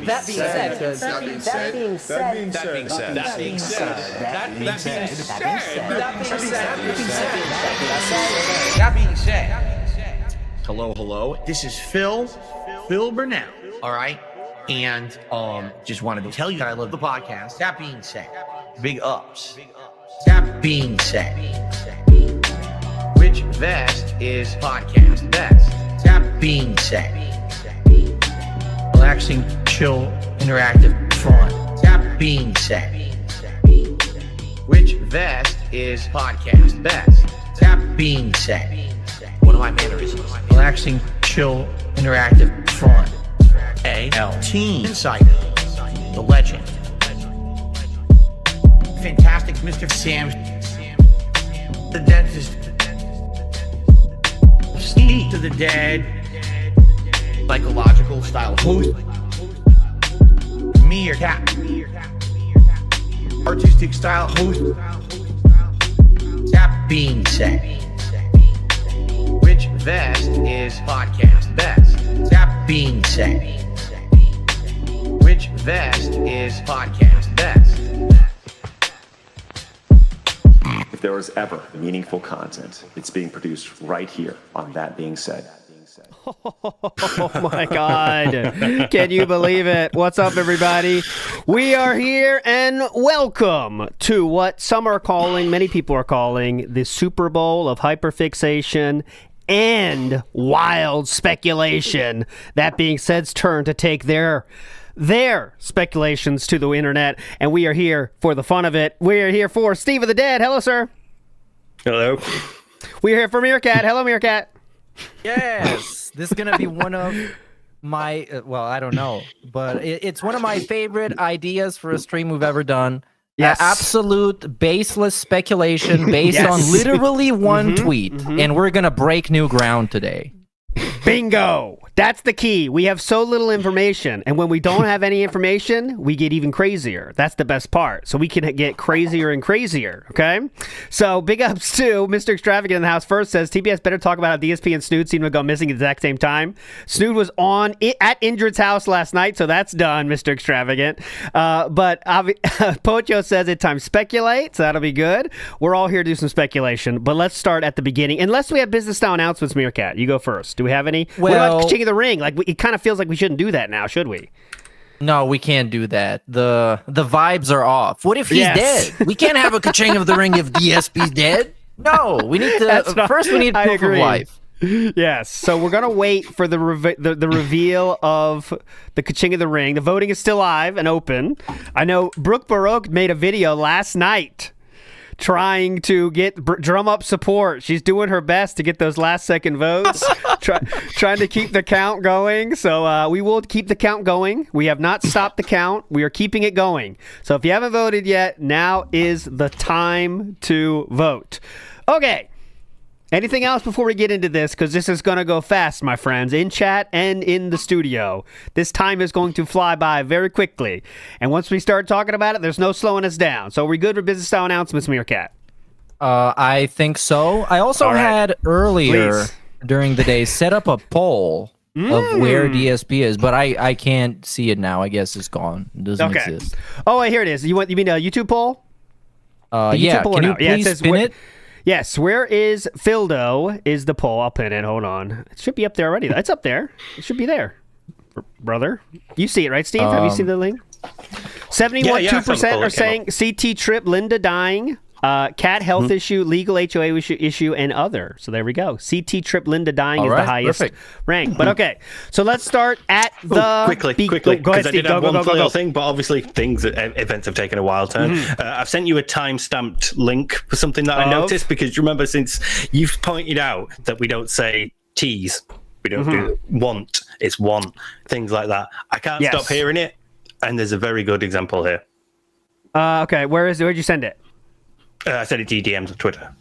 That being said, hello. This is Phil Burnell. All right, and just wanted to tell you that I love the podcast. That being said, big ups. That being said, which vest is podcast best? That being said, relaxing, chill, interactive, fun. That being said, which vest is podcast best? That being said, one of my mannerisms. Relaxing, chill, interactive, fun. A.L. Team Insider, the legend. Fantastic Mr. Sam, the dentist. Speak to the dead. Psychological style host. Meerkat. Artistic style host. That being said, which vest is podcast best? That being said, which vest is podcast best? If there was ever meaningful content, it's being produced right here on That Being Said. Oh my God. Can you believe it? What's up, everybody? We are here and welcome to what some are calling, many people are calling, the Super Bowl of hyperfixation and wild speculation. That being said's turn to take their speculations to the internet, and we are here for the fun of it. We are here for Steve of the Dead. Hello, sir. Hello. We are here for Meerkat. Hello, Meerkat. yes, this is gonna be one of my well, I don't know, but it's one of my favorite ideas for a stream we've ever done. Yes. Absolute baseless speculation based on literally one tweet, and we're gonna break new ground today. Bingo! That's the key. We have so little information, and when we don't have any information, we get even crazier. That's the best part. So we can get crazier and crazier, okay? So big ups to Mr. Extravagant in the house. First says, TBS better talk about how DSP and Snood seem to go missing at the exact same time. Snood was on at Indrid's house last night, so that's done, Mr. Extravagant. But Pocho says it's time to speculate, so that'll be good. We're all here to do some speculation, but let's start at the beginning. Unless we have business style announcements, Meerkat, you go first. Do we have any? What about King of the Ring? Like, it kind of feels like we shouldn't do that now, should we? No, we can't do that. The vibes are off. What if he's dead? We can't have a Ka-ching of the Ring if DSP's dead. No, we need to first. We need proof of life. Yes, so we're gonna wait for the reveal of the Ka-ching of the Ring. The voting is still live and open. I know Brooke Baroque made a video last night trying to drum up support. She's doing her best to get those last second votes, trying to keep the count going. So we will keep the count going. We have not stopped the count. We are keeping it going. So if you haven't voted yet, now is the time to vote. Okay. Anything else before we get into this? Because this is going to go fast, my friends, in chat and in the studio. This time is going to fly by very quickly. And once we start talking about it, there's no slowing us down. So are we good with business style announcements, Meerkat? I think so. I also had earlier during the day set up a poll of where DSP is, but I can't see it now. I guess it's gone. It doesn't exist. Oh, wait, here it is. You mean a YouTube poll? Yeah. Poll Can you please spin it? Yes, where is Phildo is the poll. I'll pin it. Hold on. It should be up there already. It's up there. It should be there. Brother. You see it, right, Steve? Have you seen the link? 71.2% are saying CT trip, Linda dying, cat health issue, legal HOA issue, and other. So there we go. CT trip, Linda dying is the highest rank. But okay, so let's start at the... Quickly, because I did have one little thing, but obviously events have taken a wild turn. I've sent you a time-stamped link for something that I noticed, because remember, since you've pointed out that we don't say tease, we don't do want, it's want, things like that. I can't stop hearing it, and there's a very good example here. Okay, where'd you send it? I sent it to DMs on Twitter.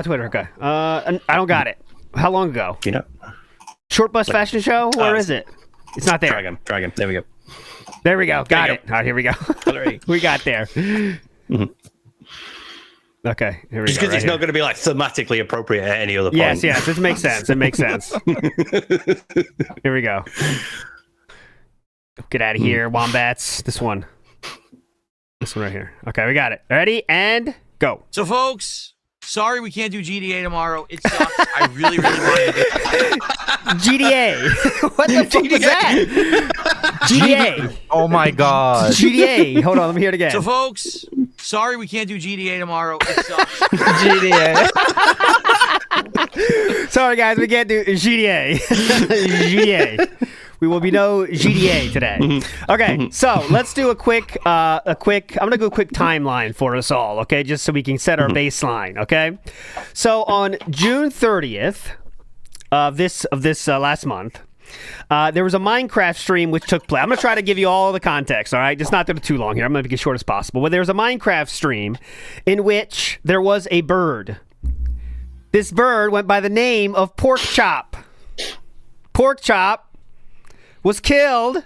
Twitter, okay. I don't got it. How long ago? You know. Short Bus Fashion Show? Where is it? It's not there. Drag him. There we go. There we go. Got it. All right, here we go. We got there. Okay, here we go. Just because it's not going to be like thematically appropriate at any other point. Yes, it makes sense. It makes sense. Here we go. Get out of here, wombats. This one right here. Okay, we got it. Ready and go. So, folks, sorry we can't do GDA tomorrow. It sucks. I really, really wanted to. GDA. What the fuck was that? GDA. Oh my god. GDA. Hold on, let me hear it again. So, folks, sorry we can't do GDA tomorrow. It sucks. GDA. Sorry, guys, we can't do GDA. GDA. We will be no GDA today. Okay, so let's do a quick. I'm gonna do a quick timeline for us all. Okay, just so we can set our baseline. Okay, so on June 30th of this last month, there was a Minecraft stream which took place. I'm gonna try to give you all the context. All right, just not do it too long here. I'm gonna make it short as possible. But there was a Minecraft stream in which there was a bird. This bird went by the name of Pork Chop. Pork Chop was killed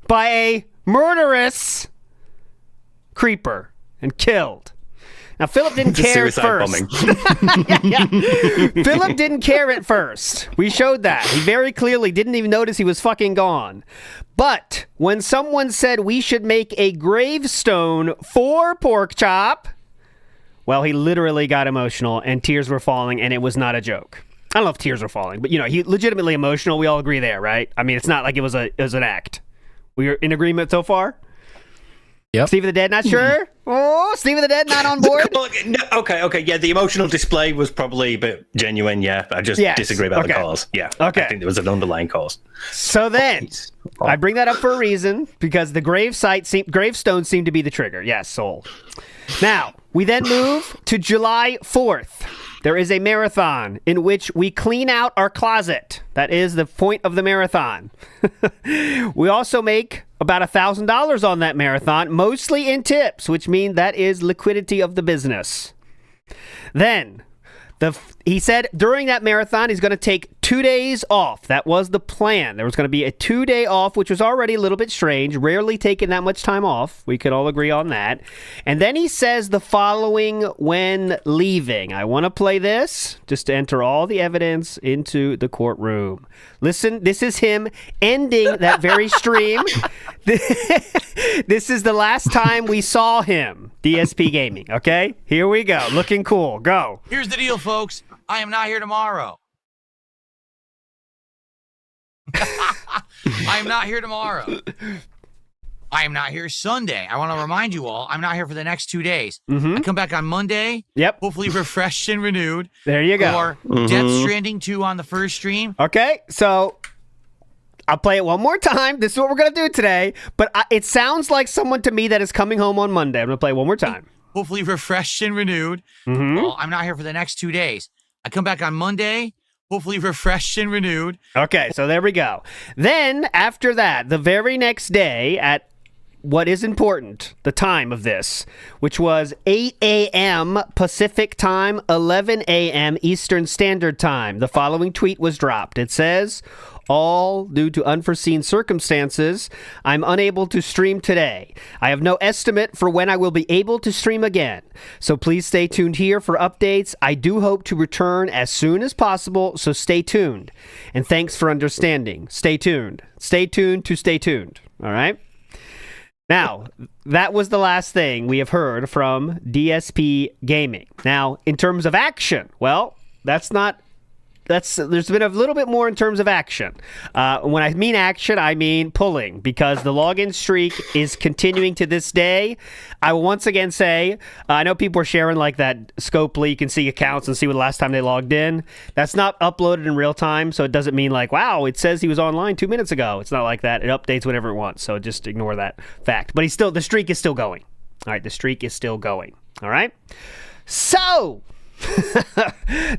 by a murderous creeper and killed. Now, Philip didn't care at first. Philip didn't care at first. We showed that. He very clearly didn't even notice he was fucking gone. But when someone said we should make a gravestone for Pork Chop, well, he literally got emotional and tears were falling, and it was not a joke. I don't know if tears were falling, but, he legitimately emotional. We all agree there, right? I mean, it's not like it was an act. We are in agreement so far? Yep. Steve of the Dead, not sure? Oh, Steve of the Dead, not on board? Okay. Yeah, the emotional display was probably a bit genuine, yeah. I just disagree about the cause. Yeah. Okay. I think there was an underlying cause. So then, I bring that up for a reason, because the gravestone seemed to be the trigger. Yes, soul. Now, we then move to July 4th. There is a marathon in which we clean out our closet. That is the point of the marathon. We also make about $1,000 on that marathon, mostly in tips, which mean that is liquidity of the business. Then, he said during that marathon, he's going to take 2 days off. That was the plan. There was going to be a 2-day off, which was already a little bit strange. Rarely taking that much time off. We could all agree on that. And then he says the following when leaving. I want to play this just to enter all the evidence into the courtroom. Listen, this is him ending that very stream. This is the last time we saw him, DSP Gaming, okay? Here we go. Looking cool. Go. Here's the deal, folks. I am not here tomorrow. I am not here tomorrow. I am not here Sunday. I want to remind you all, I'm not here for the next 2 days. I come back on Monday. Yep. Hopefully refreshed and renewed. There you go. Or Death Stranding 2 on the first stream. Okay, so I'll play it one more time. This is what we're going to do today. But it sounds like someone to me that is coming home on Monday. I'm going to play it one more time. Hopefully refreshed and renewed. Well, I'm not here for the next 2 days. I come back on Monday. Hopefully refreshed and renewed. Okay, so there we go. Then, after that, the very next day at what is important, the time of this, which was 8 a.m. Pacific time, 11 a.m. Eastern Standard Time, the following tweet was dropped. It says, all due to unforeseen circumstances, I'm unable to stream today. I have no estimate for when I will be able to stream again. So please stay tuned here for updates. I do hope to return as soon as possible, so stay tuned. And thanks for understanding. Stay tuned. Stay tuned to stay tuned. All right? Now, that was the last thing we have heard from DSP Gaming. Now, in terms of action, well, there's been a little bit more in terms of action. When I mean action, I mean pulling, because the login streak is continuing to this day. I will once again say, I know people are sharing like that Scopely, you can see accounts and see what the last time they logged in. That's not uploaded in real time, so it doesn't mean like, wow, it says he was online 2 minutes ago. It's not like that. It updates whenever it wants, so just ignore that fact. But the streak is still going. All right, the streak is still going. All right? So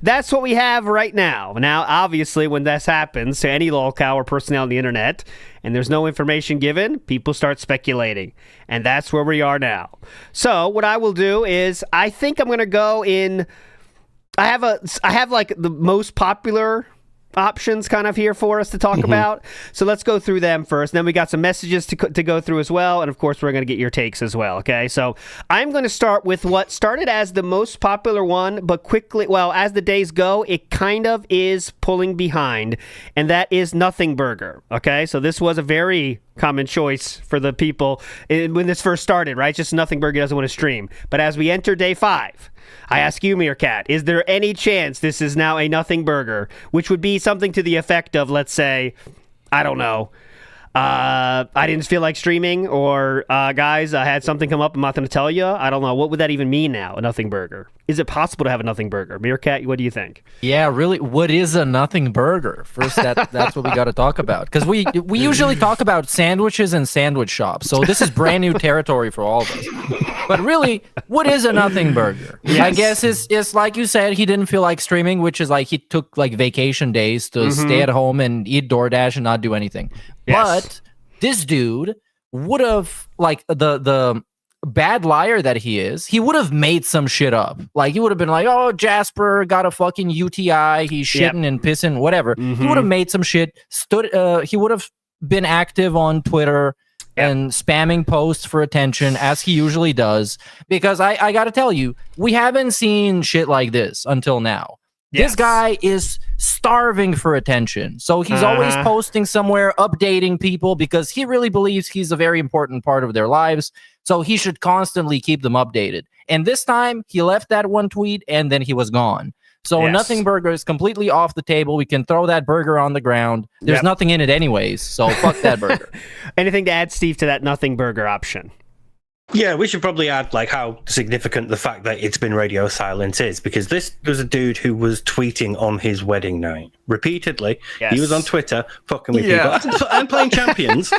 that's what we have right now. Now, obviously, when this happens to any lolcow or personnel on the internet, and there's no information given, people start speculating. And that's where we are now. So, what I will do is, I think I'm going to go in... I have like the most popular options kind of here for us to talk about. So let's go through them first. Then we got some messages to go through as well. And of course, we're going to get your takes as well. Okay. So I'm going to start with what started as the most popular one, but quickly, well, as the days go, it kind of is pulling behind. And that is Nothing Burger. Okay. So this was a very common choice for the people when this first started, right? Just Nothing Burger doesn't want to stream. But as we enter day 5, I ask you, Meerkat, is there any chance this is now a Nothing Burger, which would be something to the effect of, let's say, I don't know, I didn't feel like streaming, or guys, I had something come up, I'm not going to tell you. I don't know. What would that even mean now, a Nothing Burger? Is it possible to have a Nothing Burger? Meerkat, what do you think? Yeah, really, what is a Nothing Burger? First, that's what we got to talk about. Because we usually talk about sandwiches and sandwich shops, so this is brand new territory for all of us. But really, what is a Nothing Burger? Yes. I guess it's like you said, he didn't feel like streaming, which is like he took like vacation days to stay at home and eat DoorDash and not do anything. Yes. But this dude would have, like, the bad liar that he is, he would have made some shit up. Like, he would have been like, oh, Jasper got a fucking UTI, he's shitting and pissing, whatever. He would have made some shit, he would have been active on Twitter and spamming posts for attention, as he usually does. Because I gotta tell you, we haven't seen shit like this until now. This guy is starving for attention. So he's always posting somewhere, updating people, because he really believes he's a very important part of their lives. So he should constantly keep them updated. And this time, he left that one tweet, and then he was gone. So Nothing Burger is completely off the table. We can throw that burger on the ground. There's nothing in it anyways, so fuck that burger. Anything to add, Steve, to that Nothing Burger option? Yeah, we should probably add like how significant the fact that it's been radio silence is, because this was a dude who was tweeting on his wedding night repeatedly. Yes. He was on Twitter fucking with people and playing champions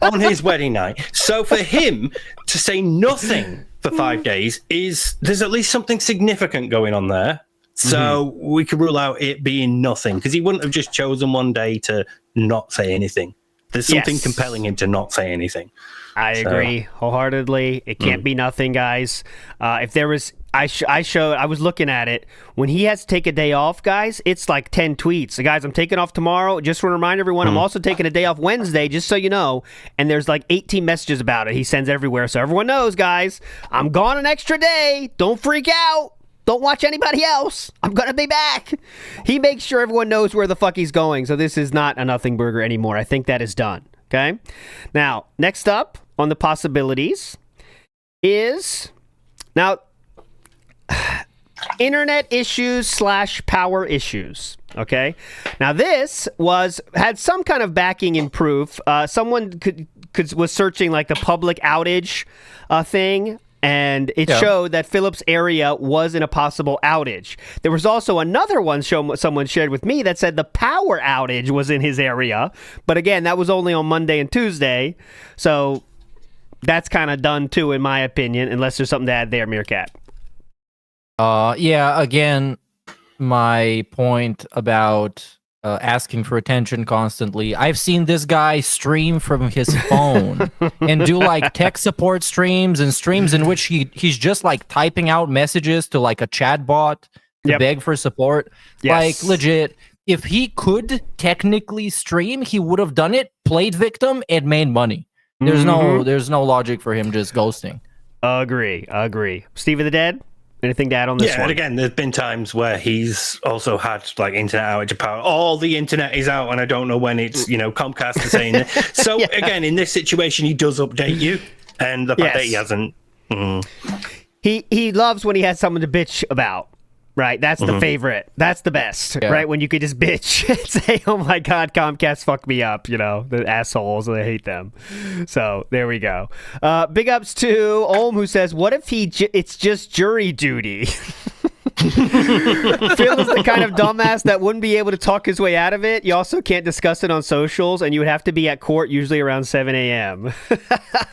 on his wedding night. So for him to say nothing for 5 days there's at least something significant going on there. So we could rule out it being nothing, because he wouldn't have just chosen one day to not say anything. There's something compelling him to not say anything. I agree wholeheartedly. It can't be nothing, guys. If there was, I was looking at it. When he has to take a day off, guys, it's like 10 tweets. So guys, I'm taking off tomorrow. Just want to remind everyone, I'm also taking a day off Wednesday, just so you know. And there's like 18 messages about it. He sends everywhere. So everyone knows, guys, I'm gone an extra day. Don't freak out. Don't watch anybody else. I'm going to be back. He makes sure everyone knows where the fuck he's going. So this is not a Nothing Burger anymore. I think that is done. Okay. Now, next up on the possibilities is now internet issues / power issues. Okay. Now this had some kind of backing in proof. Someone was searching like the public outage thing. And it showed that Phillips area was in a possible outage. There was also another one someone shared with me that said the power outage was in his area. But again, that was only on Monday and Tuesday. So that's kind of done too, in my opinion, unless there's something to add there, Meerkat. Yeah, again, my point about asking for attention constantly. I've seen this guy stream from his phone and do like tech support streams and streams in which he's just like typing out messages to like a chat bot to beg for support. Like legit, if he could technically stream, he would have done it, played victim, and made money. There's no logic for him just ghosting. Agree. Steve of the Dead? Anything to add on this one? Yeah, and again, there's been times where he's also had like internet outage of power. All the internet is out, and I don't know when it's, Comcast is saying it. So again, in this situation, he does update you, and the fact that he hasn't. He loves when he has someone to bitch about. Right, that's the favorite. That's the best, right? When you could just bitch and say, oh my God, Comcast fucked me up, the assholes, I hate them. So, there we go. Big ups to Olm, who says, what if it's just jury duty? Phil is the kind of dumbass that wouldn't be able to talk his way out of it. You also can't discuss it on socials, and you would have to be at court usually around 7 a.m.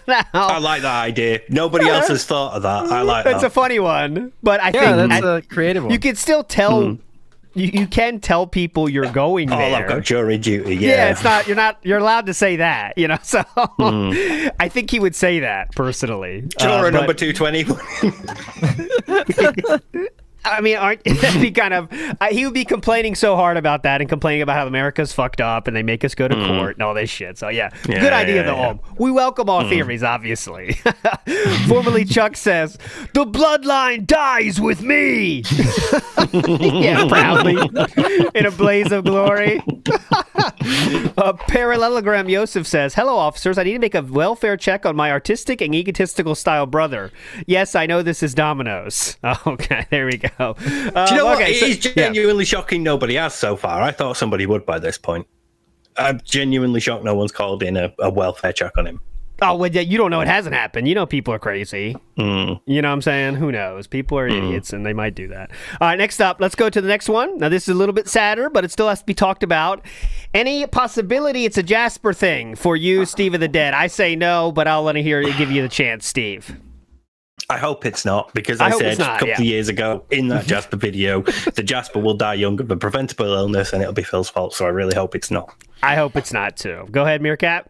I like that idea. Nobody else has thought of that. I like that. That's a funny one, but I think that's a creative one. You can still tell. You can tell people you're going there. Oh, I've got jury duty. Yeah, it's not. You're allowed to say that. So I think he would say that personally. Juror number 220. I mean, that'd be kind of. He would be complaining so hard about that and complaining about how America's fucked up and they make us go to court and all this shit. So good idea though. We welcome all theories, obviously. Formerly Chuck says, "The bloodline dies with me." Yeah, proudly in a blaze of glory. Parallelogram Yosef says, "Hello, officers. I need to make a welfare check on my artistic and egotistical style brother. Yes, I know this is Domino's." Okay, there we go. Do you know what? It's genuinely shocking nobody has so far. I thought somebody would by this point. I'm genuinely shocked no one's called in a welfare check on him. Oh, well, you don't know it hasn't happened. You know people are crazy. You know what I'm saying? Who knows? People are idiots, and they might do that. All right, next up, let's go to the next one. Now, this is a little bit sadder, but it still has to be talked about. Any possibility it's a Jasper thing for you, Steve of the Dead? I say no, but I'll let give you the chance, Steve. I hope it's not, because I said a couple of years ago in that Jasper video, the Jasper will die young of a preventable illness and it'll be Phil's fault, so I really hope it's not. I hope it's not, too. Go ahead, Meerkat.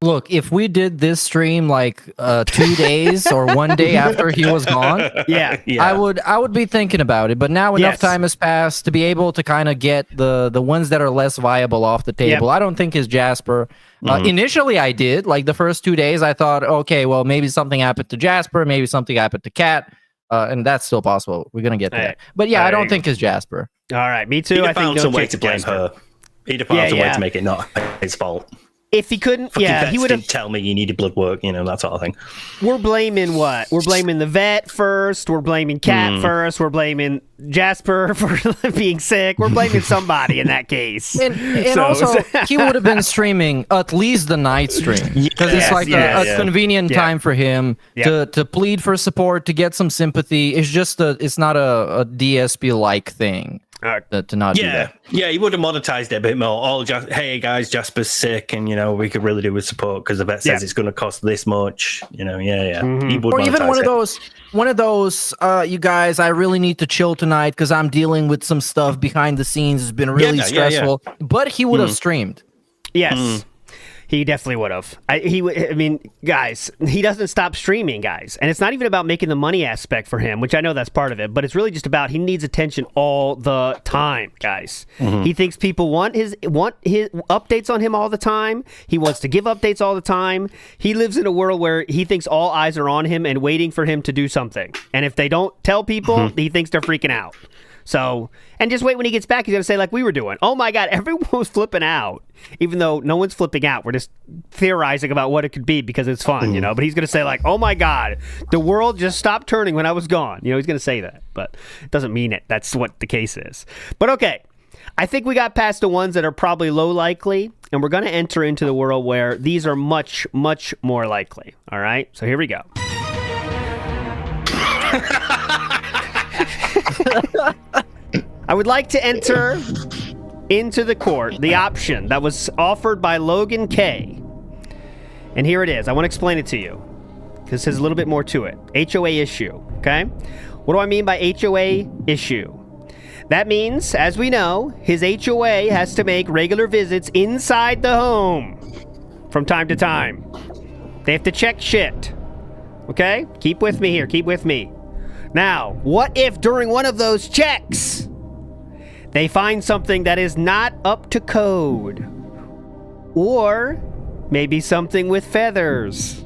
Look, if we did this stream like 2 days or 1 day after he was gone, I would be thinking about it. But now enough time has passed to be able to kind of get the ones that are less viable off the table. I don't think it's Jasper. Initially, I did. Like the first 2 days, I thought, okay, well, maybe something happened to Jasper, maybe something happened to Cat, and that's still possible. We're gonna get there. But yeah, I don't think it's Jasper. All right, me too. He'd have found some way to blame her. He'd have found some way to make it not his fault. If he couldn't, he would have tell me you needed blood work, that sort of thing. We're blaming what? We're blaming the vet first. We're blaming Cat first. We're blaming Jasper for being sick. We're blaming somebody in that case. And also, he would have been streaming at least the night stream because it's like a convenient time for him to plead for support, to get some sympathy. It's just it's not a DSP like thing. To not do that. Yeah, he would have monetized it a bit more. Hey guys, Jasper's sick, and we could really do with support because the vet says it's going to cost this much. He would or even one of those. You guys, I really need to chill tonight because I'm dealing with some stuff behind the scenes. It's been really stressful. But he would have streamed. Yes. He definitely would have. I mean, guys, he doesn't stop streaming, guys. And it's not even about making the money aspect for him, which I know that's part of it, but it's really just about he needs attention all the time, guys. He thinks people want his updates on him all the time. He wants to give updates all the time. He lives in a world where he thinks all eyes are on him and waiting for him to do something. And if they don't tell people, he thinks they're freaking out. So, and just wait when he gets back, he's going to say like we were doing. Oh my God, everyone was flipping out. Even though no one's flipping out. We're just theorizing about what it could be because it's fun, But he's going to say like, oh my God, the world just stopped turning when I was gone. He's going to say that, but it doesn't mean it. That's what the case is. But okay, I think we got past the ones that are probably low likely, and we're going to enter into the world where these are much, much more likely. All right, so here we go. I would like to enter into the court the option that was offered by Logan K. And here it is. I want to explain it to you. This has a little bit more to it. HOA issue, okay? What do I mean by HOA issue? That means, as we know, his HOA has to make regular visits inside the home from time to time. They have to check shit. Okay? Keep with me here. Keep with me. Now, what if during one of those checks they find something that is not up to code? Or maybe something with feathers.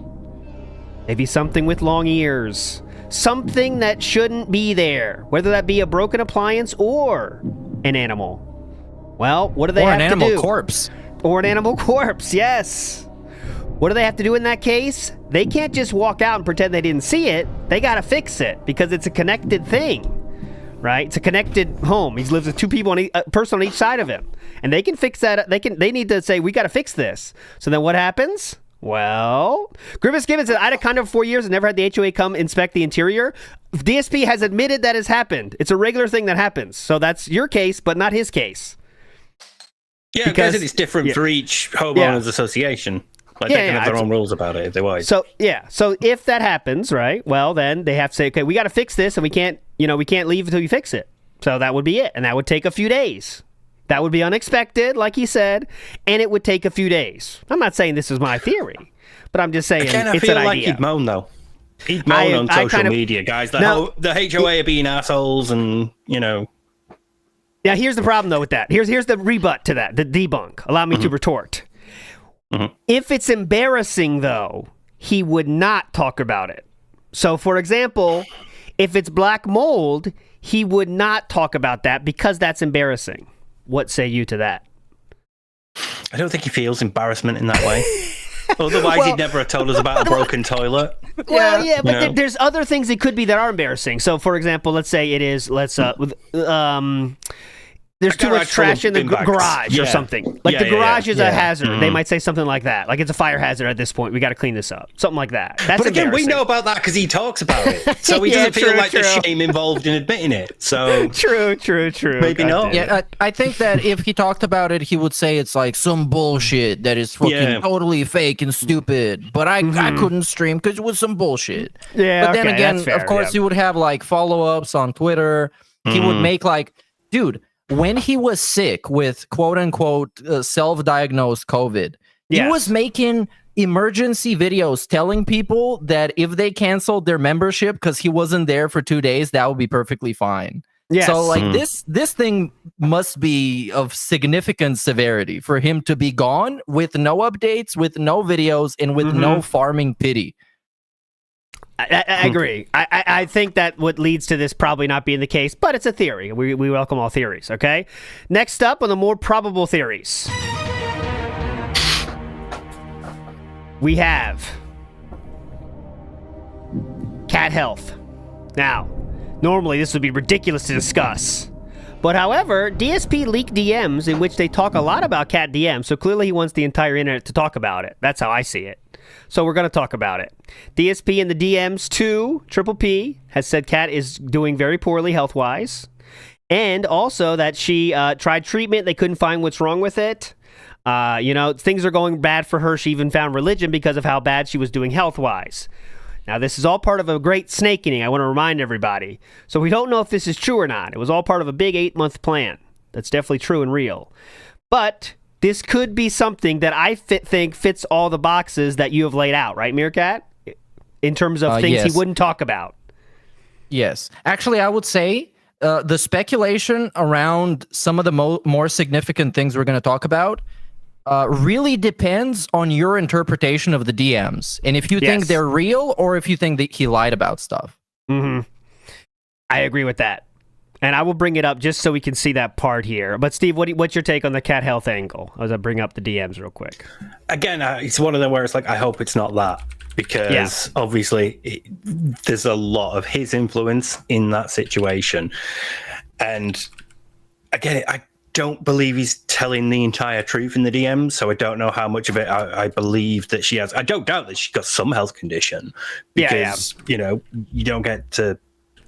Maybe something with long ears. Something that shouldn't be there. Whether that be a broken appliance or an animal. Well, what do they have to do? Or an animal corpse. Or an animal corpse, yes. What do they have to do in that case? They can't just walk out and pretend they didn't see it. They got to fix it because it's a connected thing, right? It's a connected home. He lives with two people, a person on each side of him, and they can fix that. They need to say, we got to fix this. So then what happens? Well, Grimace Gibbons said, I had a condo for 4 years and never had the HOA come inspect the interior. DSP has admitted that has happened. It's a regular thing that happens. So that's your case, but not his case. Yeah, because it's different for each homeowners association. Like they can have their own rules about it if they want. So if that happens, right? Well, then they have to say, okay, we got to fix this, and we can't leave until you fix it. So that would be it, and that would take a few days. That would be unexpected, like he said, and it would take a few days. I'm not saying this is my theory, but I'm just saying it's an idea. I kind of feel like he'd moan though. He'd moan on social media, guys. The HOA are being assholes, and Now, here's the problem though with that. Here's the rebut to that. The debunk. Allow me to retort. If it's embarrassing, though, he would not talk about it. So, for example, if it's black mold, he would not talk about that because that's embarrassing. What say you to that? I don't think he feels embarrassment in that way. Otherwise, he'd never have told us about a broken toilet. Well, yeah, but there's other things it could be that are embarrassing. So, for example, let's say it is, there's too much trash in the garage or something. Like the garage is a hazard. They might say something like that. Like it's a fire hazard at this point. We got to clean this up. Something like that. That's but again, we know about that because he talks about it. So he doesn't feel like there's shame involved in admitting it. So True. Maybe not. Yeah, I think that if he talked about it, he would say it's like some bullshit that is fucking totally fake and stupid. But I couldn't stream because it was some bullshit. Yeah, but then again, of course, he would have like follow-ups on Twitter. He would make like, dude, when he was sick with quote unquote self-diagnosed COVID, he was making emergency videos telling people that if they canceled their membership because he wasn't there for 2 days, that would be perfectly fine. Yes. So like this thing must be of significant severity for him to be gone with no updates, with no videos, and with no farming pity. I agree. I think that what leads to this probably not being the case, but it's a theory. We welcome all theories, okay? Next up on the more probable theories, we have cat health. Now, normally this would be ridiculous to discuss. But however, DSP leaked DMs in which they talk a lot about cat DMs, so clearly he wants the entire internet to talk about it. That's how I see it. So we're going to talk about it. DSP in the DMs to Triple P has said Kat is doing very poorly health-wise. And also that she tried treatment. They couldn't find what's wrong with it. Things are going bad for her. She even found religion because of how bad she was doing health-wise. Now, this is all part of a great snake eating, I want to remind everybody. So we don't know if this is true or not. It was all part of a big 8-month plan. That's definitely true and real. But this could be something that I think fits all the boxes that you have laid out, right, Meerkat? In terms of things he wouldn't talk about. Yes. Actually, I would say the speculation around some of the more significant things we're going to talk about really depends on your interpretation of the DMs. And if you think they're real or if you think that he lied about stuff. I agree with that. And I will bring it up just so we can see that part here. But Steve, what's your take on the cat health angle? As I bring up the DMs real quick. Again, it's one of them where it's like, I hope it's not that. Because obviously there's a lot of his influence in that situation. And again, I don't believe he's telling the entire truth in the DMs, so I don't know how much of it I believe that she has. I don't doubt that she's got some health condition because, you don't get to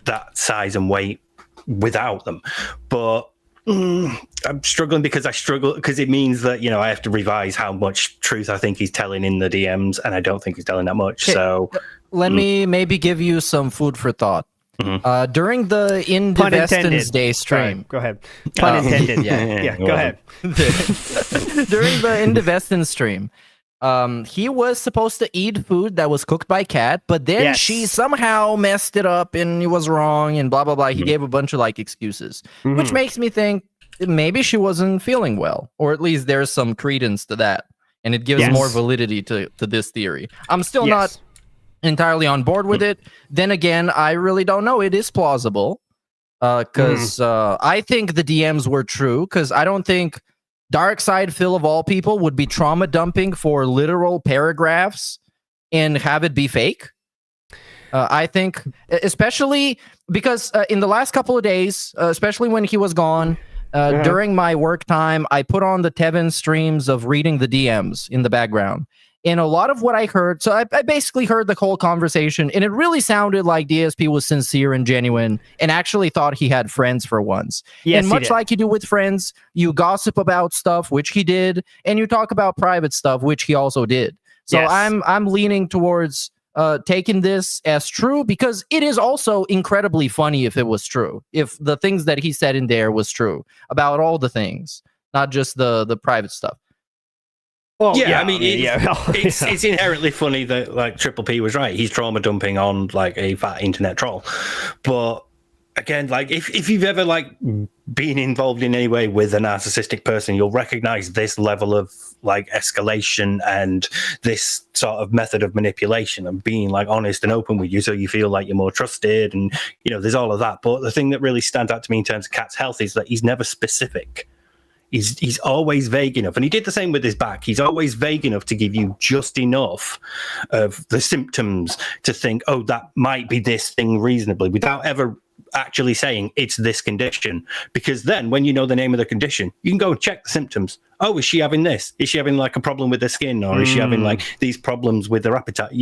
that size and weight without them. But I'm struggling because it means that, I have to revise how much truth I think he's telling in the DMs, and I don't think he's telling that much. So let me maybe give you some food for thought. During the Indivestance Day stream. Sorry, go ahead. Pun intended. Go ahead. During the Indivestance stream, he was supposed to eat food that was cooked by Kat, but then she somehow messed it up and he was wrong and blah, blah, blah. He gave a bunch of excuses, which makes me think maybe she wasn't feeling well, or at least there's some credence to that. And it gives more validity to this theory. I'm still not entirely on board with it. Then again, I really don't know. It is plausible because I think the DMs were true, because I don't think Darkside Phil of all people would be trauma dumping for literal paragraphs and have it be fake. I think, especially because in the last couple of days, especially when he was gone, during my work time, I put on the Tevin streams of reading the DMs in the background. And a lot of what I heard, so I basically heard the whole conversation, and it really sounded like DSP was sincere and genuine and actually thought he had friends for once. Yes, and much like you do with friends, you gossip about stuff, which he did, and you talk about private stuff, which he also did. So I'm leaning towards taking this as true, because it is also incredibly funny if it was true, if the things that he said in there was true about all the things, not just the private stuff. Well, I mean, it's inherently funny that like Triple P was right. He's trauma dumping on like a fat internet troll, but again, like if you've ever like been involved in any way with a narcissistic person, you'll recognize this level of like escalation and this sort of method of manipulation and being like honest and open with you, so you feel like you're more trusted, and there's all of that. But the thing that really stands out to me in terms of Cat's health is that he's never specific. He's always vague enough, and he did the same with his back. He's always vague enough to give you just enough of the symptoms to think, oh, that might be this thing reasonably, without ever actually saying it's this condition. Because then when you know the name of the condition, you can go and check the symptoms. Oh, is she having this? Is she having like a problem with her skin, or is she having like these problems with her appetite?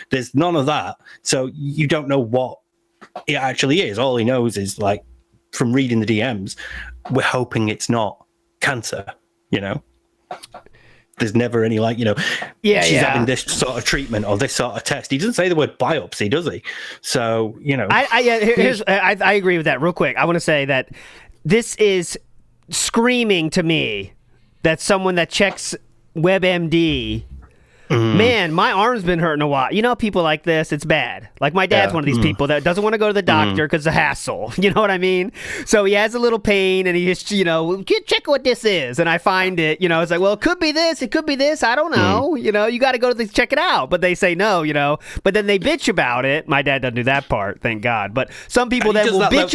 There's none of that, so you don't know what it actually is. All he knows is, like, from reading the DMs, we're hoping it's not cancer. There's never any like she's having this sort of treatment or this sort of test. He doesn't say the word biopsy, does he? So I agree with that. Real quick, I want to say that this is screaming to me that someone that checks WebMD. Man, my arm's been hurting a while. People like this, it's bad. Like, my dad's one of these people that doesn't want to go to the doctor because it's a hassle. You know what I mean? So he has a little pain, and he just, check what this is. And I find it, it's like, well, it could be this, it could be this. I don't know. You got to go to check it out. But they say no, But then they bitch about it. My dad doesn't do that part, thank God. But some people that will bitch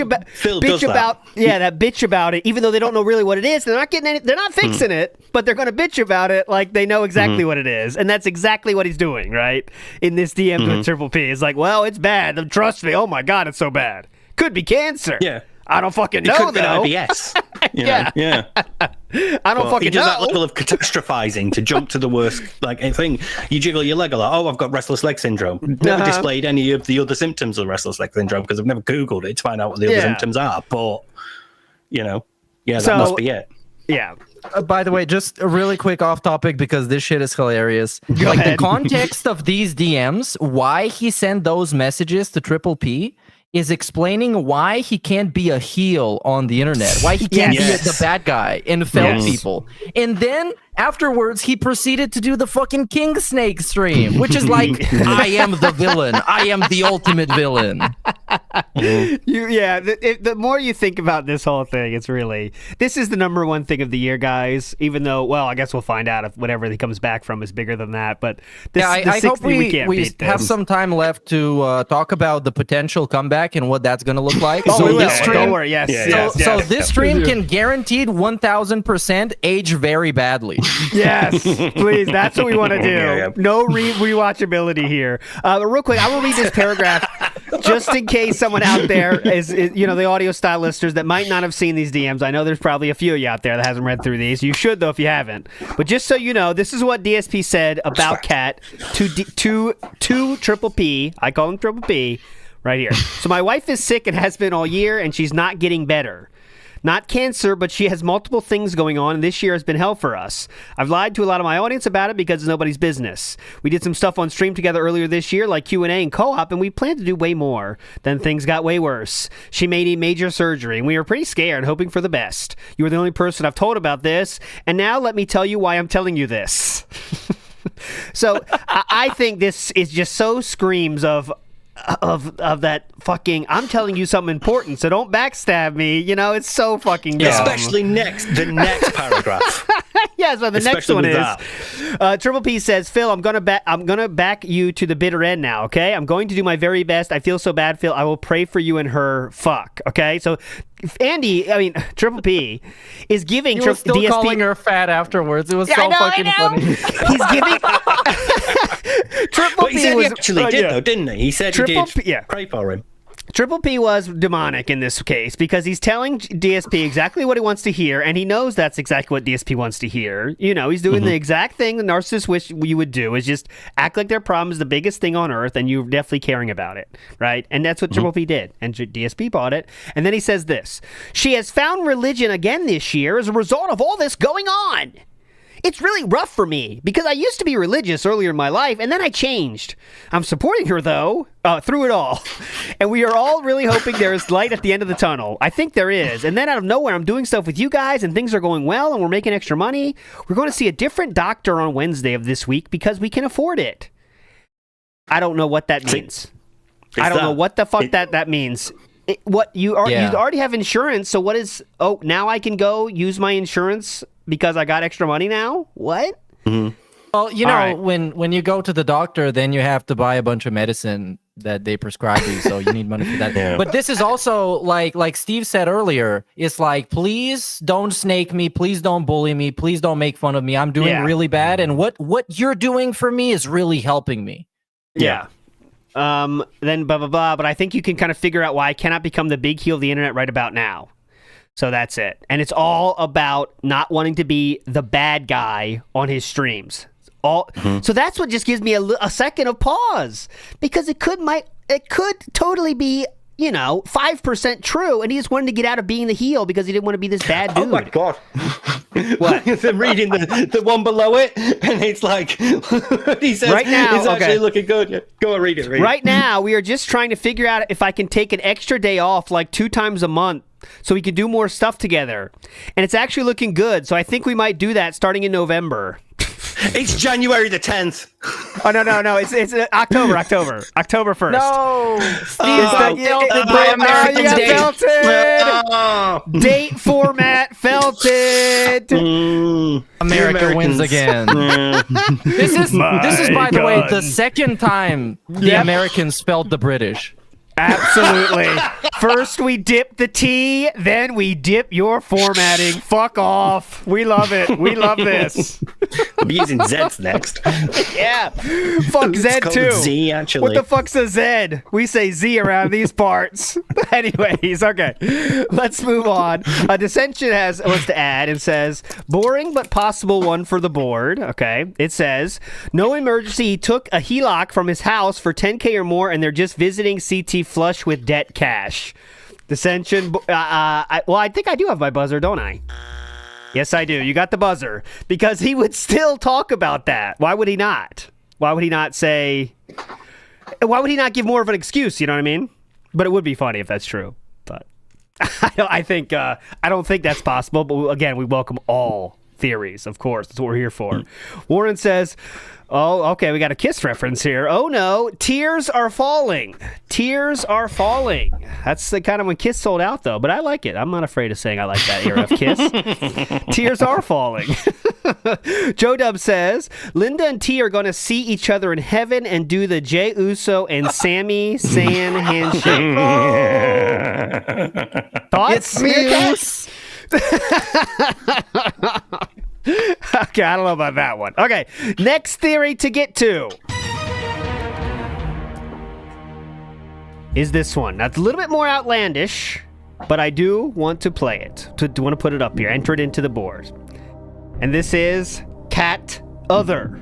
about it, even though they don't know really what it is. They're not getting they're not fixing it, but they're going to bitch about it like they know exactly what it is. And that's exactly what he's doing, right? In this DM with Triple P. It's like, well, it's bad. Trust me. Oh my God, it's so bad. Could be cancer. Yeah. I don't fucking know, it could though. Be IBS. Yeah. I don't fucking know. He does that level of catastrophizing to jump to the worst thing. You jiggle your leg a lot. Oh, I've got restless leg syndrome. Never displayed any of the other symptoms of restless leg syndrome because I've never Googled it to find out what the other symptoms are. But, that must be it. Yeah. By the way, just a really quick off topic because this shit is hilarious. The context of these DMs, why he sent those messages to Triple P, is explaining why he can't be a heel on the internet, why he can't be the bad guy and felt people. And then afterwards, he proceeded to do the fucking King Snake stream, which is like, I am the villain. I am the ultimate villain. The more you think about this whole thing, it's really, this is the number one thing of the year, guys, even though, well, I guess we'll find out if whatever he comes back from is bigger than that. But I hope we have some time left to talk about the potential comeback and what that's going to look like. Don't worry. So this stream can guaranteed 1,000% age very badly. Yes, please. That's what we want to do. No rewatchability here. But real quick, I will read this paragraph just in case someone out there is the audio style listeners that might not have seen these DMs. I know there's probably a few of you out there that hasn't read through these. You should, though, if you haven't. But just so you know, this is what DSP said about Cat to Triple P. I call him Triple P right here. So my wife is sick and has been all year, and she's not getting better. Not cancer, but she has multiple things going on, and this year has been hell for us. I've lied to a lot of my audience about it because it's nobody's business. We did some stuff on stream together earlier this year, like Q&A and co-op, and we planned to do way more. Then things got way worse. She may need major surgery, and we were pretty scared, hoping for the best. You were the only person I've told about this, and now let me tell you why I'm telling you this. So I think this is just so screams of that fucking, I'm telling you something important, so don't backstab me. It's so fucking dumb. Especially the next paragraph. Yeah, so the next one is Triple P says, Phil, I'm gonna back you to the bitter end now, okay? I'm going to do my very best. I feel so bad, Phil. I will pray for you and her. Fuck, okay? So Triple P is giving still DSP calling her fat afterwards. It was so fucking funny. He's giving Triple P. He said he actually did, though, didn't he? He said he did pray for him. Triple P was demonic in this case because he's telling DSP exactly what he wants to hear, and he knows that's exactly what DSP wants to hear. He's doing the exact thing the narcissist wish you would do, is just act like their problem is the biggest thing on earth, and you're definitely caring about it, right? And that's what Triple P did, and DSP bought it. And then he says this: she has found religion again this year as a result of all this going on. It's really rough for me because I used to be religious earlier in my life, and then I changed. I'm supporting her, though, through it all. And we are all really hoping there is light at the end of the tunnel. I think there is. And then out of nowhere, I'm doing stuff with you guys, and things are going well, and we're making extra money. We're going to see a different doctor on Wednesday of this week because we can afford it. I don't know what that means. I don't know what the fuck that means. You already have insurance, so what is... Oh, now I can go use my insurance because I got extra money now? What? Mm-hmm. Well, when you go to the doctor, then you have to buy a bunch of medicine that they prescribe you, so you need money for that. Yeah. But this is also, like Steve said earlier, it's like, please don't snake me, please don't bully me, please don't make fun of me. I'm doing really bad, and what you're doing for me is really helping me. Yeah. Then blah, blah, blah. But I think you can kind of figure out why I cannot become the big heel of the internet right about now. So that's it. And it's all about not wanting to be the bad guy on his streams. So that's what just gives me a second of pause. Because it could totally be, 5% true, and he just wanted to get out of being the heel because he didn't want to be this bad dude. Oh my God. What? I'm reading the one below it, and it's like, he says, right now, it's actually looking good. Yeah. Go on, read it. Right now, we are just trying to figure out if I can take an extra day off, like 2 times a month, so we can do more stuff together. And it's actually looking good, so I think we might do that starting in November. It's January the 10th. Oh, no. It's October 1st. No! Steve, you got felted! Date format felted! America wins again. This is, by the way, the second time the Americans felt the British. Absolutely. First we dip the T, then we dip your formatting. Fuck off. We love it. We love this. I'll be using Zeds next. Yeah. Fuck Zed too. Z, actually. What the fuck's a Zed? We say Z around these parts. Anyways, okay. Let's move on. Dissension wants to add and says, boring but possible one for the board. Okay. It says, no emergency. He took a HELOC from his house for $10K or more, and they're just visiting CT flush with debt cash. Dissension. I think I do have my buzzer, don't I? Yes, I do. You got the buzzer. Because he would still talk about that. Why would he not? Why would he not give more of an excuse? You know what I mean? But it would be funny if that's true. But I don't think that's possible. But again, we welcome all theories, of course. That's what we're here for. Warren says, oh, okay, we got a Kiss reference here. Oh, no, tears are falling. Tears are falling. That's the kind of when Kiss sold out, though. But I like it. I'm not afraid of saying I like that era of Kiss. Tears are falling. Joe Dub says, Linda and T are going to see each other in heaven and do the Jey Uso and Sami Zayn handshake. Thoughts? Yes. Okay, I don't know about that one. Okay, next theory to get to is this one. Now, it's a little bit more outlandish, but I do want to play it. Do want to put it up here, enter it into the board. And this is cat other.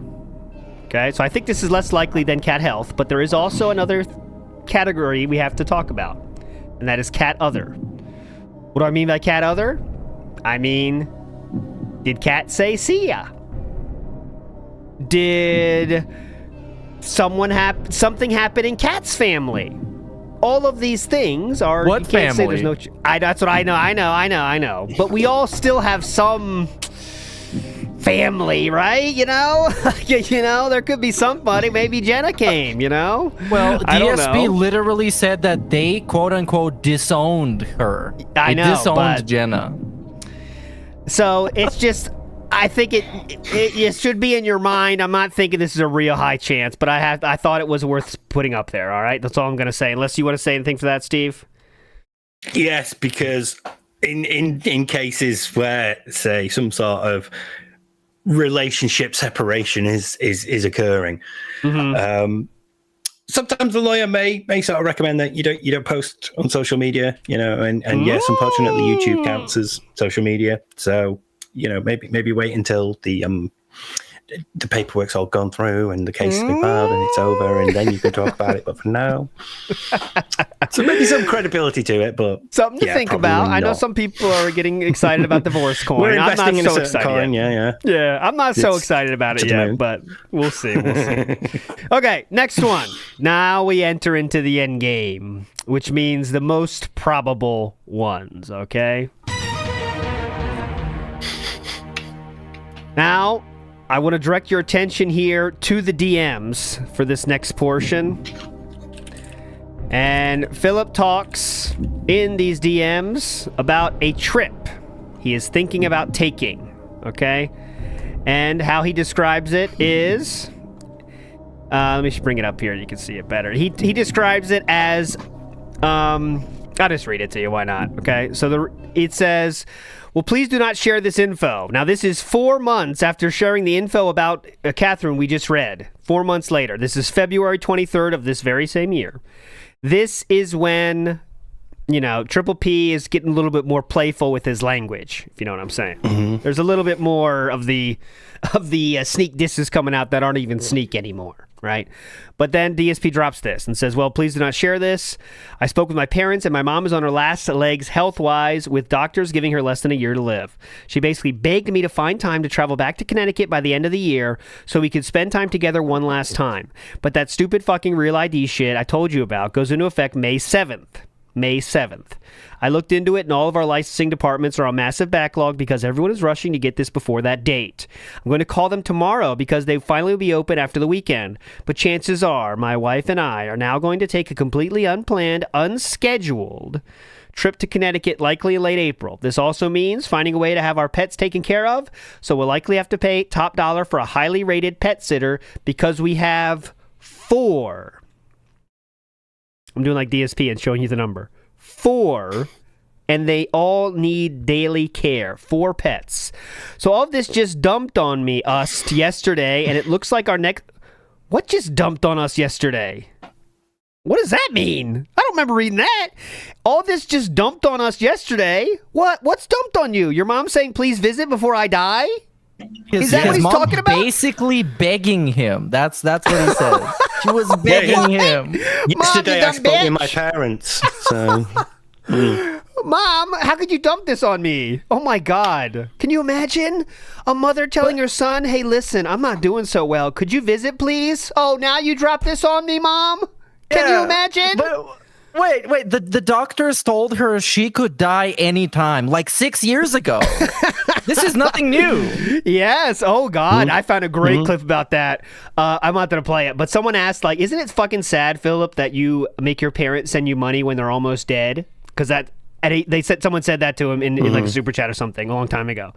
Okay, so I think this is less likely than cat health, but there is also another category we have to talk about, and that is cat other. What do I mean by cat other? I mean, did Cat say see ya? Did something happen in Cat's family? All of these things are... What you can't family? Say there's no... that's what I know. But we all still have some family, right? You know, there could be somebody. Maybe Jenna came. Well, DSP literally said that they quote unquote disowned her. I know, disowned Jenna. So it's just, I think it should be in your mind. I'm not thinking this is a real high chance, but I thought it was worth putting up there. All right, that's all I'm going to say. Unless you want to say anything for that, Steve. Yes, because in cases where, say, some sort of relationship separation is occurring, sometimes the lawyer may sort of recommend that you don't post on social media, and yes, unfortunately, YouTube counts as social media. So maybe wait until the paperwork's all gone through and the case has been filed and it's over, and then you can talk about it. But for now, So maybe some credibility to it, but something to think about. I know some people are getting excited about divorce coin. We're I'm not investing in so a excited. coin, Yeah, I'm not so excited about it yet, but we'll see. Okay, next one. Now we enter into the end game, which means the most probable ones, okay? Now, I want to direct your attention here to the DMs for this next portion. And Philip talks in these DMs about a trip he is thinking about taking, okay? And how he describes it is... let me just bring it up here. You can see it better. He describes it as... I'll just read it to you. Why not? Okay, so it says... Well, please do not share this info. Now, this is 4 months after sharing the info about Catherine we just read. 4 months later. This is February 23rd of this very same year. This is when, Triple P is getting a little bit more playful with his language, if you know what I'm saying. Mm-hmm. There's a little bit more of the sneak disses coming out that aren't even sneak anymore, right? But then DSP drops this and says, well, please do not share this. I spoke with my parents, and my mom is on her last legs health-wise, with doctors giving her less than a year to live. She basically begged me to find time to travel back to Connecticut by the end of the year so we could spend time together one last time. But that stupid fucking Real ID shit I told you about goes into effect May 7th. May 7th. I looked into it, and all of our licensing departments are on massive backlog because everyone is rushing to get this before that date. I'm going to call them tomorrow because they finally will be open after the weekend. But chances are my wife and I are now going to take a completely unplanned, unscheduled trip to Connecticut, likely in late April. This also means finding a way to have our pets taken care of, so we'll likely have to pay top dollar for a highly rated pet sitter because we have 4. I'm doing like DSP and showing you the number. 4, and they all need daily care. 4 pets. So all of this just dumped on us yesterday, and it looks like our next... What just dumped on us yesterday? What does that mean? I don't remember reading that. All this just dumped on us yesterday. What's dumped on you? Your mom saying, please visit before I die? Is that what he's talking about? Basically begging him. That's what he said. She was begging him. Yesterday I spoke with my parents. So, Mom, how could you dump this on me? Oh my God. Can you imagine a mother telling her son, hey, listen, I'm not doing so well. Could you visit, please? Oh, now you drop this on me, Mom? Can you imagine? But wait. The doctors told her she could die anytime, like 6 years ago. This is nothing new. Yes. Oh, God. I found a great clip about that. I'm not going to play it. But someone asked, like, isn't it fucking sad, Philip, that you make your parents send you money when they're almost dead? Because someone said that to him in like a super chat or something a long time ago.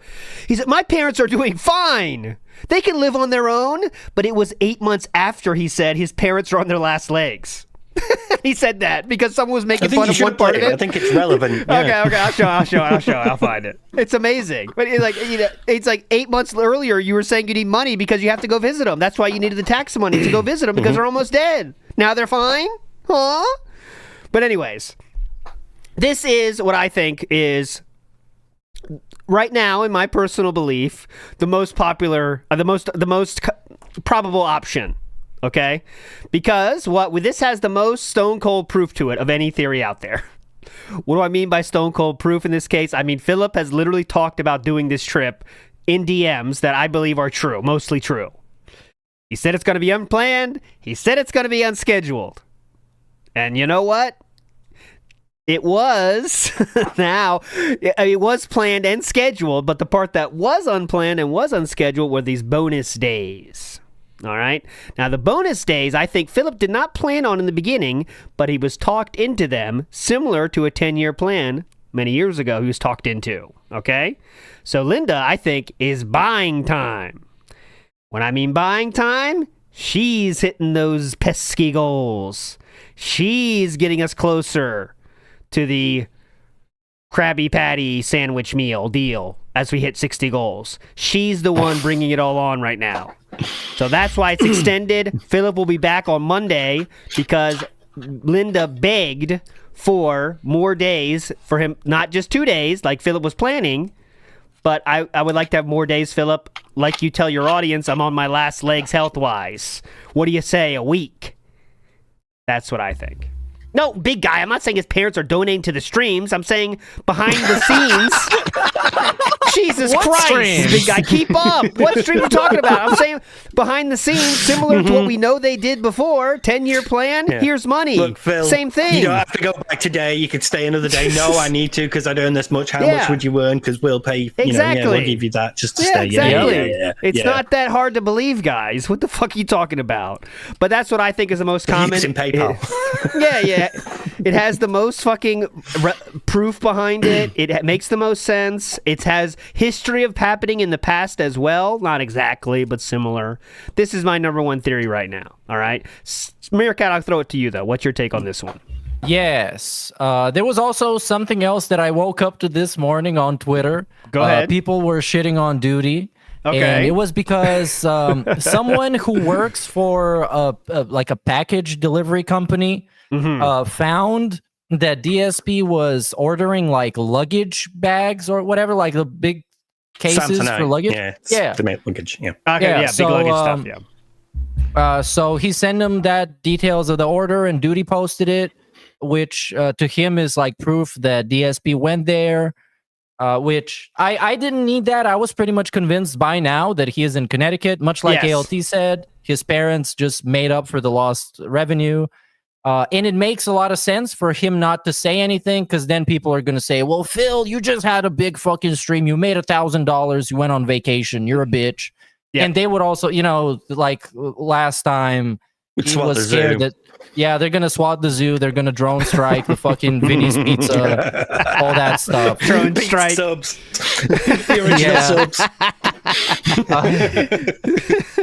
He said, my parents are doing fine. They can live on their own. But it was 8 months after he said his parents are on their last legs. He said that because someone was making fun of one part of it. I think it's relevant. Yeah. Okay, I'll show it. I'll find it. It's amazing. But it's like 8 months earlier you were saying you need money because you have to go visit them. That's why you needed the tax money to go visit them because they're almost dead. Now they're fine? Huh? But anyways, this is what I think is right now, in my personal belief, the most popular, the most probable option. Okay? Because this has the most stone cold proof to it of any theory out there. What do I mean by stone cold proof in this case? I mean, Philip has literally talked about doing this trip in DMs that I believe are true, mostly true. He said it's going to be unplanned. He said it's going to be unscheduled. And you know what? It was. Now, it was planned and scheduled, but the part that was unplanned and was unscheduled were these bonus days. All right. Now, the bonus days, I think Philip did not plan on in the beginning, but he was talked into them, similar to a 10-year plan many years ago he was talked into. Okay. So Linda, I think, is buying time. When I mean buying time, she's hitting those pesky goals. She's getting us closer to the Krabby Patty sandwich meal deal as we hit 60 goals. She's the one bringing it all on right now. So that's why it's extended. Philip will be back on Monday because Linda begged for more days for him, not just 2 days like Philip was planning, but I would like to have more days, Philip. Like you tell your audience, I'm on my last legs health-wise. What do you say, a week? That's what I think. No, big guy. I'm not saying his parents are donating to the streams. I'm saying behind the scenes. Jesus Christ, streams? big guy, keep up. What stream are you talking about? I'm saying behind the scenes, similar to what we know they did before. 10-year plan. Yeah. Here's money. Look, Phil, same thing. You don't have to go back today. You could stay another day. No, I need to because I'd earn this much. How much would you earn? Because we'll pay. Exactly. We'll give you that just to stay. Exactly. It's not that hard to believe, guys. What the fuck are you talking about? But that's what I think is the most common. Using PayPal. Yeah. It has the most fucking proof behind it. It makes the most sense. It has history of happening in the past as well. Not exactly, but similar. This is my number one theory right now. All right? Meerkat, I'll throw it to you, though. What's your take on this one? Yes. There was also something else that I woke up to this morning on Twitter. Go ahead. People were shitting on Duty. Okay. And it was because someone who works for like a package delivery company found that DSP was ordering like luggage bags or whatever, like the big cases for luggage. Yeah. To make luggage. Yeah. Okay, big luggage stuff. Yeah. So he sent him that details of the order, and Duty posted it, which to him is like proof that DSP went there. Which I didn't need that. I was pretty much convinced by now that he is in Connecticut, much like ALT said. His parents just made up for the lost revenue. And it makes a lot of sense for him not to say anything, because then people are going to say, well, Phil, you just had a big fucking stream. You made $1,000. You went on vacation. You're a bitch. Yeah. And they would also, like last time, he was scared that, they're going to SWAT the zoo. They're going to drone strike the fucking Vinny's Pizza, all that stuff. Drone strike. Subs. The original subs.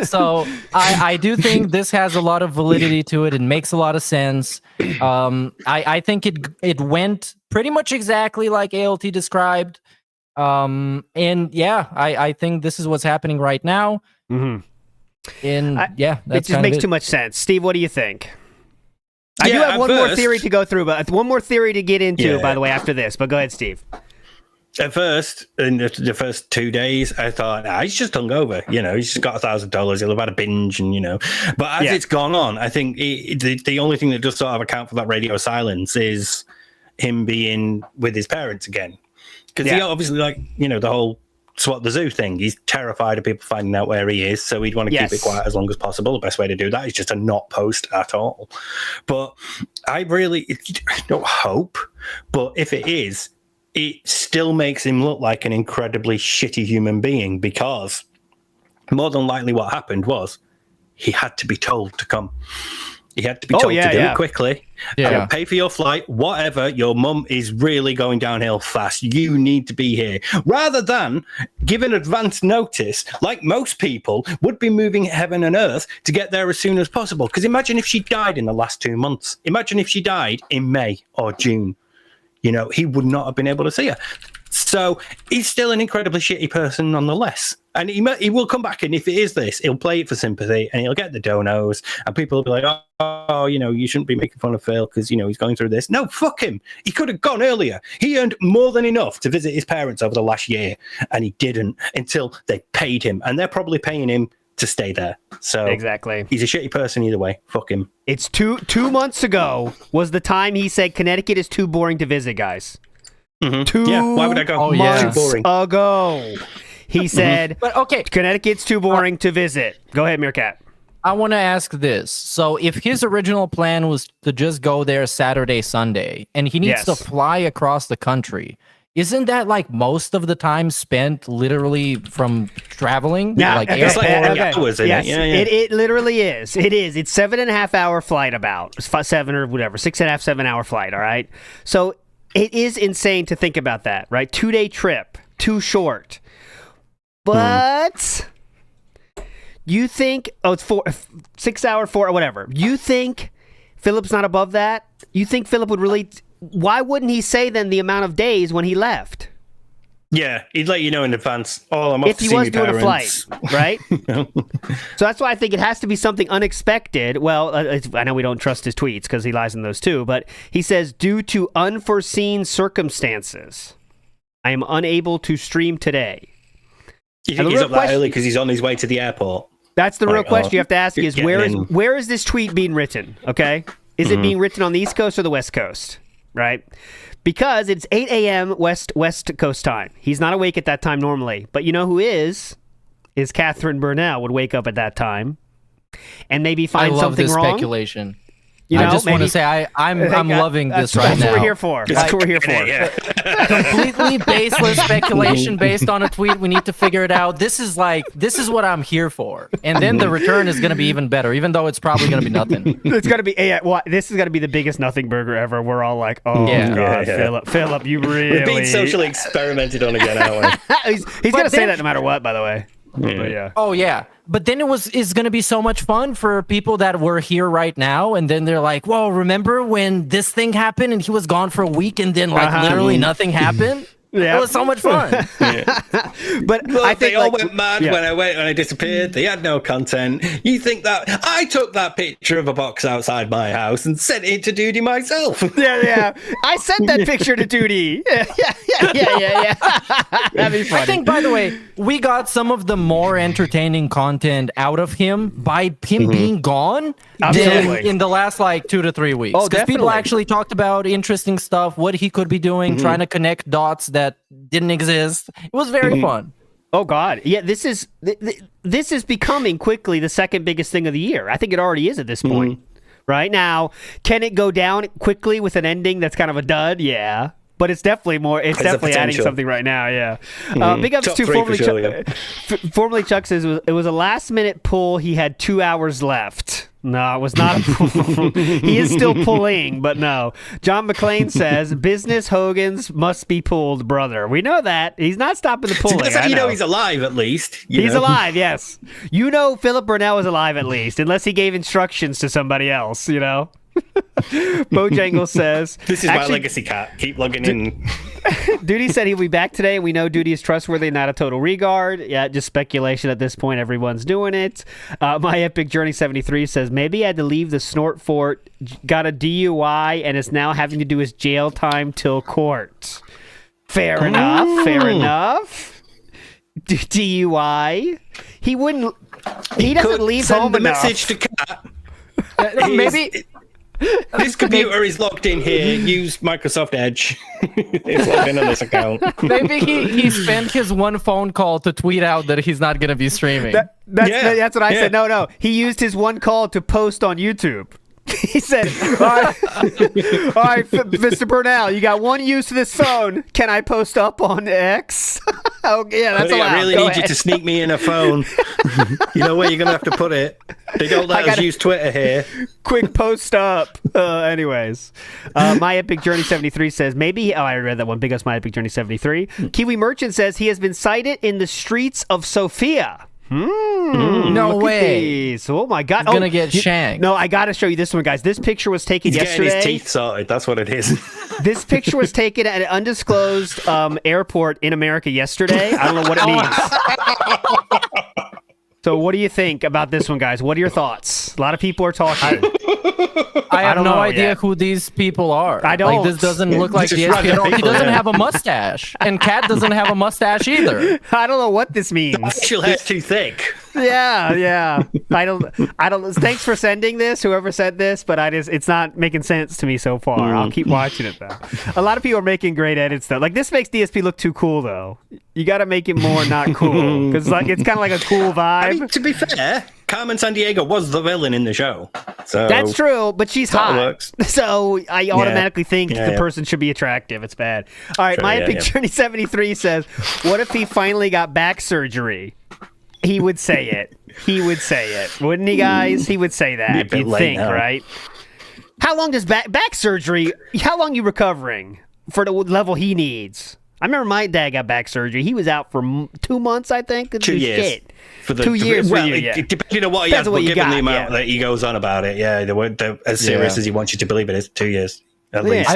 So I do think this has a lot of validity to it. It makes a lot of sense. I think it went pretty much exactly like ALT described. I think this is what's happening right now. Mm-hmm. And it just makes too much sense. Steve, what do you think? I do have one more theory to go through, but one more theory to get into, by the way, after this. But go ahead, Steve. At first, in the first 2 days, I thought, he's just hungover. He's just got $1,000. He'll have had a binge, But as it's gone on, I think the only thing that does sort of account for that radio silence is him being with his parents again. Because he obviously, the whole SWAT the zoo thing. He's terrified of people finding out where he is, so he'd want to keep it quiet as long as possible. The best way to do that is just to not post at all. But I really don't hope, but if it is, it still makes him look like an incredibly shitty human being, because more than likely what happened was he had to be told to come. He had to be told to do it quickly. Yeah. Pay for your flight, whatever. Your mum is really going downhill fast. You need to be here. Rather than giving advance notice, like most people would be moving heaven and earth to get there as soon as possible. Because imagine if she died in the last 2 months. Imagine if she died in May or June. He would not have been able to see her. So he's still an incredibly shitty person nonetheless. And he will come back, and if it is this, he'll play it for sympathy, and he'll get the donos, and people will be like, you shouldn't be making fun of Phil because, he's going through this. No, fuck him. He could have gone earlier. He earned more than enough to visit his parents over the last year, and he didn't until they paid him, and they're probably paying him to stay there. So exactly, he's a shitty person either way. Fuck him. It's two months ago was the time he said Connecticut is too boring to visit, guys. Mm-hmm. Why would I go? Months ago, he said, but okay, Connecticut's too boring to visit. Go ahead, Meerkat. I want to ask this. So if his original plan was to just go there Saturday, Sunday, and he needs to fly across the country, isn't that like most of the time spent literally from traveling? Yeah, like it's like hours, yes, it literally is. It is. It's 7.5 hour flight, about 7 or whatever, 6.5, 7 hour flight. All right. So it is insane to think about that, right? 2-day trip, too short. But you think, it's 6 hour, 4 or whatever. You think Philip's not above that? You think Philip would really? Why wouldn't he say then the amount of days when he left? Yeah, he'd let you know in advance. I'm off if he was doing a flight, right? So that's why I think it has to be something unexpected. Well, I know we don't trust his tweets because he lies in those too, but he says, due to unforeseen circumstances, I am unable to stream today. You think he's up that early because he's on his way to the airport? That's the real question you have to ask is, where is this tweet being written? Okay? Is it being written on the East Coast or the West Coast? Right? Because it's 8 a.m. West Coast time. He's not awake at that time normally. But you know who is Catherine Burnell would wake up at that time and maybe find something wrong. Speculation. You know, I just want to say I'm loving this right now. That's what we're here for. That's what we're here for. Completely baseless speculation based on a tweet. We need to figure it out. This is what I'm here for. And then the return is going to be even better, even though it's probably going to be nothing. It's going to be this is going to be the biggest nothing burger ever. We're all like, oh God, Philip, you really. We're being socially experimented on again, aren't we? He's going to say that no matter what, by the way. But yeah. Oh yeah. But then it's going to be so much fun for people that were here right now, and then they're like, "Whoa, remember when this thing happened and he was gone for a week, and then literally nothing happened?" It was so much fun. But look, I think they all went mad when I disappeared. They had no content. You think that I took that picture of a box outside my house and sent it to Duty myself? Yeah. I sent that picture to Duty. Yeah. That'd be funny. I think, by the way, we got some of the more entertaining content out of him by him being gone than in the last 2 to 3 weeks. Oh, because people actually talked about interesting stuff, what he could be doing, trying to connect dots that didn't exist. It was very fun. Oh God, yeah. This is becoming quickly the second biggest thing of the year. I think it already is at this point. Right now, can it go down quickly with an ending that's kind of a dud? Yeah. But it's definitely more. It's definitely adding something right now. Yeah. Big ups to formerly Chuck says it was a last minute pull. He had 2 hours left. No, it was not a pull. He is still pulling, but no. John McClain says business Hogan's must be pulled, brother. We know that he's not stopping the pulling. That's how you know he's alive, at least. He's alive. Yes. You know, Philip Burnell is alive at least, unless he gave instructions to somebody else. You know. Bojangles says this is my legacy cat. Keep logging in. Duty said he'll be back today. We know Duty is trustworthy, not a total regard. Yeah, just speculation at this point. Everyone's doing it. My Epic Journey 73 says maybe he had to leave the snort fort, got a DUI, and is now having to do his jail time till court. Fair enough. DUI. He doesn't leave home the enough. Message to cat. Maybe. This computer is logged in here. Use Microsoft Edge. It's logged in on this account. Maybe he spent his one phone call to tweet out that he's not going to be streaming. That's what I said. No. He used his one call to post on YouTube. He said, all right, Mr. Burnell, you got one use of this phone. Can I post up on X? Oh, yeah, that's allowed. I really need you to sneak me in a phone. You know where you're going to have to put it. They don't let us use Twitter here. Quick post up. Anyways, My Epic Journey 73 says, I read that one. Big ups My Epic Journey 73. Kiwi Merchant says he has been sighted in the streets of Sofia. No way. Oh my God. He's gonna get shanked. No, I gotta show you this one, guys. This picture was taken yesterday. He's getting his teeth sorted. That's what it is. This picture was taken at an undisclosed airport in America yesterday. I don't know what it means. So what do you think about this one, guys? What are your thoughts? A lot of people are talking. I have no idea who these people are. I don't. This doesn't look like the SPO. He doesn't have a mustache. And Kat doesn't have a mustache either. I don't know what this means. The facial hair's too thick. Yeah. I don't. Thanks for sending this, whoever sent this, but it's not making sense to me so far. I'll keep watching it though. A lot of people are making great edits though. Like this makes DSP look too cool though. You got to make it more not cool because it's kind of like a cool vibe. I mean, to be fair, Carmen Sandiego was the villain in the show. So that's true, but she's hot. Works. So I automatically think the person should be attractive. It's bad. All right, My Epic Journey 73 says, what if he finally got back surgery? He would say it. Wouldn't he, guys? He would say that. You'd think, right? How long does back surgery, how long you recovering for the level he needs? I remember my dad got back surgery. He was out for 2 months, I think. 2 years. Shit. 2 years. Well, depending on what he has, but given the amount that he goes on about it, they're as serious as he wants you to believe it is. 2 years. At least.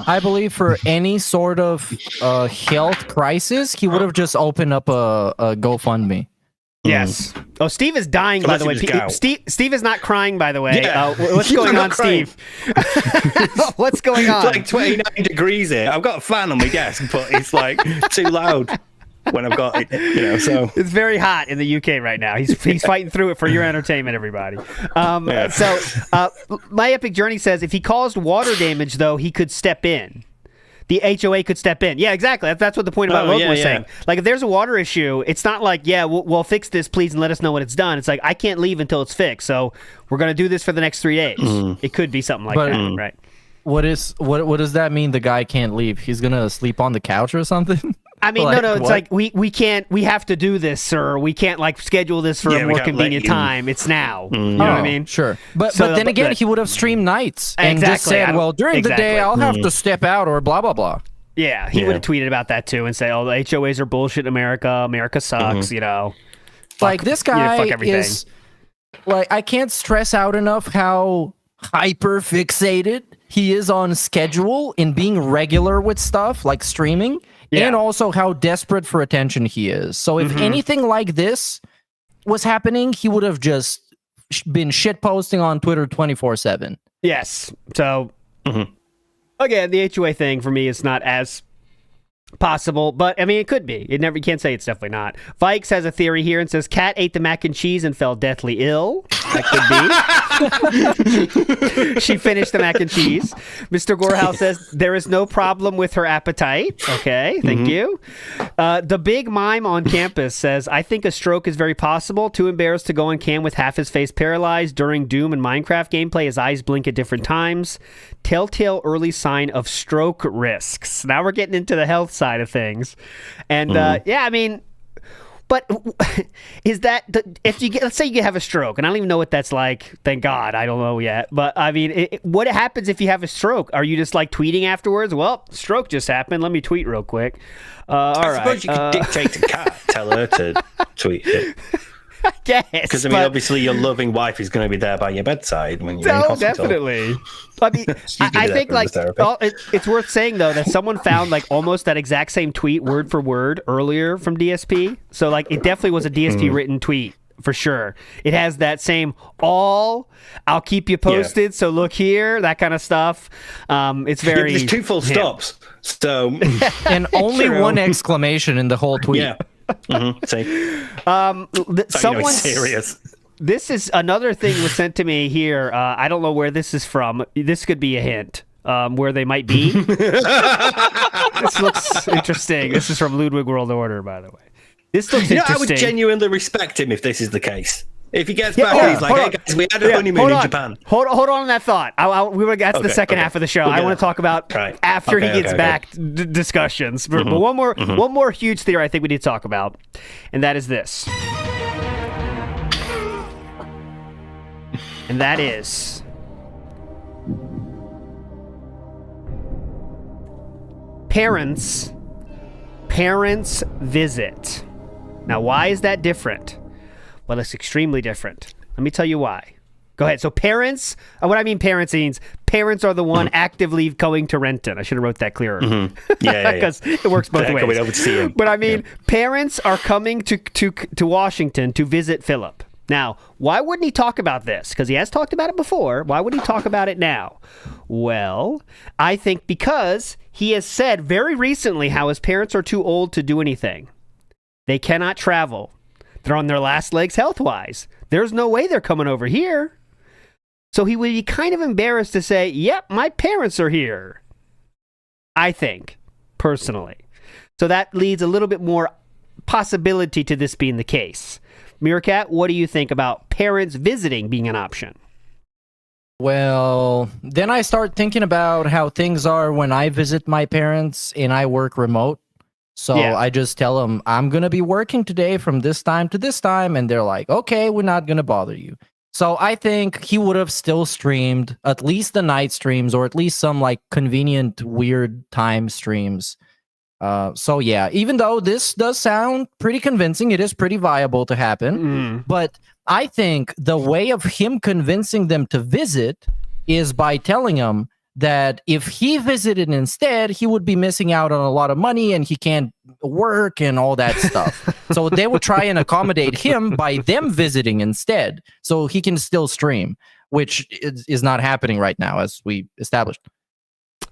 I believe for any sort of health crisis, he would have just opened up a GoFundMe. Yes. Oh, Steve is dying, by the way. Steve is not crying, by the way. Yeah. What's going on, Steve? What's going on? It's like 29 degrees here. I've got a fan on my desk, but it's like too loud. when I've got it, so it's very hot in the UK right now. He's fighting through it for your entertainment, everybody. So My Epic Journey says if he caused water damage, though, he could step in. The HOA could step in. Yeah, exactly. That's what the point about Logan was saying. Like, if there's a water issue, it's not like, we'll fix this, please, and let us know when it's done. It's like, I can't leave until it's fixed, so we're going to do this for the next 3 days. It could be something like that, right? What does that mean? The guy can't leave? He's gonna sleep on the couch or something? I mean, no. It's like we can't. We have to do this, sir. We can't schedule this for a more convenient time. It's now. You know what I mean? Sure. But then again, he would have streamed nights and just said, "Well, during the day, I'll have to step out," or blah blah blah. Yeah, he would have tweeted about that too and say, "Oh, the HOAs are bullshit in America. America sucks." Like this guy is like, I can't stress out enough how hyper fixated he is on schedule and being regular with stuff like streaming, and also how desperate for attention he is. So if anything like this was happening, he would have just been shit posting on Twitter 24/7. Yes. So again, the HOA thing for me is not as possible, but I mean, it could be. You can't say it's definitely not. Vikes has a theory here and says Kat ate the mac and cheese and fell deathly ill. That could be. She finished the mac and cheese. Mr. Gorehouse says there is no problem with her appetite. Okay, thank you. The big mime on campus says, I think a stroke is very possible. Too embarrassed to go on cam with half his face paralyzed during Doom and Minecraft gameplay. His eyes blink at different times. Telltale early sign of stroke risks. Now we're getting into the health side of things. And I mean, but is that if you get, let's say you have a stroke, and I don't even know what that's like. Thank God, I don't know yet. But I mean, what happens if you have a stroke? Are you just like tweeting afterwards? Well, stroke just happened. Let me tweet real quick. I suppose you could dictate to Kat, tell her to tweet it. Yes, because I mean, obviously, your loving wife is going to be there by your bedside when you're in hospital. Definitely. I mean, I think like it's worth saying though that someone found like almost that exact same tweet word for word earlier from DSP. So like it definitely was a DSP written tweet for sure. It has that same I'll keep you posted. So look here, that kind of stuff. It's very. There's 2 full stops. So and only one exclamation in the whole tweet. Yeah. Someone serious. This is another thing was sent to me here. I don't know where this is from. This could be a hint where they might be. This looks interesting. This is from Ludwig World Order, by the way. This looks interesting. I would genuinely respect him if this is the case. If he gets back and he's like, "Hey guys, we had a honeymoon in Japan." Hold on that thought. That's the second half of the show. I want to talk about after he gets back discussions. But one more huge theory I think we need to talk about, and that is this. And that is parents visit. Now, why is that different? Well, it's extremely different. Let me tell you why. Go ahead. So parents, what I mean parents means parents are the one actively going to Renton. I should have wrote that clearer. Yeah. Because it works both ways. Going over to see him. But I mean, parents are coming to Washington to visit Philip. Now, why wouldn't he talk about this? Because he has talked about it before. Why would he talk about it now? Well, I think because he has said very recently how his parents are too old to do anything. They cannot travel. They're on their last legs health-wise. There's no way they're coming over here. So he would be kind of embarrassed to say, yep, my parents are here. I think, personally. So that leads a little bit more possibility to this being the case. Meerkat, what do you think about parents visiting being an option? Well, then I start thinking about how things are when I visit my parents and I work remote. So I just tell them, I'm going to be working today from this time to this time. And they're like, okay, we're not going to bother you. So I think he would have still streamed at least the night streams or at least some like convenient, weird time streams. So yeah, even though this does sound pretty convincing, it is pretty viable to happen. But I think the way of him convincing them to visit is by telling them that if he visited instead, he would be missing out on a lot of money and he can't work and all that stuff. So they would try and accommodate him by them visiting instead so he can still stream, which is not happening right now, as we established.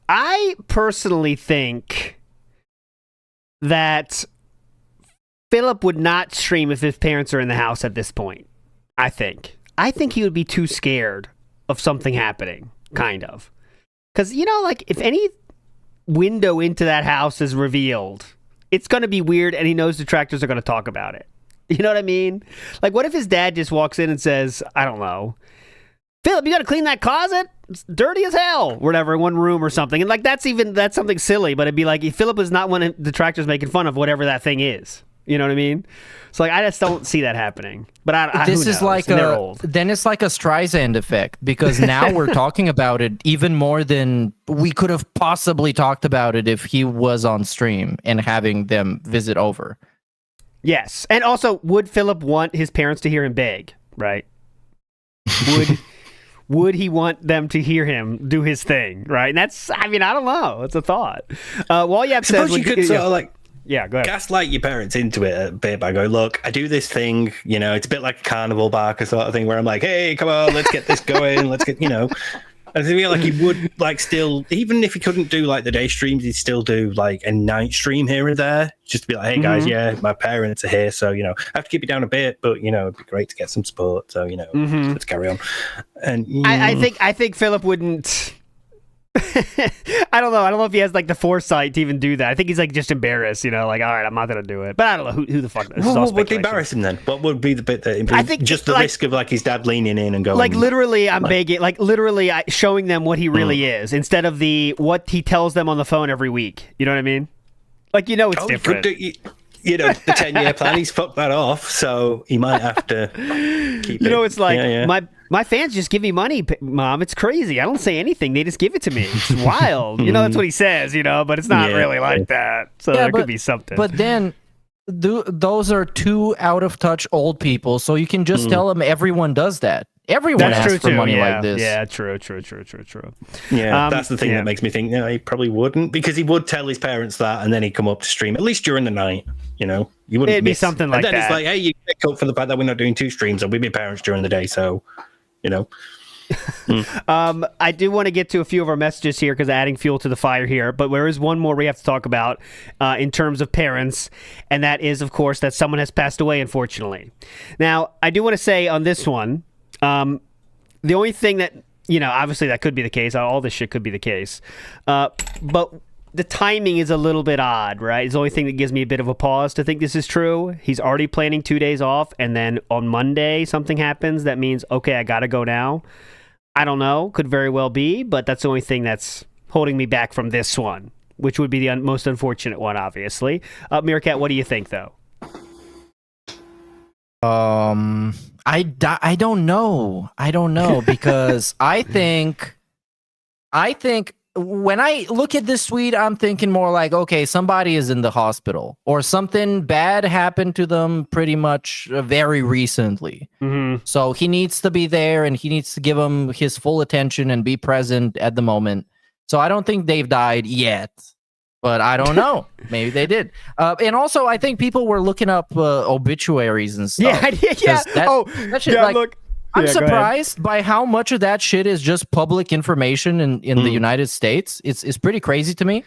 I personally think that Philip would not stream if his parents are in the house at this point. I think he would be too scared of something happening, kind of. Because, like, if any window into that house is revealed, it's going to be weird, and he knows detractors are going to talk about it. You know what I mean? Like, what if his dad just walks in and says, I don't know, Philip, you got to clean that closet? It's dirty as hell. Whatever, one room or something. And, like, that's something silly, but it'd be like, if Philip is not one of the detractors making fun of whatever that thing is. You know what I mean? So, like, I just don't see that happening. But this is like then it's like a Streisand effect, because now we're talking about it even more than we could have possibly talked about it if he was on stream and having them visit over. Yes, and also, would Philip want his parents to hear him beg? Right? Would he want them to hear him do his thing? Right? And that's, I don't know. It's a thought. Walyab says, you could sort of like. Yeah, go ahead. Gaslight your parents into it a bit by going, look, I do this thing, it's a bit like a carnival barker sort of thing where I'm like, hey, come on, let's get this going. Let's get, I feel like he would like still, even if he couldn't do like the day streams, he'd still do like a night stream here and there. Just to be like, hey guys, yeah, my parents are here. So, I have to keep it down a bit, but, it'd be great to get some support. So, let's carry on. And I think Philip wouldn't. I don't know if he has like the foresight to even do that. I think he's like just embarrassed, like, all right, I'm not gonna do it. But I don't know who the fuck. What would embarrass him then? What would be the bit that I think just the risk of like his dad leaning in and going, like, literally, I'm begging, like, literally showing them what he really is instead of what he tells them on the phone every week. You know what I mean? Like, it's different. The 10-year plan, he's fucked that off, so he might have to keep it. It's like, my fans just give me money, Mom. It's crazy. I don't say anything. They just give it to me. It's wild. That's what he says, but it's not really like that. So there could be something. But then those are two out-of-touch old people, so you can just tell them everyone does that. Everyone asks for money like this. Yeah, true. Yeah, that's the thing that makes me think, he probably wouldn't, because he would tell his parents that, and then he'd come up to stream, at least during the night, you wouldn't It'd be something like that. And then it's like, hey, you pick up for the fact that we're not doing 2 streams, and we'd be parents during the day, so, I do want to get to a few of our messages here because adding fuel to the fire here, but there is one more we have to talk about in terms of parents, and that is, of course, that someone has passed away, unfortunately. Now, I do want to say on this one, the only thing that, obviously that could be the case, all this shit could be the case, but the timing is a little bit odd, right? It's the only thing that gives me a bit of a pause to think this is true. He's already planning 2 days off, and then on Monday something happens that means, okay, I gotta go now. I don't know. Could very well be, but that's the only thing that's holding me back from this one, which would be the most unfortunate one, obviously. Meerkat, what do you think, though? I don't know because I think when I look at this tweet, I'm thinking more like, okay, somebody is in the hospital or something bad happened to them pretty much very recently. Mm-hmm. So he needs to be there and he needs to give them his full attention and be present at the moment. So I don't think they've died yet, but I don't know. Maybe they did. And also, I think people were looking up obituaries and stuff. Yeah. That shit, look. I'm surprised by how much of that shit is just public information in the United States. It's pretty crazy to me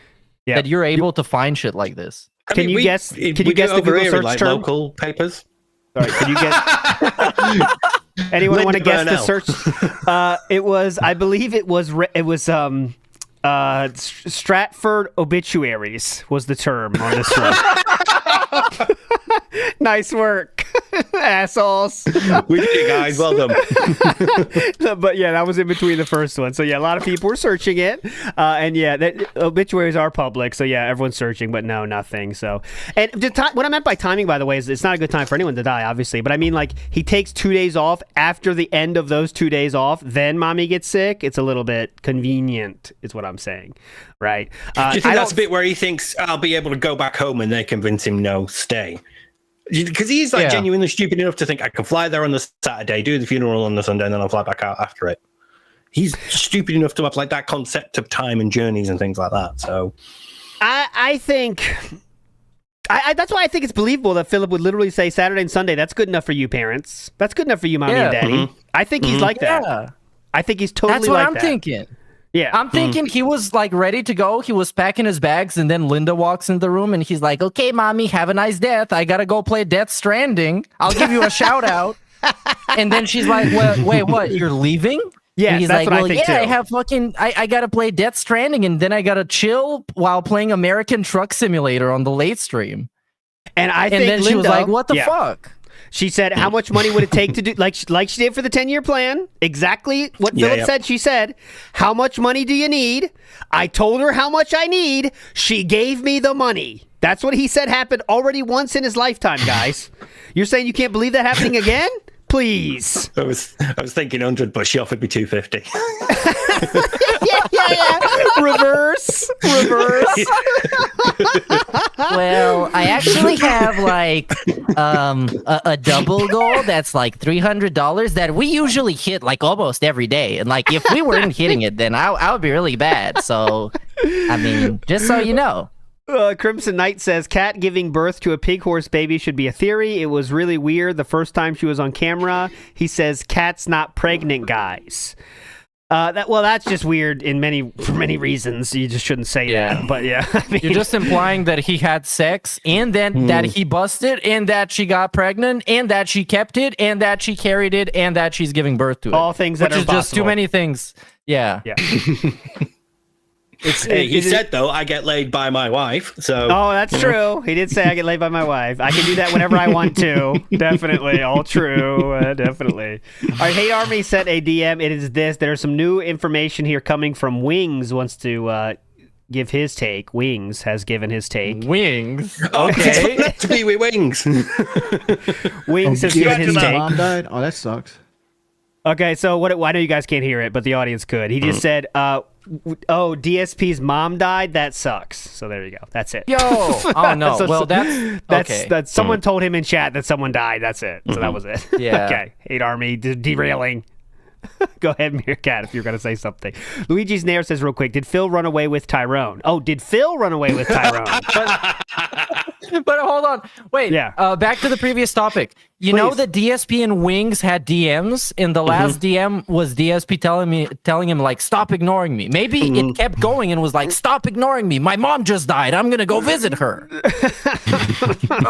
that you're able to find shit like this. Can you guess the Google search term? Local papers? Sorry, can you guess? Anyone want to guess the search? I believe it was Stratford obituaries was the term on this one. Nice work, assholes. We did it, guys. Well done. But yeah, that was in between the first one. So yeah, a lot of people were searching it, and yeah, obituaries are public. So yeah, everyone's searching, but no, nothing. So, and what I meant by timing, by the way, is it's not a good time for anyone to die, obviously. But I mean, like, he takes 2 days off. After the end of those 2 days off, then mommy gets sick. It's a little bit convenient, is what I'm saying, right? Do you think that's a bit where he thinks I'll be able to go back home and they convince him no, stay? Because he's like genuinely stupid enough to think I can fly there on the Saturday, do the funeral on the Sunday, and then I'll fly back out after it. He's stupid enough to have like that concept of time and journeys and things like that. So I think that's why I think it's believable that Philip would literally say Saturday and Sunday, that's good enough for you parents. That's good enough for you, mommy and daddy. I think he's like that. I think he's totally like that. That's what I'm thinking. Yeah. I'm thinking he was like ready to go. He was packing his bags, and then Linda walks in the room, and he's like, "Okay, mommy, have a nice death. I gotta go play Death Stranding. I'll give you a shout out." And then she's like, "Wait, what? You're leaving?" Yeah, and he's that's like, what I think too. I have I gotta play Death Stranding, and then I gotta chill while playing American Truck Simulator on the late stream. And then Linda, she was like, "What the fuck?" She said, how much money would it take to do, like she did for the 10-year plan? Exactly what Philip said. She said, how much money do you need? I told her how much I need. She gave me the money. That's what he said happened already once in his lifetime, guys. You're saying you can't believe that happening again? Please. I was thinking 100, but she offered me 250. yeah. Reverse. Well, I actually have like a double goal that's like $300 that we usually hit like almost every day. And like if we weren't hitting it, then I would be really bad. So, I mean, just so you know. Crimson Knight says, Kat giving birth to a pig horse baby should be a theory. It was really weird the first time she was on camera. He says, Kat's not pregnant, guys. That's just weird for many reasons. You just shouldn't say that. But yeah, I mean, you're just implying that he had sex, and then that he busted, and that she got pregnant, and that she kept it, and that she carried it, and that she's giving birth to it. All things that which are is just too many things. Yeah. He said, though, I get laid by my wife. So. Oh, that's true. He did say I get laid by my wife. I can do that whenever I want to. Definitely. All true. Definitely. All right. Hate Army sent a DM. It is this. There's some new information here coming from Wings. Wants to give his take. Wings has given his take. Wings? Okay. To be with Wings. Wings has given his take. Mom died? Oh, that sucks. Okay. So I know you guys can't hear it, but the audience could. He just said, DSP's mom died. That sucks. So there you go. That's it. Yo. Oh no. Well, that's okay. That's someone told him in chat that someone died. That's it. So that was it. Yeah. Okay. Hate Army derailing. Go ahead, Meerkat, if you're going to say something. Luigi's Nair says real quick, did Phil run away with Tyrone? Oh, did Phil run away with Tyrone? But hold on. Wait. Yeah. Back to the previous topic. You Please. know that DSP and Wings had DMs, and the last DM was DSP telling him like, stop ignoring me. Maybe it kept going and was like, stop ignoring me. My mom just died. I'm gonna go visit her.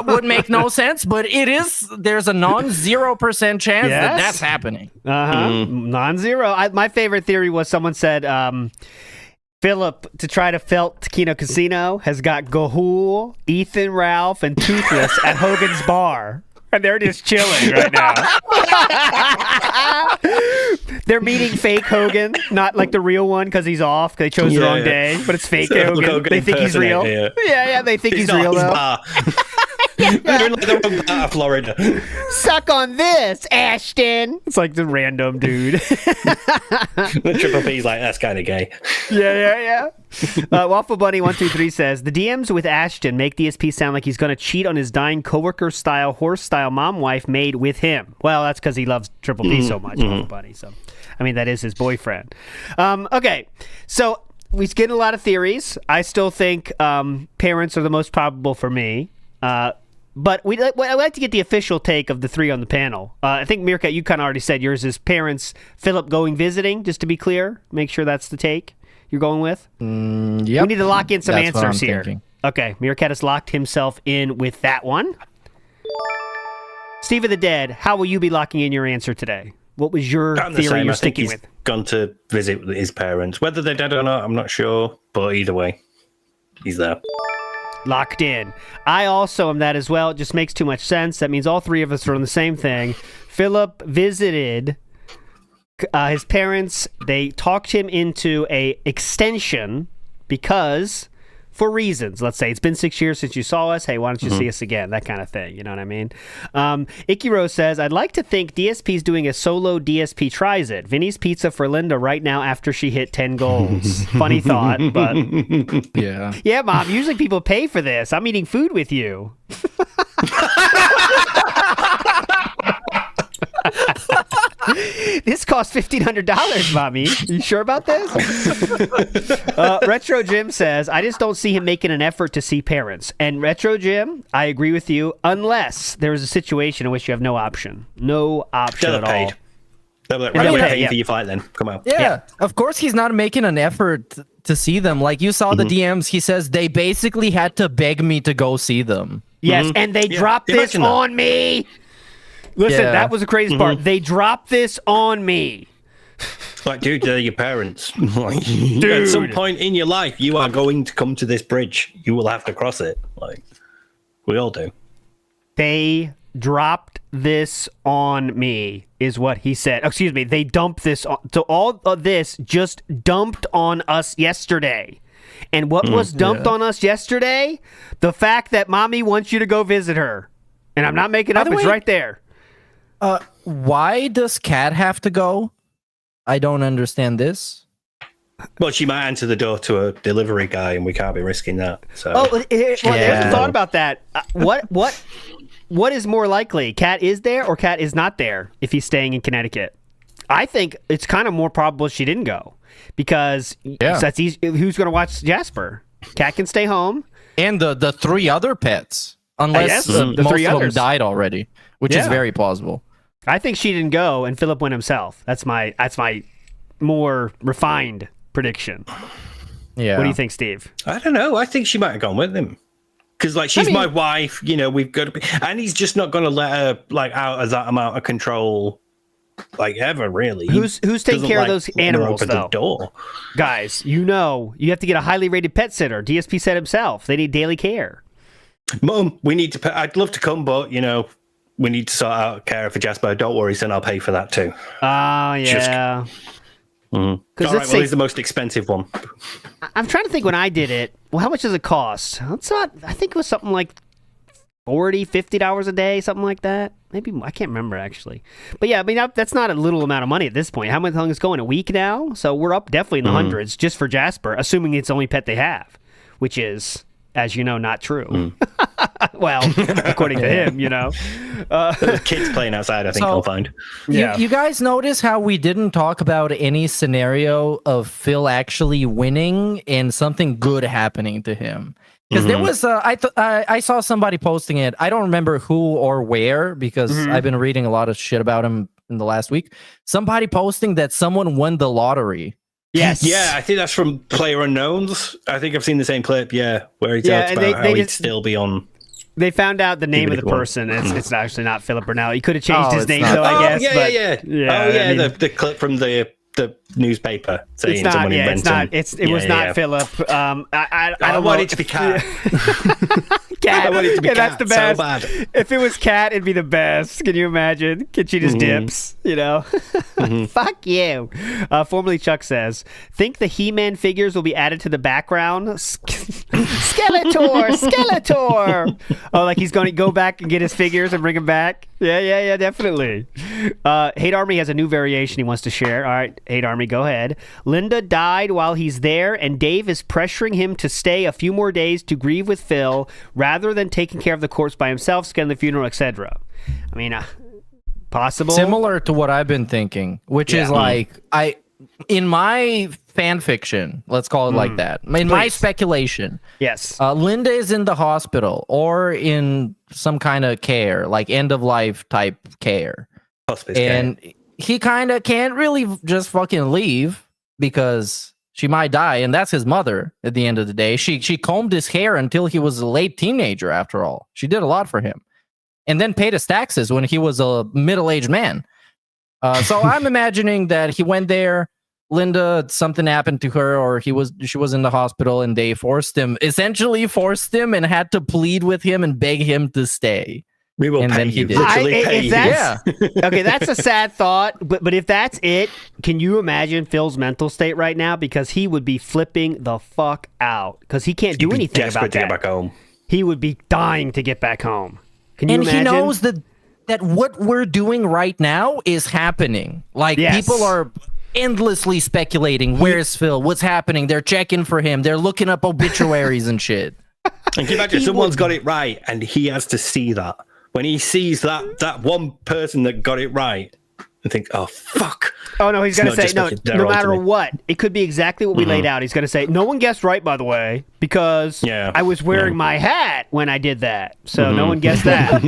Would make no sense, but it is. There's a 0% chance that that's happening. Non-zero. My favorite theory was someone said Philip, to try to felt Kino Casino, has got Gahul, Ethan, Ralph, and Toothless at Hogan's Bar. And they're just chilling right now. They're meeting fake Hogan, not like the real one because he's off. They chose the wrong day, but it's fake Hogan. They think he's real. Yeah, they think he's real though. They're in like the wrong part of Florida. Suck on this, Ashton. It's like the random dude. The Triple P's like, that's kind of gay. Yeah. Waffle Bunny 123 says the DMs with Ashton make DSP sound like he's going to cheat on his dying coworker style horse style mom wife made with him. Well, that's because he loves Triple P so much, Waffle Bunny. So, I mean, that is his boyfriend. Okay, so we get a lot of theories. I still think parents are the most probable for me. But I'd like to get the official take of the three on the panel. I think, Meerkat, you kind of already said yours is parents, Philip going visiting, just to be clear. Make sure that's the take you're going with. Yep. We need to lock in some That's answers here. Thinking. Okay, Meerkat has locked himself in with that one. Steve of the Dead, how will you be locking in your answer today? What was your theory you're sticking with? Gone to visit his parents. Whether they're dead or not, I'm not sure. But either way, he's there. Locked in. I also am that as well. It just makes too much sense. That means all three of us are on the same thing. Philip visited his parents. They talked him into a extension because, for reasons. Let's say it's been 6 years since you saw us. Hey, why don't you see us again? That kind of thing. You know what I mean? Ikiro says, I'd like to think DSP's doing a solo DSP tries it. Vinny's Pizza for Linda right now after she hit 10 goals. Funny thought, but... Yeah. Yeah, Mom, usually people pay for this. I'm eating food with you. This costs $1,500, Mommy. You sure about this? Retro Jim says, I just don't see him making an effort to see parents. And Retro Jim, I agree with you, unless there is a situation in which you have no option. No option at all. They're like, right, we're paying for your flight then. Come on. Yeah, of course he's not making an effort to see them. Like you saw the DMs, he says they basically had to beg me to go see them. Yes, and they dropped this on me. Listen, that was the craziest part. They dropped this on me. Like, dude, they're your parents. At some point in your life, you are going to come to this bridge. You will have to cross it. Like, we all do. They dropped this on me, is what he said. Excuse me, they dumped this on. So all of this just dumped on us yesterday. And what was dumped on us yesterday? The fact that mommy wants you to go visit her. And I'm not making up, it's right there. Why does Kat have to go? I don't understand this. Well, she might answer the door to a delivery guy, and we can't be risking that. So. There's a thought about that. What is more likely? Kat is there or Kat is not there if he's staying in Connecticut? I think it's kind of more probable she didn't go because that's easy. Who's going to watch Jasper? Kat can stay home. And the 3 other pets, unless the most 3 of them died already, which is very plausible. I think she didn't go and Philip went himself. That's my more refined prediction. Yeah. What do you think, Steve? I don't know. I think she might have gone with him. Because, like, she's my wife, you know, we've got to be... And he's just not going to let her, like, out of that amount of control, like, ever, really. Who's taking care of those animals, though? The door. Guys, you know, you have to get a highly rated pet sitter. DSP said himself. They need daily care. Mum, we need to... I'd love to come, but, you know, we need to sort out care for Jasper. Don't worry, son, I'll pay for that, too. Oh, yeah. All right, well, he's the most expensive one. I'm trying to think when I did it. Well, how much does it cost? I think it was something like $40, $50 a day, something like that. Maybe I can't remember actually. But yeah, I mean that's not a little amount of money at this point. How much long is going? A week now? So we're up definitely in the hundreds just for Jasper, assuming it's the only pet they have, which is, as you know, not true. Well, according to him, you know. Kids playing outside, I think I'll find. You guys notice how we didn't talk about any scenario of Phil actually winning and something good happening to him? Because there was, I saw somebody posting it. I don't remember who or where because I've been reading a lot of shit about him in the last week. Somebody posting that someone won the lottery. Yes. Yeah, I think that's from Player Unknowns. I think I've seen the same clip, where he talks about how he'd still be on. They found out the name of the person. It's actually not Philip Burnell. He could have changed his name, though, I guess. The clip from the newspaper saying someone invented. It was not Philip. I want it to be Kat. Kat. I want it to be Kat. That's the best. So bad. If it was Kat, it'd be the best. Can you imagine? She just dips, you know? Fuck you. Formerly Chuck says, think the He-Man figures will be added to the background? Skeletor! Oh, like he's going to go back and get his figures and bring them back? Yeah, definitely. Hate Army has a new variation he wants to share. All right, Hate Army, go ahead. Linda died while he's there, and Dave is pressuring him to stay a few more days to grieve with Phil rather than taking care of the corpse by himself, scheduling the funeral, etc. I mean, possible. Similar to what I've been thinking, which is like, in my fan fiction, let's call it like that. In my speculation, yes, Linda is in the hospital or in some kind of care, like end of life type care. Hospice and care. He kind of can't really just fucking leave because she might die, and that's his mother at the end of the day. She combed his hair until he was a late teenager, after all. She did a lot for him. And then paid his taxes when he was a middle-aged man. So I'm imagining that he went there, Linda, something happened to her, or she was in the hospital, and they essentially forced him and had to plead with him and beg him to stay. We will pay you. Literally pay you. Okay, that's a sad thought, but if that's it, can you imagine Phil's mental state right now? Because he would be flipping the fuck out because he can't do anything about that. To get back home. He would be dying to get back home. Can you imagine? And he knows that what we're doing right now is happening. Like, people are endlessly speculating, where's Phil? What's happening? They're checking for him. They're looking up obituaries and shit. And can you imagine someone's got it right and he has to see that? When he sees that one person that got it right and think, oh, fuck. Oh, no, he's going to say, no matter what, it could be exactly what we laid out. He's going to say, no one guessed right, by the way, because I was wearing my hat when I did that. So no one guessed that.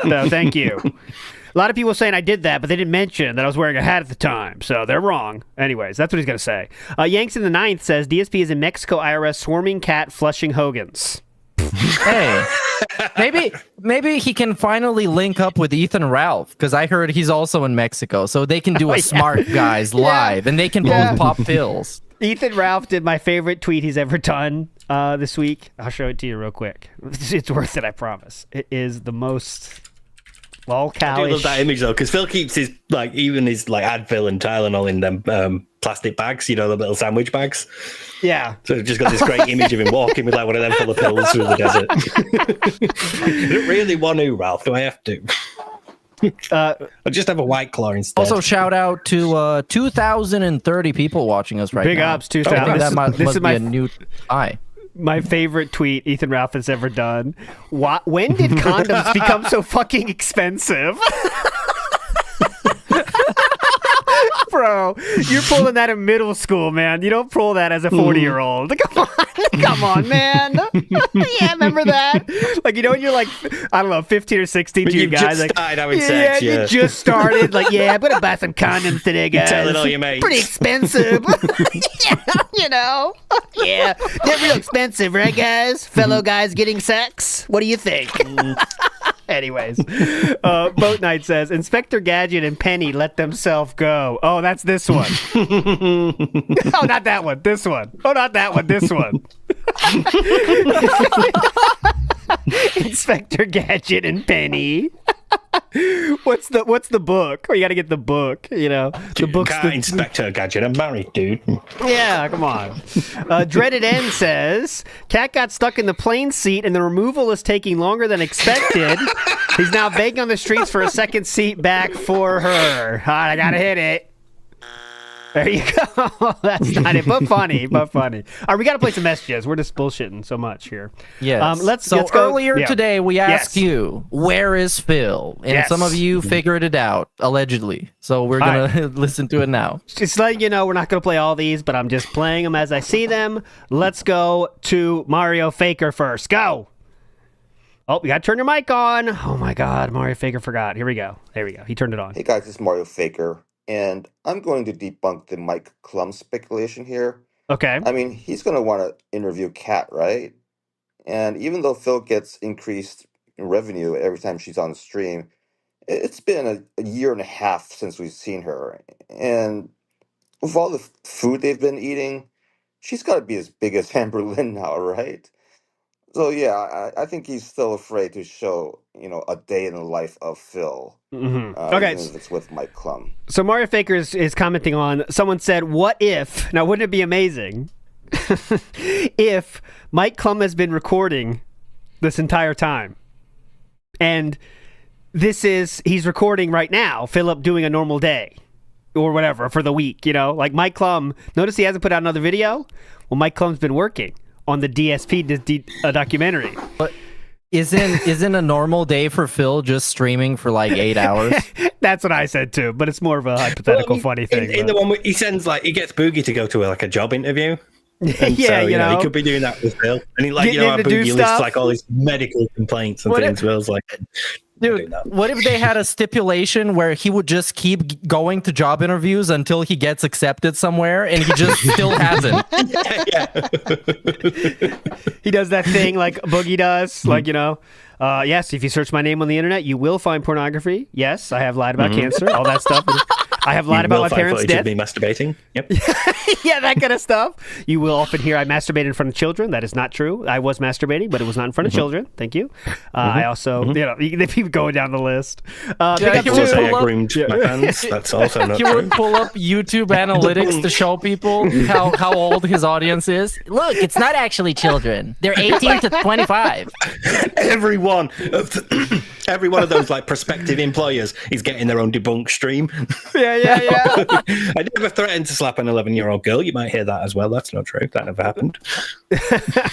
So thank you. A lot of people saying I did that, but they didn't mention that I was wearing a hat at the time, so they're wrong. Anyways, that's what he's going to say. Yanks in the Ninth says, DSP is in Mexico IRS swarming cat flushing Hogan's. Hey, maybe he can finally link up with Ethan Ralph, because I heard he's also in Mexico, so they can do a Smart Guys live, and they can both pop pills. Ethan Ralph did my favorite tweet he's ever done this week. I'll show it to you real quick. It's worth it, I promise. It is the most lol-cowish. I do love that image though, because Phil keeps his even his Advil and Tylenol in them plastic bags, the little sandwich bags. Yeah. So I've just got this great image of him walking with one of them full of pills through the desert. I don't really want to, Ralph. Do I have to? I'll just have a White Claw instead. Also, shout out to 2,030 people watching us right now. Big ups, 2,000. That must be a new high. My favorite tweet Ethan Ralph has ever done. When did condoms become so fucking expensive? Bro, you're pulling that in middle school, man. You don't pull that as a 40-year-old. Come on, man. Yeah, remember that? When you're 15 or 16 to you guys. Just started having sex, you just started. I'm gonna buy some condoms today, guys. Telling all your mates. Pretty expensive. Yeah, they're real expensive, right, guys? Fellow guys getting sex. What do you think? Anyways, Boat Knight says, Inspector Gadget and Penny let themselves go. Oh, that's this one. Oh, not that one. This one. Oh, not that one. This one. Inspector Gadget and Penny. What's the book? Oh, you got to get the book. The book's Inspector Gadget. I'm married, dude. Yeah, come on. Dreaded N says, Cat got stuck in the plane seat and the removal is taking longer than expected. He's now begging on the streets for a second seat back for her. All right, I gotta hit it. There you go. That's not it, but funny. All right, we got to play some messages. We're just bullshitting so much here. Yes. Let's go. Earlier today, we asked you, where is Phil? And some of you figured it out, allegedly. So we're going to listen to it now. Just letting you know, we're not going to play all these, but I'm just playing them as I see them. Let's go to Mario Faker first. Go. Oh, you got to turn your mic on. Oh, my God. Mario Faker forgot. Here we go. There we go. He turned it on. Hey, guys. It's Mario Faker. And I'm going to debunk the Mike Klum speculation here. Okay. I mean, he's going to want to interview Kat, right? And even though Phil gets increased revenue every time she's on the stream, it's been a year and a half since we've seen her. And with all the food they've been eating, she's got to be as big as Amber Lynn now, right? So, yeah, I think he's still afraid to show, a day in the life of Phil. Mm-hmm. Okay. Even if it's with Mike Klum. So Mario Faker is commenting on, someone said, what if, now wouldn't it be amazing if Mike Klum has been recording this entire time? And he's recording right now, Philip doing a normal day or whatever for the week, Mike Klum, notice he hasn't put out another video? Well, Mike Klum's been working on the DSP documentary. But isn't a normal day for Phil just streaming for 8 hours? That's what I said too, but it's more of a hypothetical funny thing. In the one where he sends he gets Boogie to go to a job interview. And yeah, so, he could be doing that with Phil. And he how Boogie lists all his medical complaints and things. Phil's dude, what if they had a stipulation where he would just keep going to job interviews until he gets accepted somewhere, and he just still hasn't? He does that thing like Boogie does, yes, if you search my name on the internet, you will find pornography. Yes, I have lied about cancer, all that stuff. I have lied about my parents' death. Me masturbating. Yep. Yeah, that kind of stuff. You will often hear I masturbated in front of children. That is not true. I was masturbating, but it was not in front of children. Thank you. I also, they keep going down the list. I groomed my hands. That's also not true. He would pull up YouTube analytics to show people how old his audience is. Look, it's not actually children. They're 18 to 25. Every one of those prospective employers is getting their own debunk stream. Yeah. I never threatened to slap an 11-year-old girl. You might hear that as well. That's not true. That never happened.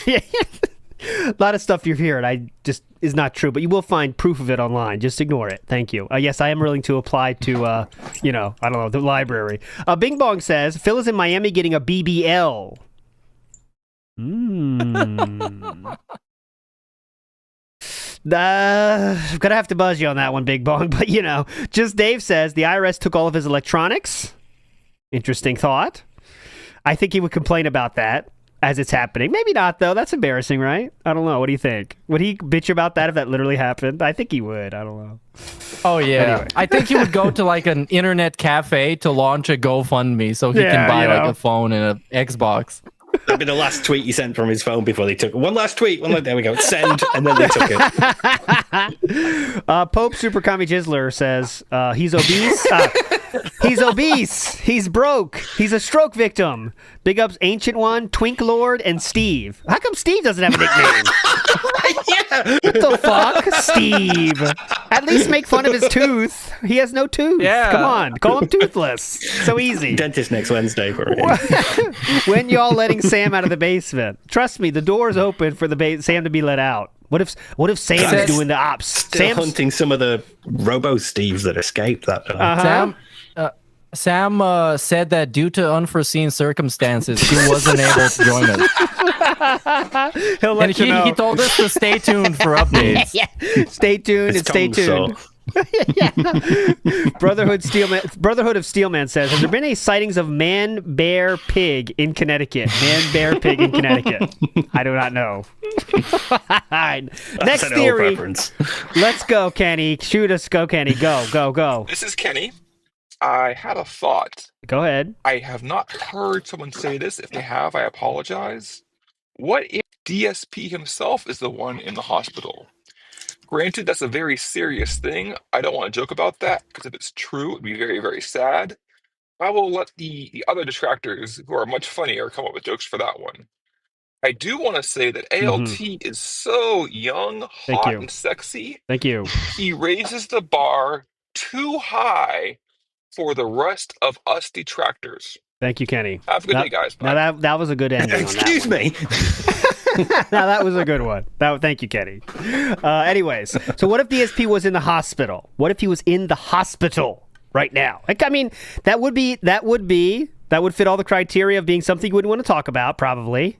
Yeah. A lot of stuff you're hearing is not true, but you will find proof of it online. Just ignore it. Thank you. Yes, I am willing to apply to, I don't know, the library. Bing Bong says, Phil is in Miami getting a BBL. I'm gonna have to buzz you on that one, Big Bong. But just Dave says the IRS took all of his electronics. Interesting thought. I think he would complain about that as it's happening. Maybe not, though. That's embarrassing, right? I don't know. What do you think? Would he bitch about that if that literally happened? I think he would. I don't know. Oh, yeah. Anyway. I think he would go to like an internet cafe to launch a GoFundMe so he can buy like a phone and an Xbox. That'd be the last tweet he sent from his phone before they took it. One last tweet. There we go. Send, and then they took it. Pope Super Kami Jizzler says he's obese. He's obese. He's broke. He's a stroke victim. Big ups Ancient One, Twink Lord, and Steve. How come Steve doesn't have a nickname? Yeah. What the fuck? Steve. At least make fun of his tooth. He has no tooth. Yeah. Come on. Call him toothless. So easy. Dentist next Wednesday for him. When y'all letting Sam out of the basement? Trust me, the door's open for Sam to be let out. What if Sam's doing the ops? Still hunting some of the Robo Steves that escaped that time. Sam said that due to unforeseen circumstances, he wasn't able to join us. He'll let you know. He told us to stay tuned for updates. Yeah. Stay tuned and stay tuned. Brotherhood of Steelman says, has there been any sightings of man, bear, pig in Connecticut? Man, bear, pig in Connecticut. I do not know. Next theory. Let's go, Kenny. Shoot us. Go, Kenny. Go. This is Kenny. I had a thought. Go ahead. I have not heard someone say this. If they have, I apologize. What if DSP himself is the one in the hospital? Granted, that's a very serious thing. I don't want to joke about that, because if it's true, it'd be very, very sad. I will let the other detractors, who are much funnier, come up with jokes for that one. I do want to say that ALT is so young, hot, and sexy. Thank you. He raises the bar too high for the rest of us detractors. Thank you, Kenny. Have a good day, guys. Bye. Now that was a good ending. Excuse me. Now that was a good one. Thank you, Kenny. Anyways, so what if DSP was in the hospital? What if he was in the hospital right now? Like, I mean, that would fit all the criteria of being something you wouldn't want to talk about, probably.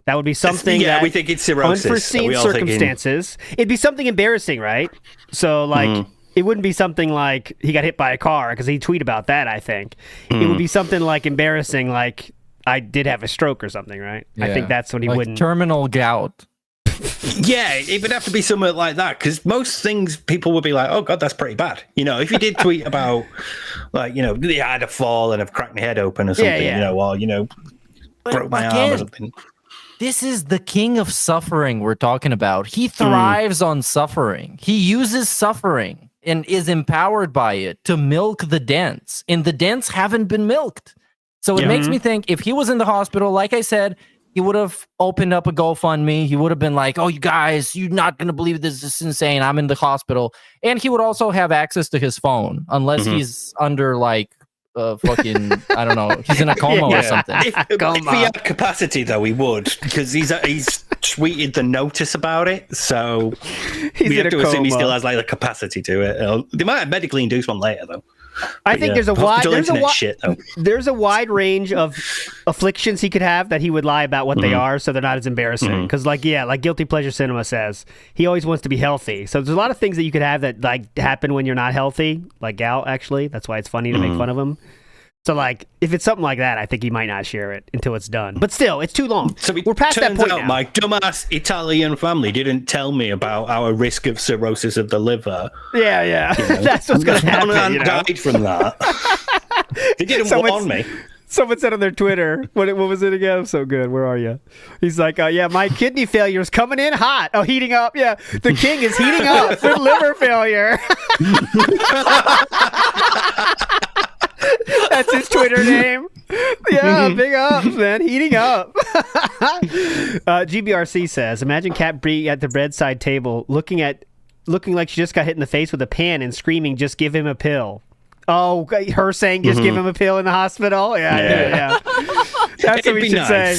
That would be something that we think it's cirrhosis. Unforeseen circumstances. It'd be something embarrassing, right? So, like, it wouldn't be something like he got hit by a car, because he'd tweet about that, I think. It would be something like embarrassing, like I did have a stroke or something, right? Yeah. I think that's what he wouldn't. Terminal gout. Yeah, it would have to be something like that, because most things people would be like, oh, God, that's pretty bad. If you did tweet about, like, I had a fall and I've cracked my head open or something, or, broke my arm or something. This is the king of suffering we're talking about. He thrives on suffering. He uses suffering and is empowered by it to milk the dents. And the dents haven't been milked. So it makes me think if he was in the hospital, like I said, he would have opened up a GoFundMe. He would have been like, oh, you guys, you're not going to believe this. This is insane. I'm in the hospital. And he would also have access to his phone, unless he's under like fucking, I don't know, he's in a coma or something. If he had capacity, though, he would, because he's tweeted the notice about it. So we have to assume he still has like the capacity to it. They might have medically induced one later, though. I think there's a wide range of afflictions he could have that he would lie about what they are, so they're not as embarrassing. Because, like Guilty Pleasure Cinema says, he always wants to be healthy. So there's a lot of things that you could have that like happen when you're not healthy, like gout. Actually, that's why it's funny to make fun of him. So, like, if it's something like that, I think he might not share it until it's done. But still, it's too long. So we're past that point now. My dumbass Italian family didn't tell me about our risk of cirrhosis of the liver. Yeah. That's what's going to happen. I died from that. They didn't warn me. Someone said on their Twitter, what was it again? So good. Where are you? He's like, my kidney failure is coming in hot. Oh, heating up. Yeah, the king is heating up with liver failure. That's his Twitter name. Yeah, big ups, man. Heating up. GBRC says, imagine Kat Bree at the bedside table looking like she just got hit in the face with a pan and screaming, just give him a pill. Oh, her saying just give him a pill in the hospital? Yeah. That's what we should say.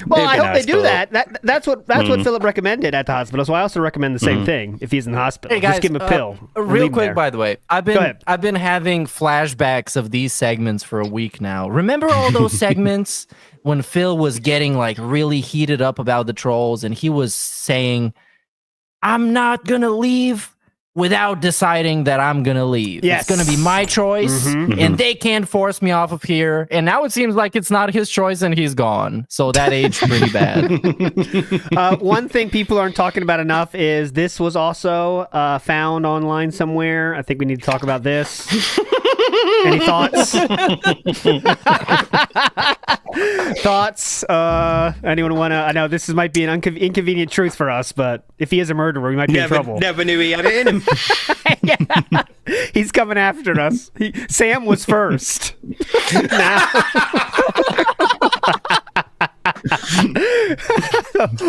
Well, I hope they do that. That's what Philip recommended at the hospital. So I also recommend the same thing if he's in the hospital. Hey guys, just give him a pill. Real quick, by the way, I've been having flashbacks of these segments for a week now. Remember all those segments when Phil was getting like really heated up about the trolls, and he was saying I'm not going to leave without deciding that I'm going to leave. Yes. It's going to be my choice, and they can't force me off of here. And now it seems like it's not his choice, and he's gone. So that aged pretty bad. One thing people aren't talking about enough is this was also found online somewhere. I think we need to talk about this. Any thoughts? Thoughts? Anyone want to? I know this might be an inconvenient truth for us, but if he is a murderer, we might be in trouble. Never knew he had it in him. Yeah. He's coming after us. Sam was first. Now.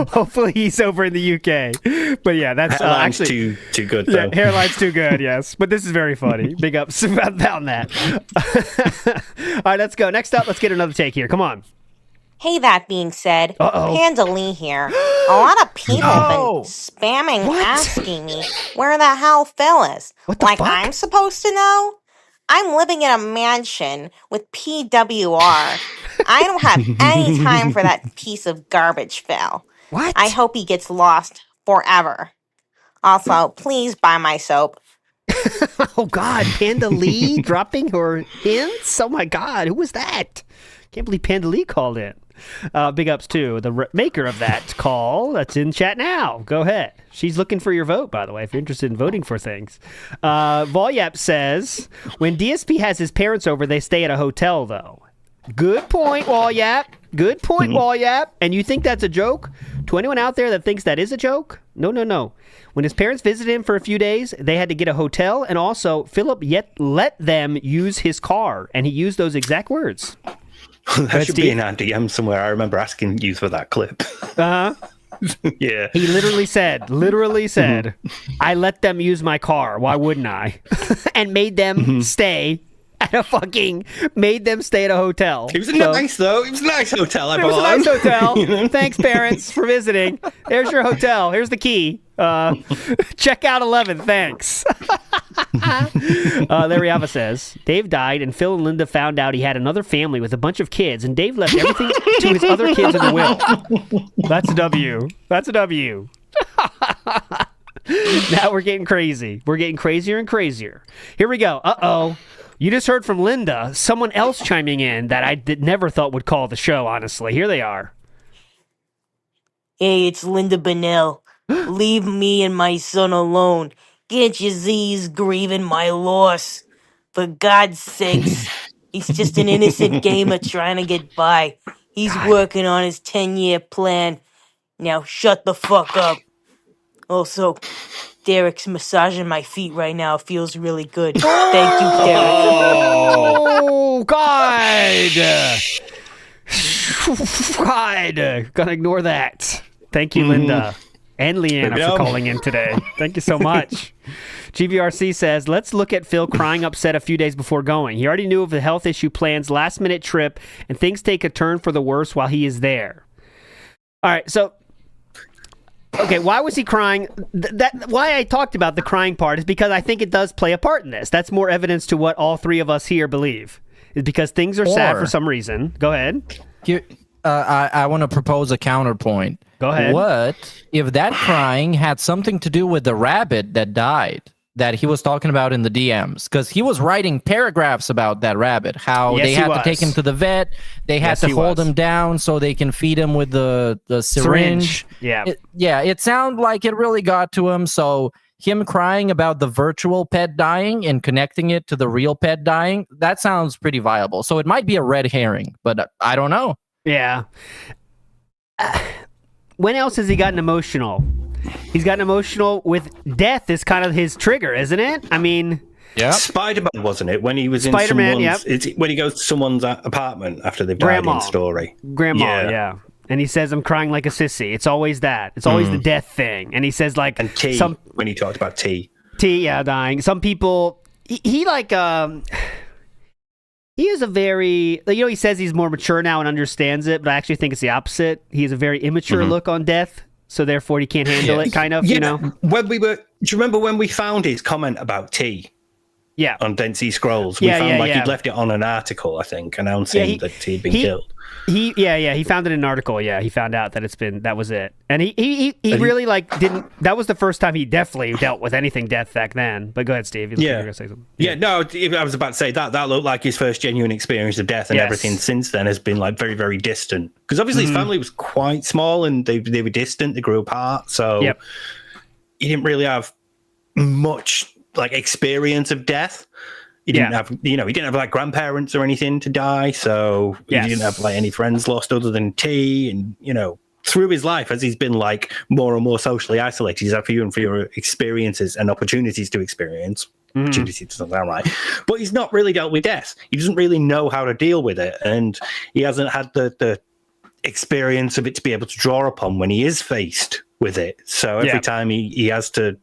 Hopefully he's over in the UK. But yeah, that's hairline's actually too good. Though. Yeah, hairline's too good. Yes, but this is very funny. Big ups about that. All right, let's go. Next up, let's get another take here. Come on. Hey, that being said, Uh-oh. Panda Lee here. A lot of people have been spamming asking me where the hell Phil is. What the like fuck? I'm supposed to know? I'm living in a mansion with PWR. I don't have any time for that piece of garbage, Phil. What? I hope he gets lost forever. Also, please buy my soap. Oh God, Panda Lee dropping her hints. Oh my God, who was that? Can't believe Panda Lee called in. Big ups to the maker of that call. That's in chat now. Go ahead. She's looking for your vote, by the way, if you're interested in voting for things. Volyap says, when DSP has his parents over, they stay at a hotel, though. Good point, Volyap. Good point, Volyap. And you think that's a joke? To anyone out there that thinks that is a joke? No. When his parents visited him for a few days, they had to get a hotel, and also Philip let them use his car, and he used those exact words. That should be in our DM somewhere. I remember asking you for that clip. Uh-huh. Yeah. He literally said, I let them use my car. Why wouldn't I? And made them stay at a hotel. It was nice, though. It was a nice hotel, It was a nice hotel. Thanks, parents, for visiting. There's your hotel. Here's the key. Check out 11. Thanks. Larry says, Dave died, and Phil and Linda found out he had another family with a bunch of kids, and Dave left everything to his other kids in the will. That's a W. Now we're getting crazy. We're getting crazier and crazier. Here we go. Uh-oh. You just heard from Linda, someone else chiming in that I never thought would call the show, honestly. Here they are. Hey, it's Linda Bennell. Leave me and my son alone. Can't you see he's grieving my loss? For God's sakes, he's just an innocent gamer trying to get by. He's working on his 10-year plan. Now shut the fuck up. Also, Derek's massaging my feet right now. It feels really good. Thank you, Derek. Oh, God. God. Gonna ignore that. Thank you, Linda. And Leanna for calling in today. Thank you so much. GVRC says, let's look at Phil crying upset a few days before going. He already knew of the health issue plans, last-minute trip, and things take a turn for the worse while he is there. All right, so... Okay, why was he crying? Why I talked about the crying part is because I think it does play a part in this. That's more evidence to what all three of us here believe. Is because things are sad for some reason. Go ahead. Here, I want to propose a counterpoint. Go ahead. What if that crying had something to do with the rabbit that died that he was talking about in the DMs? Because he was writing paragraphs about that rabbit, how they had to take him to the vet, they had to hold him down so they can feed him with the syringe. Yeah. It sounded like it really got to him. So him crying about the virtual pet dying and connecting it to the real pet dying, that sounds pretty viable. So it might be a red herring, but I don't know. Yeah. When else has he gotten emotional? He's gotten emotional with death is kind of his trigger, isn't it? I mean... Yeah. Spider-Man, wasn't it? When he was in when he goes to someone's apartment after they've died in story. Grandma, yeah. And he says, I'm crying like a sissy. It's always that. It's always the death thing. And he says, like... And T, when he talked about T. T, yeah, dying. Some people... He He is a very, he says he's more mature now and understands it, but I actually think it's the opposite. He has a very immature look on death, so therefore he can't handle it, kind of, When do you remember when we found his comment about T? on Dead Sea Scrolls. We found he'd left it on an article, I think, announcing that he'd been killed. He found it in an article. Yeah, he found out that that was it. And he really didn't. That was the first time he definitely dealt with anything death back then. But go ahead, Steve. You were gonna say something. No, I was about to say that looked like his first genuine experience of death, and everything since then has been very, very distant. Because obviously his family was quite small and they were distant. They grew apart, so he didn't really have much experience of death. He didn't have, he didn't have grandparents or anything to die, so he didn't have any friends lost other than T. And through his life, as he's been more and more socially isolated, he's had fewer and fewer experiences and opportunities to experience. Opportunities doesn't sound right, but he's not really dealt with death. He doesn't really know how to deal with it, and he hasn't had the experience of it to be able to draw upon when he is faced with it. So every time he has to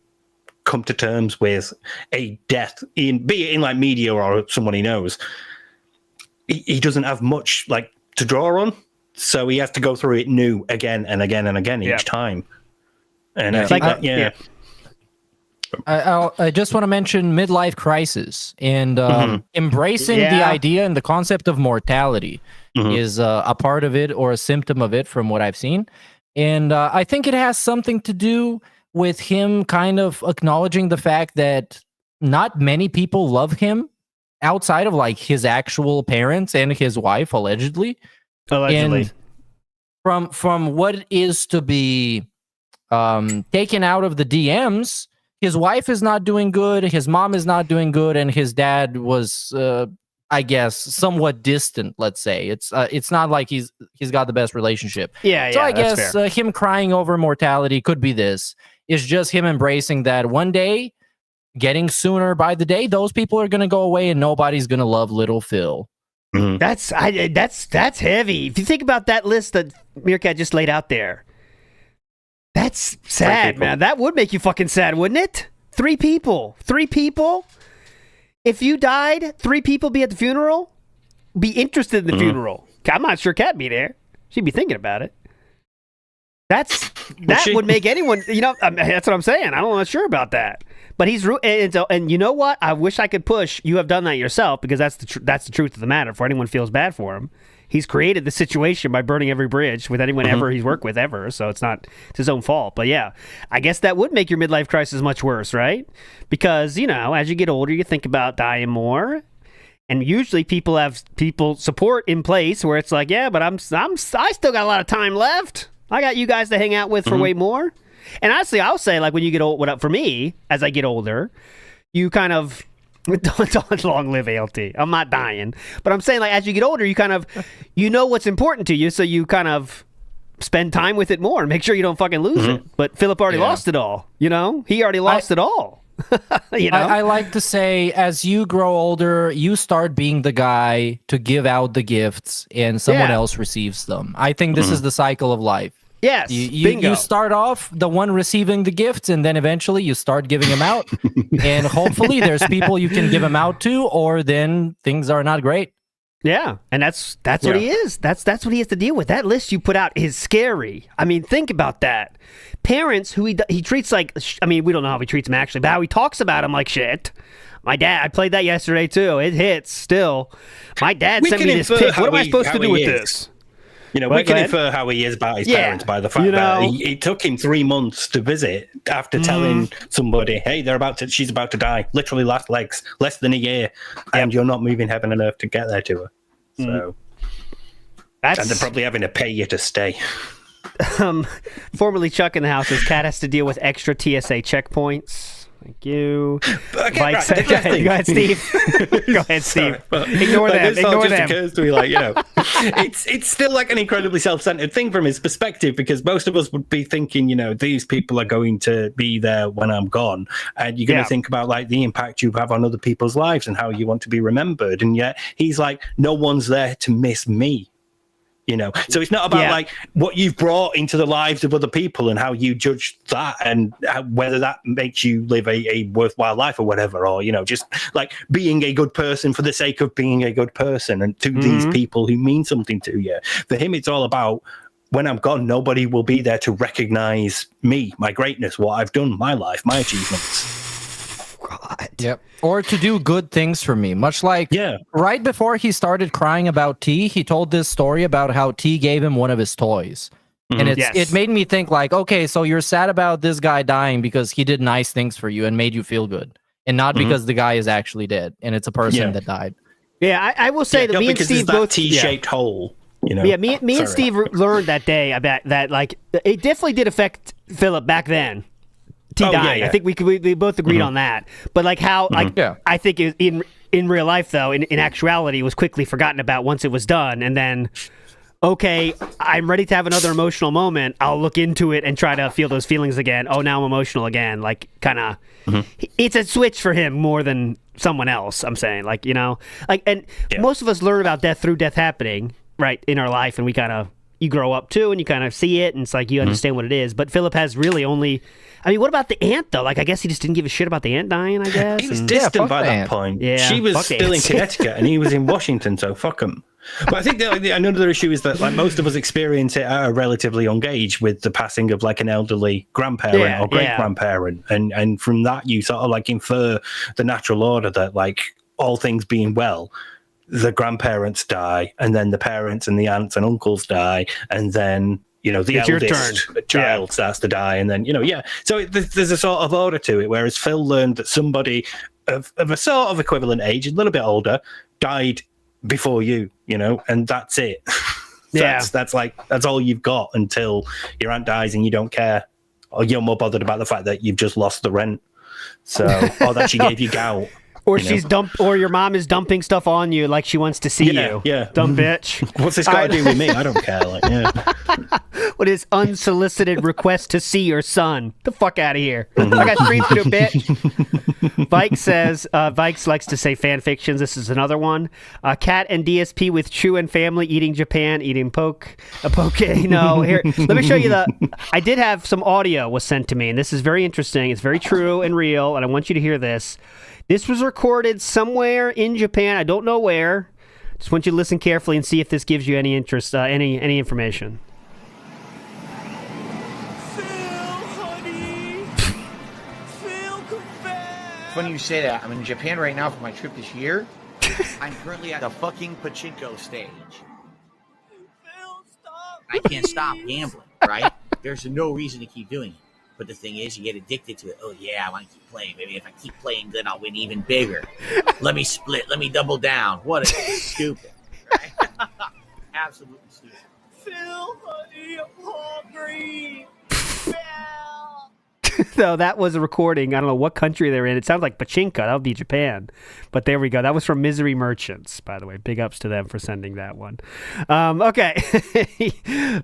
come to terms with a death, be it in media or someone he knows, he doesn't have much to draw on, so he has to go through it new again and again and again each time. And I think I just want to mention midlife crisis and embracing the idea and the concept of mortality is a part of it or a symptom of it from what I've seen. And I think it has something to do with him kind of acknowledging the fact that not many people love him outside of his actual parents and his wife, allegedly. And from what it is to be taken out of the DMs, his wife is not doing good, his mom is not doing good, and his dad was, I guess, somewhat distant, let's say. It's not like he's got the best relationship. So I guess him crying over mortality could be this. It's just him embracing that one day, getting sooner by the day, those people are going to go away and nobody's going to love little Phil. That's heavy. If you think about that list that Meerkat just laid out there, that's sad, man. That would make you fucking sad, wouldn't it? 3 people. If you died, 3 people be at the funeral, be interested in the funeral. I'm not sure Kat be there. She'd be thinking about it. That would make anyone, that's what I'm saying. I'm not sure about that. But and you know what? I wish I could push. You have done that yourself, because that's the truth of the matter. For anyone feels bad for him, he's created the situation by burning every bridge with anyone ever he's worked with ever. So it's his own fault. But yeah, I guess that would make your midlife crisis much worse, right? Because as you get older, you think about dying more. And usually people have support in place where it's but I still got a lot of time left. I got you guys to hang out with for way more. And honestly, I'll say, when you get old, for me, as I get older, you kind of, don't long live ALT. I'm not dying. But I'm saying, as you get older, you kind of, what's important to you, so you kind of spend time with it more and make sure you don't fucking lose it. But Philip already lost it all, He already lost it all. I like to say, as you grow older, you start being the guy to give out the gifts and someone else receives them. I think this is the cycle of life. Yes, you start off the one receiving the gifts, and then eventually you start giving them out. And hopefully there's people you can give them out to, or then things are not great. Yeah, and that's what he is. That's what he has to deal with. That list you put out is scary. I mean, think about that. Parents who he treats we don't know how he treats them actually, but how he talks about them like shit. My dad, I played that yesterday too. It hits still. My dad sent me this pic. What am I supposed to do with this? We can infer how he is about his parents by the fact that it took him 3 months to visit after telling somebody, hey, she's about to die, literally last legs, less than a year, and you're not moving heaven and earth to get there to her. So, and they're probably having to pay you to stay. Formerly Chuck in the house, his cat has to deal with extra TSA checkpoints. Thank you. Okay, go ahead, Steve. Go ahead, Steve. Ignore them. This all just occurs to me, it's still an incredibly self-centered thing from his perspective, because most of us would be thinking, these people are going to be there when I'm gone, and you're going to think about the impact you have on other people's lives and how you want to be remembered, and yet he's no one's there to miss me. So it's not about what you've brought into the lives of other people and how you judge that and whether that makes you live a worthwhile life or whatever, or just being a good person for the sake of being a good person and to these people who mean something to you. For him, it's all about, when I'm gone, nobody will be there to recognize me, my greatness, what I've done, my life, my achievements. God. Yep. Or to do good things for me. Much like right before he started crying about T, he told this story about how T gave him one of his toys. And it made me think like, okay, so you're sad about this guy dying because he did nice things for you and made you feel good. And not because the guy is actually dead and it's a person that died. Yeah, I will say that me and Steve both T-shaped hole. You know? Yeah, me and Steve learned that day about that. Like, it definitely did affect Philip back then. T dying. I think we both agreed on that. But like how I think in real life though, in actuality, it was quickly forgotten about once it was done, and then. Okay, I'm ready to have another emotional moment. I'll look into it and try to feel those feelings again. Oh, now I'm emotional again. Like, kind of, it's a switch for him more than someone else. I'm saying, like, you know, like, and most of us learn about death through death happening, right, in our life, and we kind of, you grow up too, and you kind of see it, and it's like you understand what it is. But Philip has really only. I mean, what about the aunt though? Like, I guess he just didn't give a shit about the aunt dying. I guess he was distant by that point. Yeah, she was still in Connecticut, and he was in Washington, so fuck him. But I think another issue is that like most of us experience it at a relatively young age with the passing of like an elderly grandparent or great grandparent, and from that you sort of like infer the natural order that like all things being well, the grandparents die, and then the parents and the aunts and uncles die, and then you know the eldest child starts to die, and then so there's a sort of order to it. Whereas Phil learned that somebody of a sort of equivalent age, a little bit older, died before you, and that's it. That's all you've got until your aunt dies and you don't care, or you're more bothered about the fact that you've just lost the rent, or that she gave you gout, or or your mom is dumping stuff on you like she wants to see you. Dumb bitch. What's this got to do with me? I don't care. What is unsolicited request to see your son? The fuck out of here. I got streamed to, bitch. Vike says, Vikes likes to say fan fictions. This is another one. Cat and DSP with Chu and family eating Japan, eating poke. No, here, let me show you I did have some audio was sent to me, and this is very interesting. It's very true and real, and I want you to hear this. This was recorded somewhere in Japan. I don't know where. Just want you to listen carefully and see if this gives you any interest, any information. Funny you say that. I'm in Japan right now for my trip this year. I'm currently at the fucking pachinko stage. Phil, stop. I can't stop gambling, right? There's no reason to keep doing it. But the thing is, you get addicted to it. Oh, yeah, I want to keep playing. Maybe if I keep playing, then I'll win even bigger. Let me split. Let me double down. What a stupid. Right? Absolutely stupid. Phil, honey, I'm hungry. So that was a recording. I don't know what country they're in. It sounds like pachinko. That would be Japan. But there we go. That was from Misery Merchants, by the way. Big ups to them for sending that one. Okay.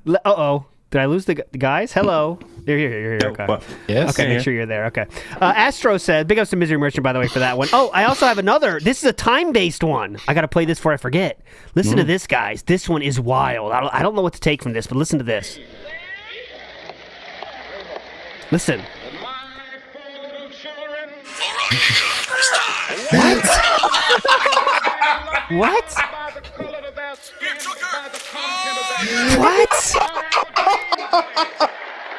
Uh-oh. Did I lose the guys? Hello. Here. Okay. Yes. Okay, make sure you're there. Okay. Astro said, big ups to Misery Merchant, by the way, for that one. Oh, I also have another. This is a time-based one. I got to play this before I forget. Listen to this, guys. This one is wild. I don't know what to take from this, but listen to this. Listen. What? What? What?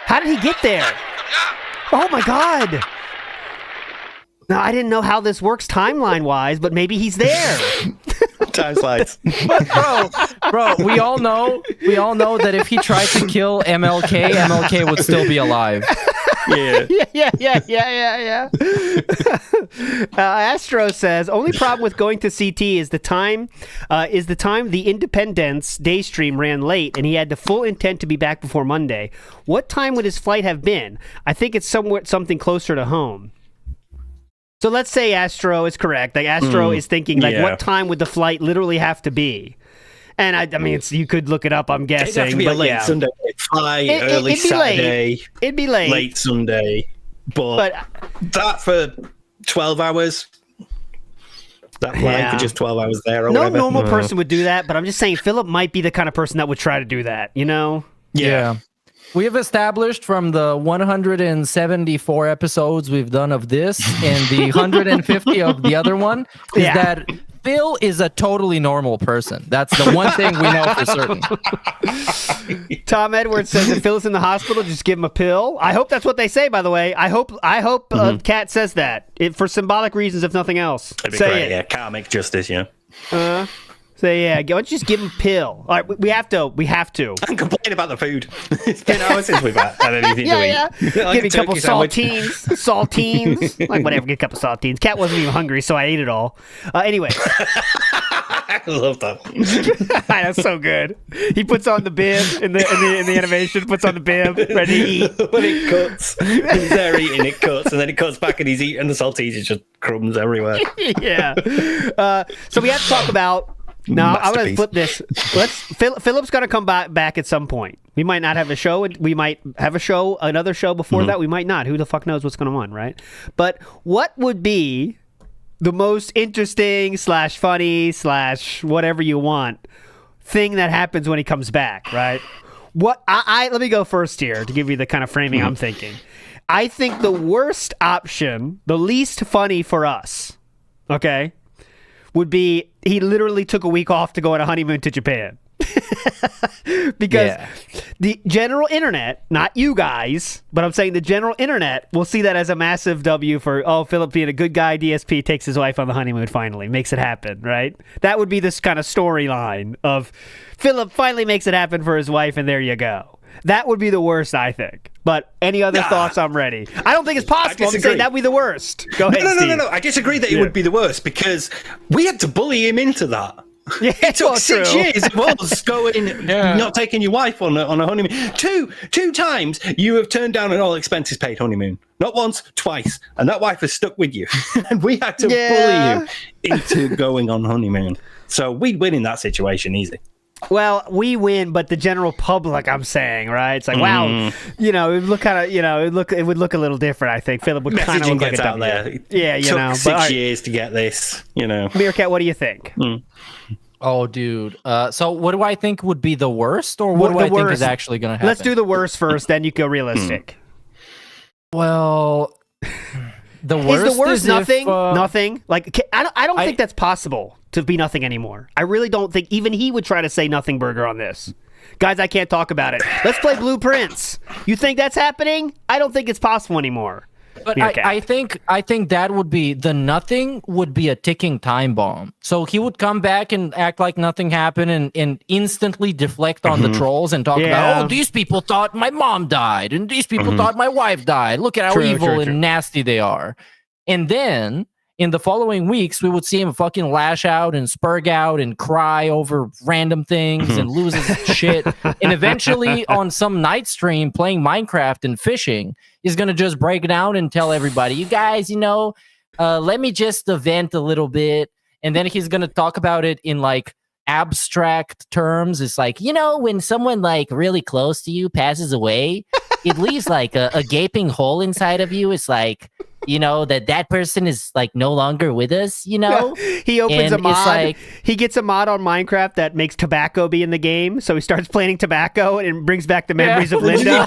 How did he get there? Oh my god. Now, I didn't know how this works timeline-wise, but maybe he's there. Time slides. Bro, we all know that if he tried to kill MLK would still be alive. Yeah. Astro says, only problem with going to CT is the time the Independence day stream ran late and he had the full intent to be back before Monday. What time would his flight have been? I think it's something closer to home. So let's say Astro is correct. Like Astro is thinking, what time would the flight literally have to be? And I mean, you could look it up. I'm guessing. It'd have to be a late Sunday flight, early Saturday. It'd be late. Late Sunday, but that for 12 hours. That flight for just 12 hours there. Or no whatever. Normal person would do that, but I'm just saying Philip might be the kind of person that would try to do that. Yeah. We have established from the 174 episodes we've done of this and the 150 of the other one is that Phil is a totally normal person. That's the one thing we know for certain. Tom Edwards says if Phil's in the hospital, just give him a pill. I hope that's what they say, by the way. I hope Kat says that for symbolic reasons, if nothing else. That'd be say great. it. Yeah, karmic justice, yeah. Say, yeah, why don't you just give him a pill? All right, we have to. I'm complaining about the food. It's been hours since we've had anything to eat. Yeah. Like Give me a couple saltines. Like, whatever, get a couple saltines. Cat wasn't even hungry, so I ate it all. Anyway. I love that. That's so good. He puts on the bib in the animation, puts on the bib, ready to eat. When it cuts, he's there eating, it cuts, and then it cuts back and he's eating the saltines, it's just crumbs everywhere. Yeah. So we have to talk about... Now, I'm going to flip this. Philip's going to come back at some point. We might not have a show. We might have another show before that. We might not. Who the fuck knows what's going on, right? But what would be the most interesting / funny / whatever you want thing that happens when he comes back, right? Let me go first here to give you the kind of framing I'm thinking. I think the worst option, the least funny for us, okay, would be he literally took a week off to go on a honeymoon to Japan. Because the general internet, not you guys, but I'm saying the general internet will see that as a massive W for, Philip being a good guy, DSP takes his wife on the honeymoon finally, makes it happen, right? That would be this kind of storyline of Philip finally makes it happen for his wife, and there you go. That would be the worst, I think. But any other thoughts, I'm ready. I don't think it's possible. I'm saying that would be the worst. Go ahead, Steve. No. I disagree that it would be the worst because we had to bully him into that. Yeah, it took 6 years. It was going, not taking your wife on a honeymoon. Two times you have turned down an all expenses paid honeymoon. Not once, twice. And that wife has stuck with you. And we had to bully you into going on honeymoon. So we'd win in that situation easy. Well, we win, but the general public, I'm saying, right? It's like, wow, it would look kind of, it would look a little different. I think Philip would kind of look like a out there. Yeah, it took 6 years to get this. Meerkat, what do you think? Oh, dude. So, what do I think would be the worst, or what do I think is actually going to happen? Let's do the worst first, then you go realistic. Well, the worst is the worst nothing. If, nothing. Like, I don't think that's possible to be nothing anymore. I really don't think even he would try to say nothing burger on this. Guys, I can't talk about it. Let's play Blueprints. You think that's happening? I don't think it's possible anymore. But I think that would be the nothing would be a ticking time bomb. So he would come back and act like nothing happened and instantly deflect on the trolls and talk about, these people thought my mom died and these people thought my wife died. Look at how evil and nasty they are. And then in the following weeks, we would see him fucking lash out and spurg out and cry over random things and lose his shit. And eventually on some night stream playing Minecraft and fishing, he's going to just break down and tell everybody, you guys, let me just vent a little bit. And then he's going to talk about it in like abstract terms. It's like, when someone like really close to you passes away, it leaves like a gaping hole inside of you. It's like, that person is like no longer with us, Yeah. He opens a mod. He gets a mod on Minecraft that makes tobacco be in the game. So he starts planting tobacco and brings back the memories of Linda.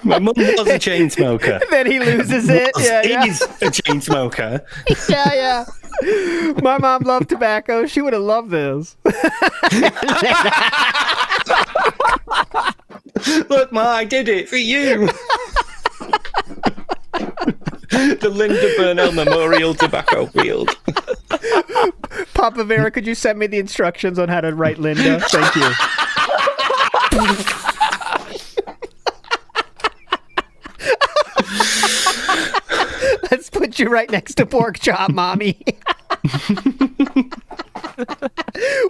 My mum was a chain smoker. Then he loses it. He's a chain smoker. Yeah. My mom loved tobacco. She would have loved this. Look, Ma, I did it for you. The Linda Burnell Memorial Tobacco Field. Papa Vera, could you send me the instructions on how to write Linda? Thank you. Let's put you right next to Pork Chop, Mommy.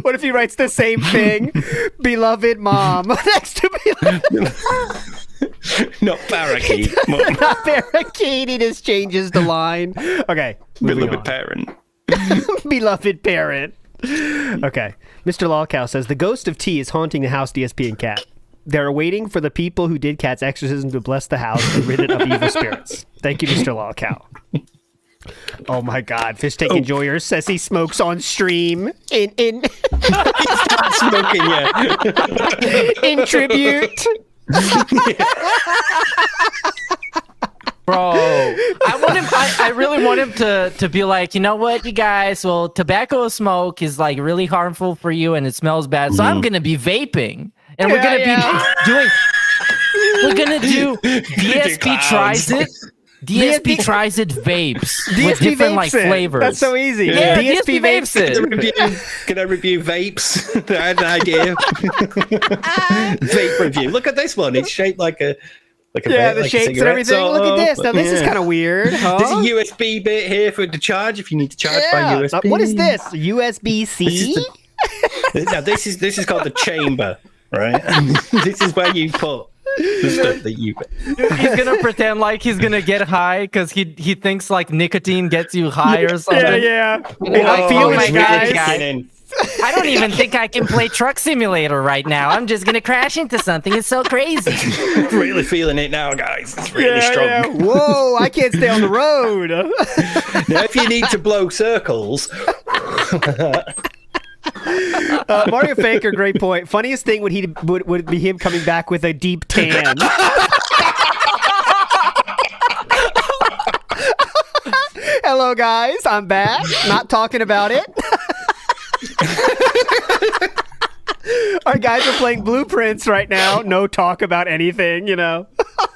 What if he writes the same thing? Beloved Mom. Next to Not parakeet. Not parakeet. He just changes the line. Okay. Beloved parent. Beloved parent. Okay. Mr. Lawcow says, the ghost of T is haunting the house, DSP and Cat. They're waiting for the people who did Cat's exorcism to bless the house and rid it of evil spirits. Thank you, Mr. Lawcow. Oh my God! Fish Tank Enjoyer says he smokes on stream in He's not smoking yet. in tribute. Bro, I want him. I really want him to be like, you know what, you guys? Well, tobacco smoke is like really harmful for you, and it smells bad. So I'm gonna be vaping, and we're gonna be doing. We're gonna do DSP tries it. DSP tries it vapes with different like flavors. That's so easy. Yeah, DSP vapes it. Can I review vapes? I had an idea. Vape review. Look at this one. It's shaped like a the shapes and everything. Look at this. Now this is kind of weird. Huh? There's a USB bit here for the charge if you need to charge by USB. What is this? USB-C? Now this is called the chamber, right? This is where you put the stuff that you. He's gonna pretend like he's gonna get high because he thinks like nicotine gets you high or something. Yeah. I feel my it, guys. I don't even think I can play Truck Simulator right now. I'm just gonna crash into something. It's so crazy. Really feeling it now, guys. It's really strong. Yeah. Whoa! I can't stay on the road. Now, if you need to blow circles. Mario Faker, great point. Funniest thing would be him coming back with a deep tan. Hello, guys. I'm back. Not talking about it. Our guys are playing Blueprints right now. No talk about anything,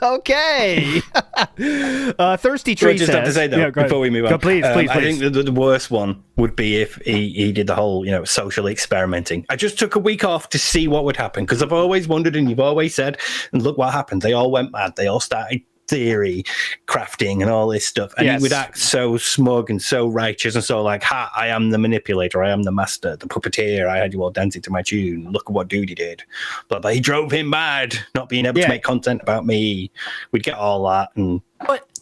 Okay. Thirsty Tree just says. have to say though, before we move on, please. I think the worst one would be if he did the whole, social experimenting. I just took a week off to see what would happen because I've always wondered, and you've always said, and look what happened. They all went mad. They all started theory crafting and all this stuff, and he would act so smug and so righteous and so like, I am the manipulator, I am the master, the puppeteer, I had you all dancing to my tune, look at what dude he did, but he drove him mad not being able to make content about me. We'd get all that, and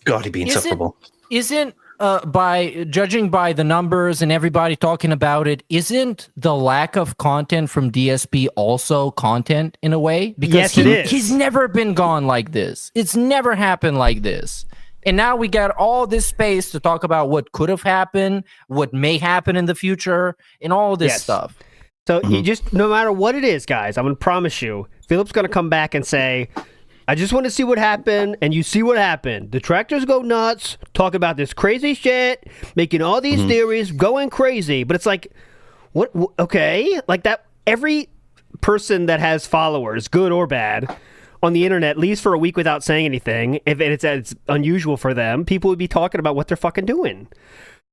God, he'd be insufferable. Isn't by judging by the numbers and everybody talking about it, isn't the lack of content from DSP also content in a way? Because it is. He's never been gone like this. It's never happened like this. And now we got all this space to talk about what could have happened, what may happen in the future, and all this stuff. So you just, no matter what it is, guys, I'm going to promise you, Philip's going to come back and say, I just want to see what happened, and you see what happened. The tractors go nuts, talk about this crazy shit, making all these theories, going crazy. But it's like, what? Okay, like that. Every person that has followers, good or bad, on the internet leaves for a week without saying anything. If it's unusual for them, people would be talking about what they're fucking doing.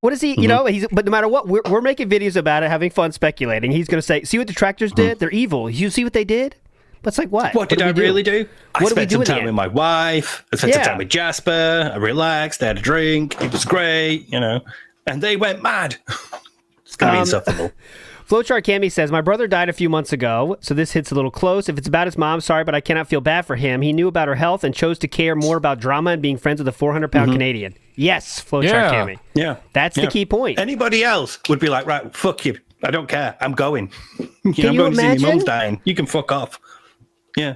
What is he? But no matter what, we're making videos about it, having fun speculating. He's going to say, "See what the tractors did? They're evil. You see what they did?" But it's like, what? What did I really do? I spent some time with my wife. I spent some time with Jasper. I relaxed. I had a drink. It was great, and they went mad. It's going to be insufferable. Flowchart Cammy says, my brother died a few months ago, so this hits a little close. If it's about his mom, sorry, but I cannot feel bad for him. He knew about her health and chose to care more about drama and being friends with a 400-pound Canadian. Yes, Flowchart Cammy. Yeah. That's the key point. Anybody else would be like, right, fuck you. I don't care. I'm going. I'm going to see my mom's dying. You can fuck off. Yeah.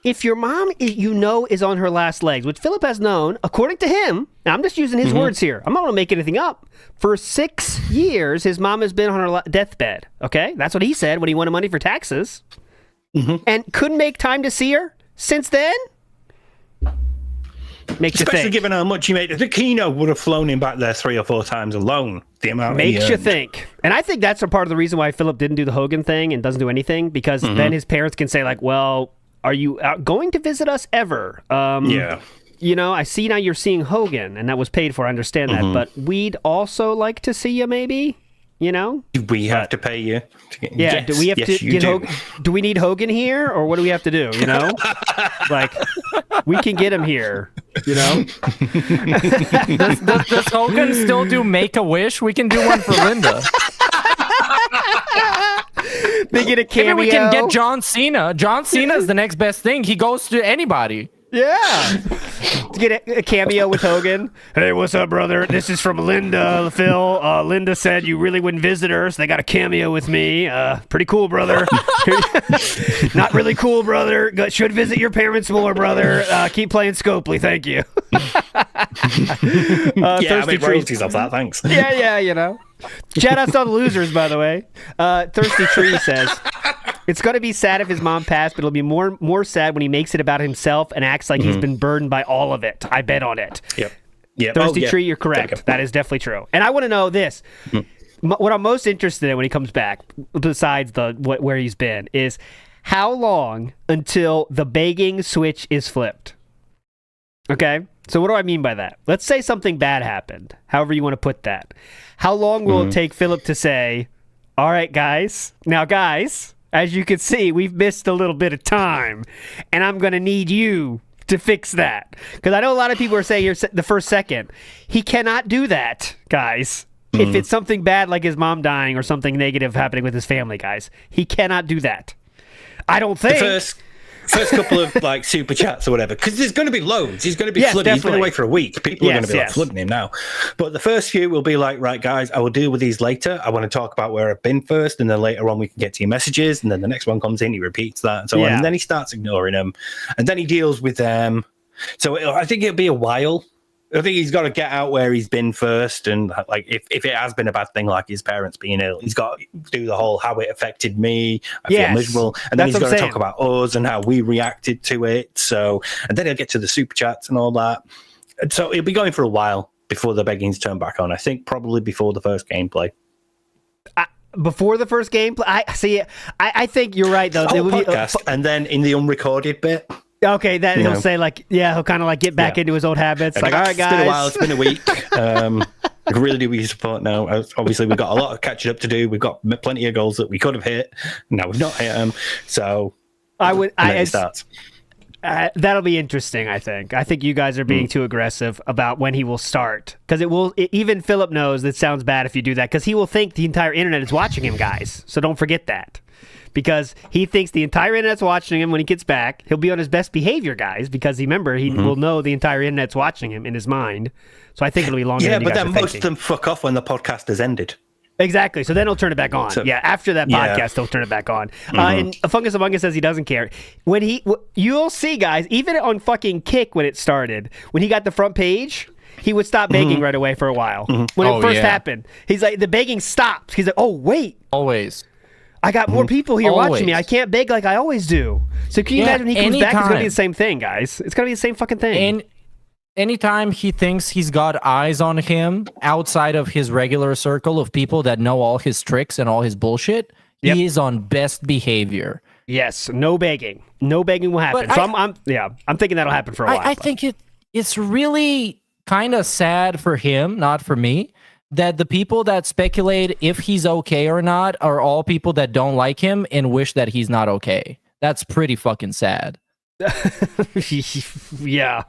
If your mom, is on her last legs, which Philip has known, according to him, now I'm just using his words here. I'm not going to make anything up. For 6 years, his mom has been on her deathbed. Okay? That's what he said when he wanted money for taxes. And couldn't make time to see her since then? Makes you think. Especially given how much he made. The Kino would have flown him back there 3 or 4 times alone. The amount makes you think. And I think that's a part of the reason why Philip didn't do the Hogan thing and doesn't do anything, because then his parents can say, like, well, are you going to visit us ever? I see now you're seeing Hogan, and that was paid for. I understand that. But we'd also like to see you, maybe. Do we have to pay you? Yes, do we have to get Hogan? Do we need Hogan here, or what do we have to do? Like, we can get him here. Does Hogan still do Make-A-Wish? We can do one for Linda. They get a cameo. Maybe we can get John Cena. John Cena is the next best thing. He goes to anybody. Yeah. To get a cameo with Hogan. Hey, what's up, brother? This is from Linda, Phil. Linda said you really wouldn't visit her, so they got a cameo with me. Pretty cool, brother. Not really cool, brother. Should visit your parents more, brother. Keep playing Scopely. Thank you. I make royalties off that. Thanks. Yeah, Shout outs to all the losers, by the way. Thirsty Tree says, It's going to be sad if his mom passed, but it'll be more sad when he makes it about himself and acts like he's been burdened by all of it. I bet on it. Yep. Yeah. Thirsty Tree, you're correct. That is definitely true. And I want to know this. What I'm most interested in when he comes back, besides where he's been, is how long until the begging switch is flipped? Okay? So what do I mean by that? Let's say something bad happened, however you want to put that. How long will it take Philip to say, all right, guys. Now, guys, as you can see, we've missed a little bit of time, and I'm going to need you to fix that. Because I know a lot of people are saying here the first second. He cannot do that, guys. If it's something bad like his mom dying or something negative happening with his family, guys. He cannot do that. I don't think. The first couple of like super chats or whatever, because there's going to be loads. He's going to be flooded. He's been away for a week. People are going to be flooding him now. But the first few will be like, right, guys, I will deal with these later. I want to talk about where I've been first, and then later on we can get to your messages. And then the next one comes in, he repeats that, and so on. And then he starts ignoring them, and then he deals with them. So I think it'll be a while. I think he's got to get out where he's been first, and like if it has been a bad thing, like his parents being ill, he's got to do the whole how it affected me. I feel miserable, and then he's got to talk about us and how we reacted to it. So, and then he'll get to the super chats and all that. And so he'll be going for a while before the begging's turned back on. I think probably before the first gameplay. Before the first gameplay, I think you're right though. It would podcast, and then in the unrecorded bit. Okay, that he'll say like, he'll kind of like get back into his old habits. And like, all right, guys. It's been a while. It's been a week. I really do need support now. Obviously, we've got a lot of catching up to do. We've got plenty of goals that we could have hit. Now we've not hit them. So it starts. That'll be interesting. I think you guys are being too aggressive about when he will start, because even Philip knows that sounds bad if you do that, because he will think the entire internet is watching him, guys. So don't forget that. Because he thinks the entire internet's watching him when he gets back. He'll be on his best behavior, guys, because remember, he will know the entire internet's watching him in his mind. So I think it'll be longer than you guys are thinking. Yeah, but then most of them fuck off when the podcast has ended. Exactly. So then he'll turn it back on. So, after that podcast, he'll turn it back on. And Fungus Among Us says he doesn't care. You'll see, guys, even on fucking Kick when it started, when he got the front page, he would stop begging right away for a while. When it first happened, he's like, the begging stops. He's like, oh, wait. Always. I got more people here watching me. I can't beg like I always do. So can you imagine when he comes back, it's going to be the same thing, guys. It's going to be the same fucking thing. Anytime he thinks he's got eyes on him outside of his regular circle of people that know all his tricks and all his bullshit, he is on best behavior. Yes, no begging. No begging will happen. So I'm thinking that'll happen for a while. I think it's really kind of sad for him, not for me, that the people that speculate if he's okay or not are all people that don't like him and wish that he's not okay. That's pretty fucking sad. Yeah.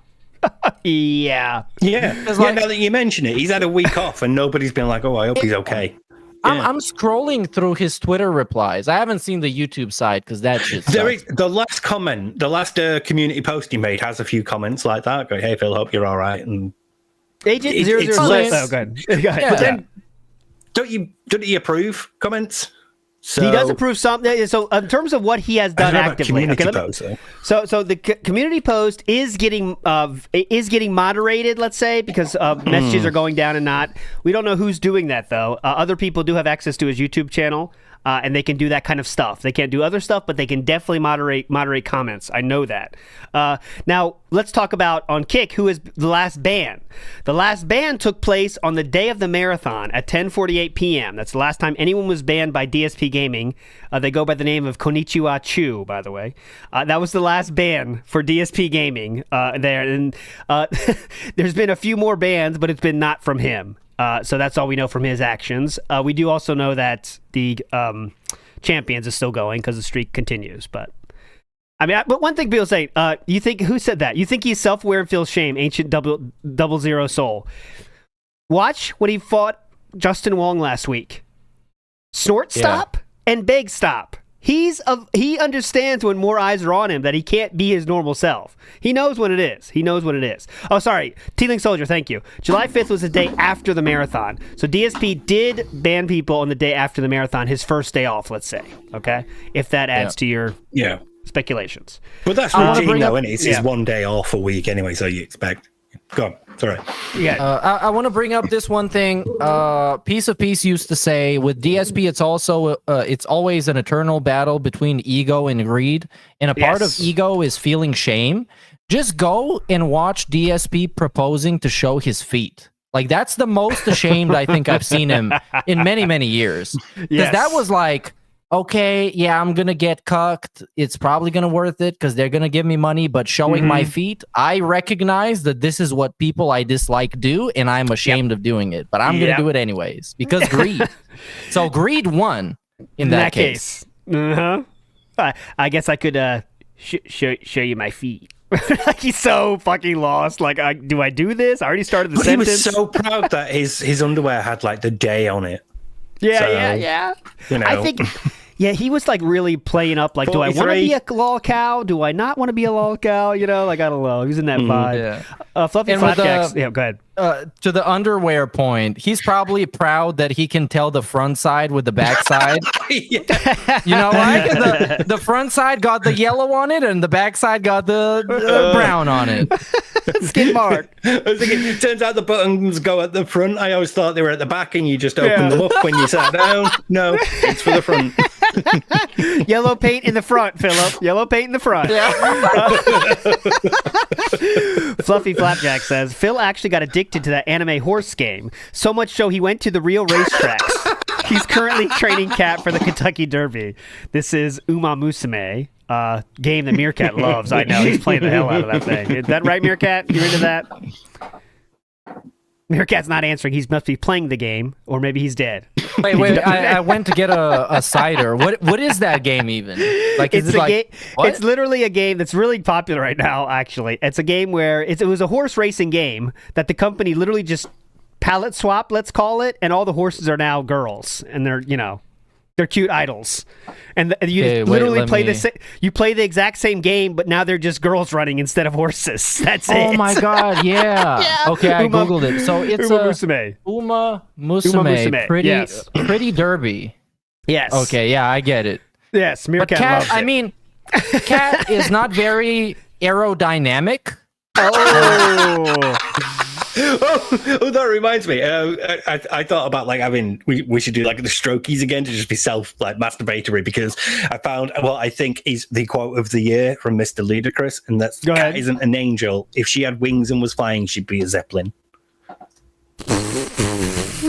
Yeah. Now that you mention it, he's had a week off and nobody's been like, oh, I hope he's okay. I'm scrolling through his Twitter replies. I haven't seen the YouTube side because that shit sucks. There is the last comment, the last community post he made has a few comments like that. Go, hey, Phil, hope you're all right. And Agent 006. Oh, good. But then, don't you approve comments? So, he does approve something. So in terms of what he has done actively, so the community post is getting moderated, let's say, because messages are going down and not. We don't know who's doing that though. Other people do have access to his YouTube channel. And they can do that kind of stuff. They can't do other stuff, but they can definitely moderate comments. I know that. Now, let's talk about on Kick, who is the last ban. The last ban took place on the day of the marathon at 10:48 p.m. That's the last time anyone was banned by DSP Gaming. They go by the name of Konichiwa Chu, by the way. That was the last ban for DSP Gaming there. And there's been a few more bans, but it's been not from him. So that's all we know from his actions. We do also know that the Champions is still going because the streak continues. But but one thing people say, you think, who said that? You think he's self-aware and feels shame, ancient double zero soul. Watch when he fought Justin Wong last week. Snort stop and beg stop. He understands when more eyes are on him that he can't be his normal self. He knows what it is. Oh, sorry. Teeling Soldier, thank you. July 5th was the day after the marathon. So DSP did ban people on the day after the marathon, his first day off, let's say. Okay? If that adds to your speculations. But that's routine, though, isn't it? It's 1 day off a week anyway, so you expect. Go on. Sorry. Yeah. I want to bring up this one thing. Piece of Peace used to say with DSP, it's also it's always an eternal battle between ego and greed, and a part of ego is feeling shame. Just go and watch DSP proposing to show his feet. Like, that's the most ashamed I think I've seen him in many, many years. Because that was like, okay, yeah, I'm going to get cucked. It's probably going to worth it because they're going to give me money. But showing my feet, I recognize that this is what people I dislike do, and I'm ashamed of doing it. But I'm going to do it anyways because greed. So greed won in that case. Uh-huh. I guess I could show you my feet. Like, he's so fucking lost. Like, do I do this? I already started the sentence. He was so proud that his underwear had like the day on it. Yeah. You know. I think, he was like really playing up. Like, 43. Do I want to be a lol cow? Do I not want to be a lol cow? You know, like, I don't know. He was in that vibe. Fluffy Flapjacks. Yeah, go ahead. To the underwear point, he's probably proud that he can tell the front side with the back side. You know, like the front side got the yellow on it, and the back side got the brown on it. Skin mark. I was thinking, it turns out the buttons go at the front. I always thought they were at the back, and you just open them up when you sat down. No, it's for the front. Yellow paint in the front, Philip. Yellow paint in the front. Fluffy Flapjack says, Phil actually got addicted to that anime horse game, so much so he went to the real racetracks. He's currently training Cat for the Kentucky Derby. This is Uma Musume, game that Meerkat loves. I know, he's playing the hell out of that thing. Is that right, Meerkat? You're into that? Meerkat's not answering. He must be playing the game, or maybe he's dead. Wait. I went to get a cider. What is that game even? Like, it's it's literally a game that's really popular right now, actually. It's a game where it was a horse racing game that the company literally just palette swap, let's call it, and all the horses are now girls, and they're cute idols, and you play you play the exact same game, but now they're just girls running instead of horses. That's it. Oh my god, yeah. Okay, I googled it. So it's Uma Musume. Pretty derby. Yes. Okay, yeah, I get it. Yes, Meerkat loves it. I mean, Cat is not very aerodynamic. Oh, that reminds me. I thought about like we should do like the strokies again to just be masturbatory, because I found I think is the quote of the year from Mr. Ludacris, and that's Cat isn't an angel. If she had wings and was flying, she'd be a zeppelin.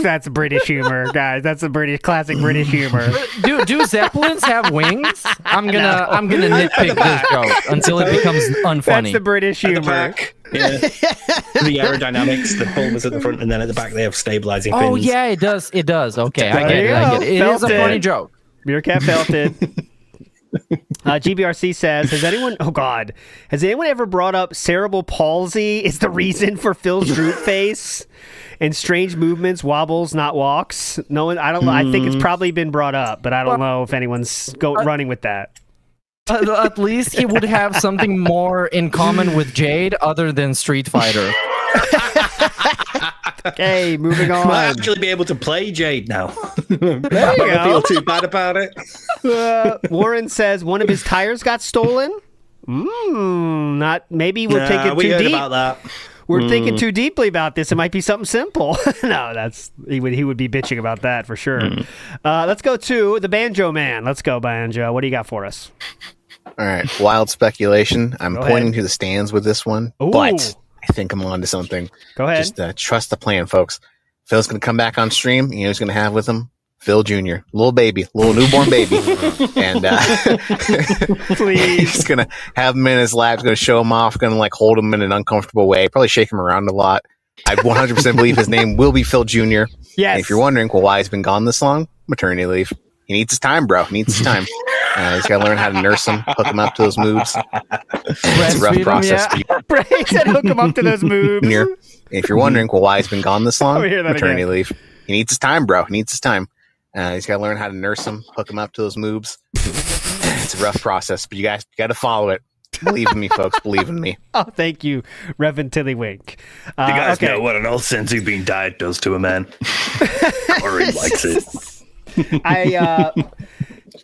That's British humor, guys. That's a classic British humor. Do zeppelins have wings? I'm gonna nitpick this joke until it becomes unfunny. That's the British humor. At the back, the aerodynamics, the bulb is at the front, and then at the back they have stabilizing pins. Oh yeah, it does. Okay, I get it. It is a funny joke. Meerkat felt it. GBRC says, has anyone ever brought up cerebral palsy is the reason for Phil's droop face and strange movements, wobbles, not walks? No one, I don't know. I think it's probably been brought up, but I don't know if anyone's running with that. At least he would have something more in common with Jade other than Street Fighter. Okay, moving on. Might actually be able to play Jade now. I don't feel too bad about it. Warren says one of his tires got stolen. Maybe we're thinking too deep about that. We're thinking too deeply about this. It might be something simple. No, he would be bitching about that for sure. Let's go to the Banjo Man. Let's go, Banjo. What do you got for us? All right, wild speculation. I'm pointing to the stands with this one, Ooh. but I think I'm on to something. Go ahead. Just trust the plan, folks. Phil's going to come back on stream. You know who's going to have with him? Phil Jr., little newborn baby. And please. He's going to have him in his lap, going to show him off, going to like hold him in an uncomfortable way, probably shake him around a lot. I 100% believe his name will be Phil Jr. Yes. And if you're wondering, why he's been gone this long? Maternity leave. He needs his time, bro. He needs his time. He's got to learn how to nurse him, hook him up to those moves. It's a rough process. He said hook him up to those moves. If you're wondering, why he's been gone this long? Maternity again. leave. He needs his time, bro. He needs his time. He's got to learn how to nurse him, hook him up to those moves. It's a rough process, but you got to follow it. Believe in me, folks. Believe in me. Oh, thank you, Reverend Tillywink. You guys know what an old senzu bean diet does to a man. Corey likes it.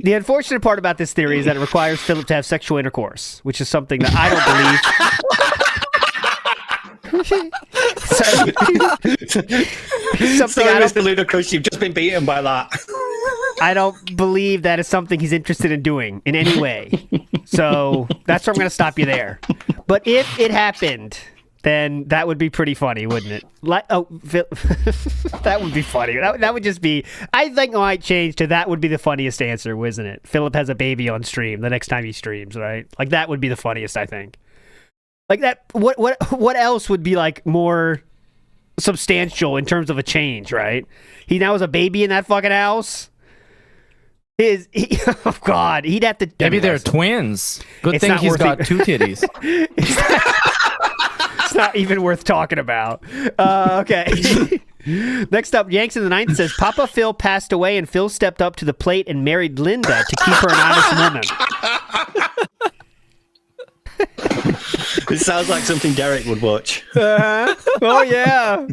The unfortunate part about this theory is that it requires Philip to have sexual intercourse, which is something that I don't believe. Something Sorry, Mr. Ludacris, you've just been beaten by that. I don't believe that is something he's interested in doing in any way. So that's where I'm going to stop you there. But if it happened, then that would be pretty funny, wouldn't it? That would be funny. That would just be, I think I might change to that would be the funniest answer, wasn't it? Philip has a baby on stream the next time he streams, right? Like that would be the funniest, I think. Like that, what else would be like more substantial in terms of a change, right? He now has a baby in that fucking house. Oh God, he'd have to. Maybe they're twins. Good thing he's got two titties. It's not even worth talking about. Okay. Next up, Yanks in the Ninth says Papa Phil passed away and Phil stepped up to the plate and married Linda to keep her an honest woman. This sounds like something Derek would watch. Oh yeah.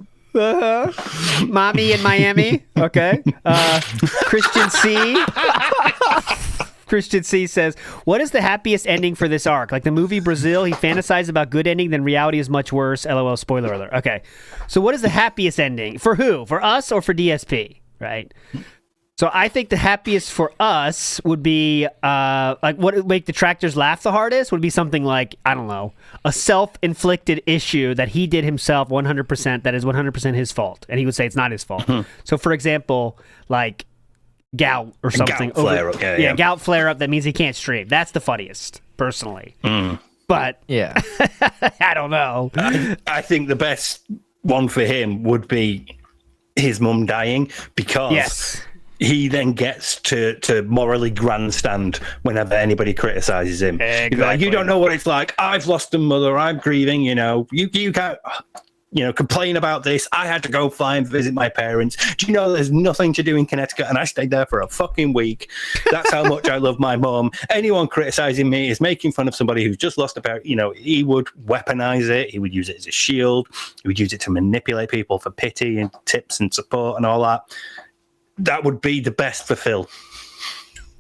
Mommy in Miami. Okay. Christian C says, what is the happiest ending for this arc? Like the movie Brazil, he fantasized about good ending, then reality is much worse. LOL, spoiler alert. Okay. So what is the happiest ending? For who? For us or for DSP? Right? So I think the happiest for us would be, like what would make detractors laugh the hardest would be something like, I don't know, a self-inflicted issue that he did himself 100%, that is 100% his fault. And he would say it's not his fault. So for example, like gout or something. Gout flare up. Yeah, gout flare up. That means he can't stream. That's the funniest, personally. But yeah, I don't know. I think the best one for him would be his mum dying because he then gets to morally grandstand whenever anybody criticizes him. Exactly. Like, you don't know what it's like. I've lost a mother. I'm grieving. You can't. Complain about this. I had to go fly and visit my parents. Do you know there's nothing to do in Connecticut and I stayed there for a fucking week? That's how much I love my mom. Anyone criticizing me is making fun of somebody who's just lost a parent. He would weaponize it. He would use it as a shield. He would use it to manipulate people for pity and tips and support and all that. That would be the best for Phil.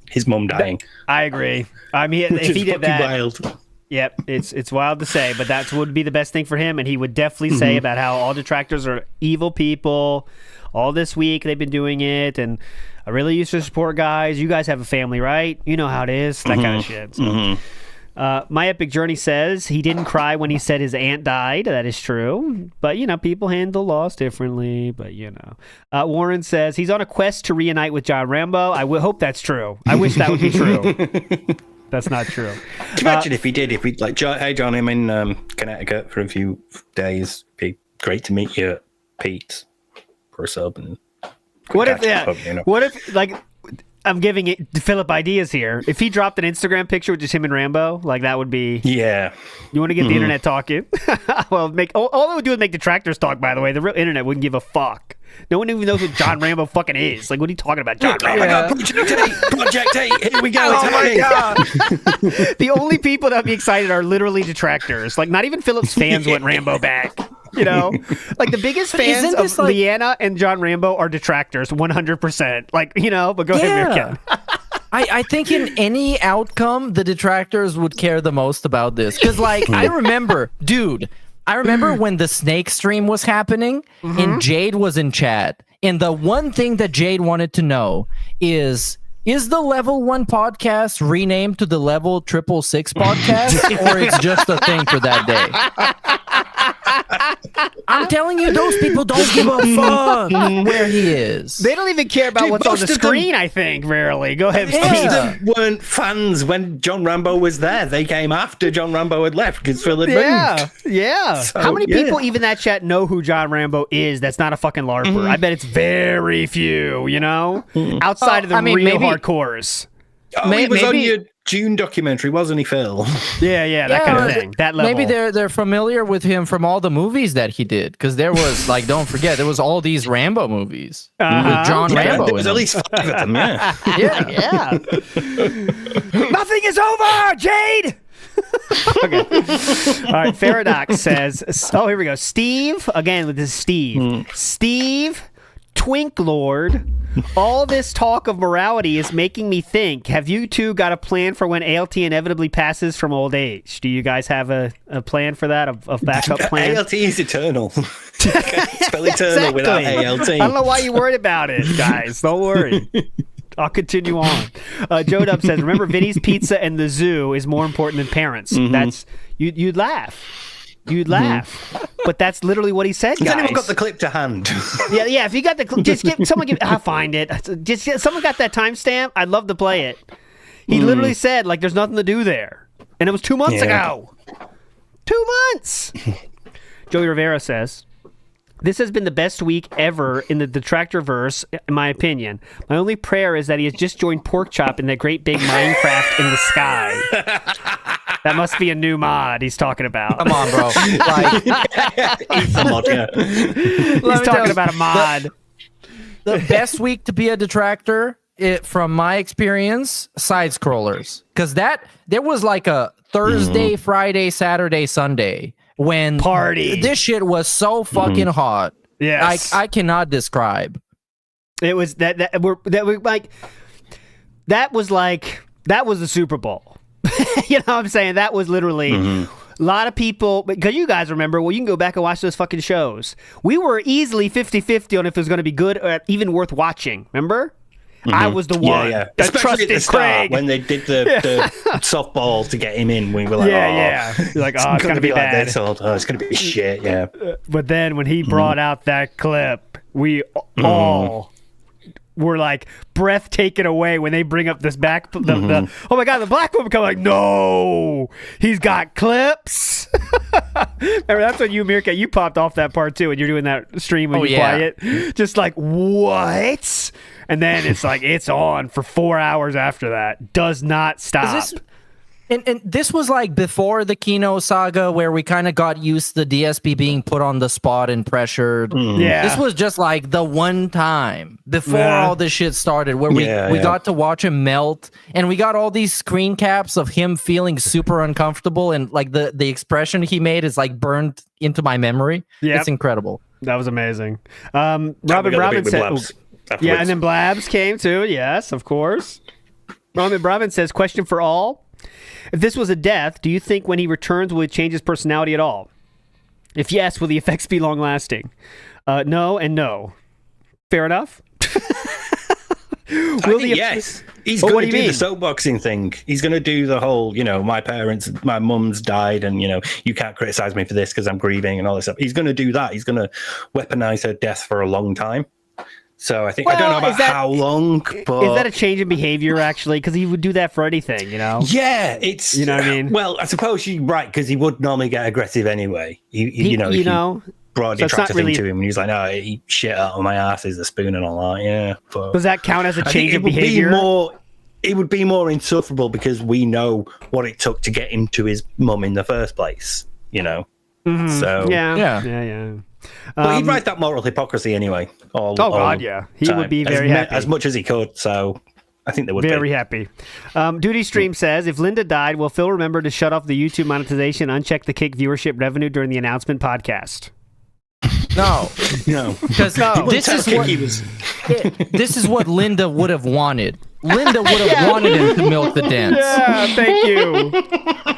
His mum dying. I agree. I mean, if he did that, wild. Yep, it's wild to say, but that would be the best thing for him, and he would definitely say about how all detractors are evil people. All this week they've been doing it, and I really used to support guys. You guys have a family, right? You know how it is, that kind of shit. So, My Epic Journey says he didn't cry when he said his aunt died. That is true, but people handle loss differently. But Warren says he's on a quest to reunite with John Rambo. I hope that's true. I wish that would be true. That's not true. Can you imagine if he did? If we hey John, I'm in Connecticut for a few days. Be great to meet you, Pete, for a sub. And what if like I'm giving it Philip ideas here. If he dropped an Instagram picture with just him and Rambo, like that would be. Yeah. You want to get the internet talking? Well, all it would do is make detractors talk. By the way, the real internet wouldn't give a fuck. No one even knows what John Rambo fucking is. Like, what are you talking about, John Rambo? Oh my God, Project 8, here we go. Oh my God. The only people that would be excited are literally detractors. Like, not even Philip's fans want Rambo back. Like the biggest fans of Leanna and John Rambo are detractors, 100%. Like, but go ahead, Ken. I think in any outcome, the detractors would care the most about this. Because, I remember, when the Snake stream was happening and Jade was in chat. And the one thing that Jade wanted to know is the Level 1 podcast renamed to the Level 666 podcast? Or it's just a thing for that day? I'm telling you, those people don't give a fuck where he is. They don't even care about what's on the screen, I think, rarely. Go ahead, Steve. Most of them weren't fans when John Rambo was there. They came after John Rambo had left because Phil had moved. Yeah. So, how many people, even that chat, know who John Rambo is that's not a fucking LARPer? I bet it's very few, outside of the real hardcores. He was on your June documentary, wasn't he, Phil? Yeah, that kind of thing. That level. Maybe they're familiar with him from all the movies that he did, because there was don't forget, there was all these Rambo movies with John Rambo. There was at least 5 of them. Yeah. Nothing is over, Jade. Okay. All right. Faradox says, here we go. Steve again with this Steve. Steve Twink Lord. All this talk of morality is making me think, have you two got a plan for when ALT inevitably passes from old age? Do you guys have a plan for that, a backup plan? ALT is eternal. Spell eternal without ALT. I don't know why you're worried about it, guys. Don't worry. I'll continue on. Joe Dub says, remember Vinny's Pizza and the zoo is more important than parents. That's you'd laugh. You'd laugh. But that's literally what he said, guys. Has anyone got the clip to hand? Yeah, if you got the clip, I'll find it. Someone got that timestamp, I'd love to play it. He literally said, like, there's nothing to do there. And it was 2 months ago. 2 months! Joey Rivera says, this has been the best week ever in the Detractorverse, in my opinion. My only prayer is that he has just joined Porkchop in that great big Minecraft in the sky. That must be a new mod he's talking about. Come on, bro. He's a mod, yeah. He's talking about a mod. The best week to be a detractor, from my experience, side scrollers. Because there was like a Thursday, Friday, Saturday, Sunday when party. This shit was so fucking hot. Yes. I cannot describe. It was that was the Super Bowl. You know what I'm saying? That was literally a lot of people, because you guys remember, well, you can go back and watch those fucking shows. We were easily 50-50 on if it was going to be good or even worth watching. Remember? I was the one that especially trusted at the start, Craig when they did the softball to get him in. We were like, You're like, oh, it's going to be like bad. this. It's going to be shit, yeah. But then when he brought out that clip, we all were like breath taken away when they bring up this back. The oh my God, the black woman come like, no, he's got clips. Remember, that's when you, Meerkat, you popped off that part too, and you're doing that stream when you're quiet. Just like, what? And then it's like, it's on for 4 hours after that. Does not stop. And this was like before the Kino saga, where we kind of got used to DSP being put on the spot and pressured. This was just like the one time before all this shit started, where we got to watch him melt, and we got all these screen caps of him feeling super uncomfortable, and like the expression he made is like burned into my memory. It's incredible. That was amazing. Robin said, and then Blabs came too. Yes, of course. Robin says, question for all. If this was a death, do you think when he returns will he change his personality at all? If yes, will the effects be long-lasting? No and no. Fair enough? Yes. He's going to do the soapboxing thing. He's going to do the whole, my mum's died and, you can't criticize me for this because I'm grieving and all this stuff. He's going to do that. He's going to weaponize her death for a long time. So I think, I don't know about how long, but... Is that a change in behavior, actually? Because he would do that for anything, Yeah, it's... You know what I mean? Well, I suppose you're right, because he would normally get aggressive anyway. He brought a detractor thing to him, and he's like, no, he shit out of my ass is a spoon and all that, yeah. But does that count as a change in behavior? It would be more insufferable because we know what it took to get him to his mum in the first place, So... Yeah. But he'd write that moral hypocrisy anyway. He would be very happy. As much as he could, so I think they would very happy. Duty Stream says, if Linda died, will Phil remember to shut off the YouTube monetization and uncheck the kick viewership revenue during the announcement podcast? No. Because this is what Linda would have wanted. Linda would have wanted him to milk the dents. Yeah, thank you.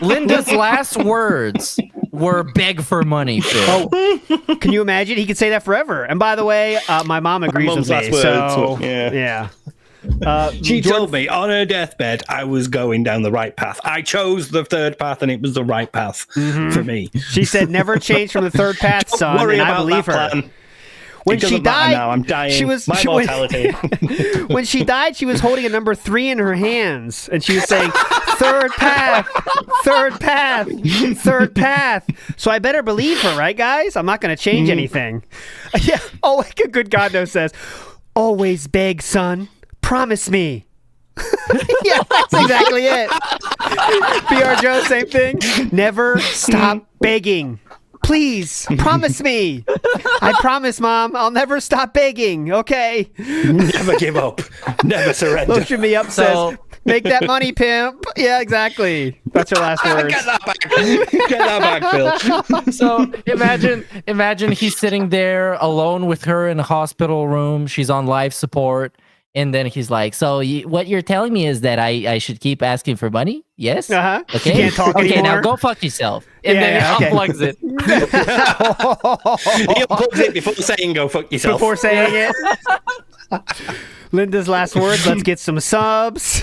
Linda's last words were beg for money, Phil. Oh, can you imagine? He could say that forever. And by the way, my mom agrees with me. She told me on her deathbed I was going down the right path. I chose the third path, and it was the right path for me. She said, "Never change from the third path, son." Don't worry and I about believe that her. Plan. When she died, now I'm dying. My mortality. When she died, she was holding a number 3 in her hands, and she was saying, "Third path, third path, third path." So I better believe her, right, guys? I'm not going to change anything. Yeah. Oh, like a good God knows says, "Always beg, son. Promise me." Yeah, that's exactly it. BR Joe, same thing. Never stop begging. Please, promise me. I promise, Mom, I'll never stop begging, okay? Never give up. Never surrender. Lotion Me Up says, Make that money, pimp. Yeah, exactly. That's her last words. Get that back. Get that back, Phil. So imagine he's sitting there alone with her in a hospital room. She's on life support. And then he's like, so what you're telling me is that I should keep asking for money? Yes? Uh-huh. Okay. You can't talk okay, anymore. now go fuck yourself. And then he unplugs it. He unplugs it before saying go fuck yourself. Before saying it. Linda's last words, let's get some subs.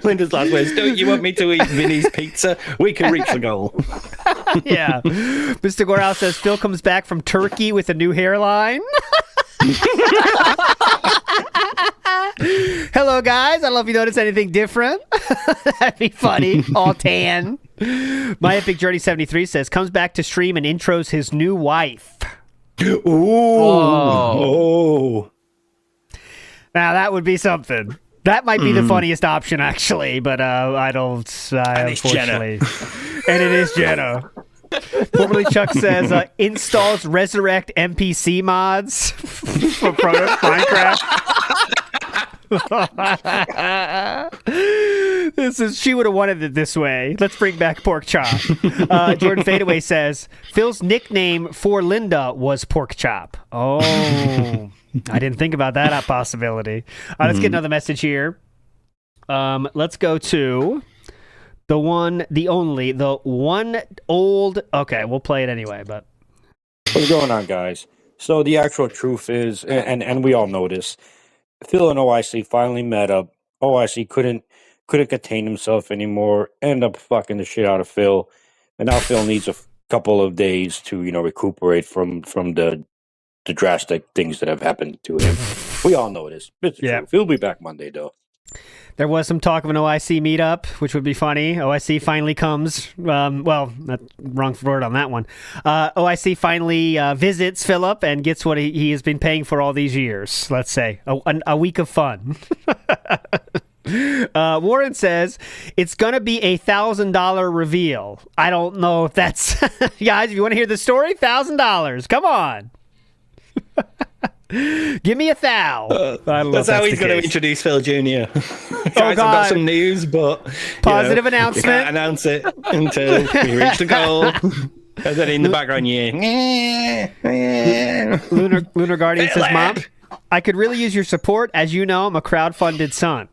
Linda's last words, don't you want me to eat Vinny's pizza? We can reach the goal. Yeah. Mr. Goral says Phil comes back from Turkey with a new hairline. Hello, guys. I don't know if you notice anything different. That'd be funny. All tan. My Epic Journey 73 says comes back to stream and intros his new wife. Ooh. Oh. Now, that would be something. That might be the funniest option, actually, but I don't, unfortunately. And it is Jenna. Formerly Chuck says, installs Resurrect NPC mods for Minecraft. She would have wanted it this way. Let's bring back Pork Chop. Jordan Fadeaway says, Phil's nickname for Linda was Pork Chop. Oh, I didn't think about that possibility. Let's get another message here. Let's go to the one, the only, the one old. Okay, we'll play it anyway, but. What's going on, guys? So the actual truth is, and we all know this, Phil and OIC finally met up. OIC couldn't contain himself anymore, ended up fucking the shit out of Phil, and now Phil needs a couple of days to recuperate from the drastic things that have happened to him. We all know this. It's the truth. He'll be back Monday, though. There was some talk of an OIC meetup, which would be funny. OIC finally comes. Well, that's wrong word on that one. OIC finally visits Philip and gets what he has been paying for all these years. Let's say a week of fun. Warren says it's gonna be $1,000 reveal. I don't know if that's guys. If you want to hear the story, $1,000. Come on. Give me $1,000. That's how he's going to introduce Phil Jr. Guys, I've got some news, but positive announcement. You can't announce it until we reach the goal. And then in the background, Lunar Guardian says, Mom, I could really use your support. As you know, I'm a crowdfunded son.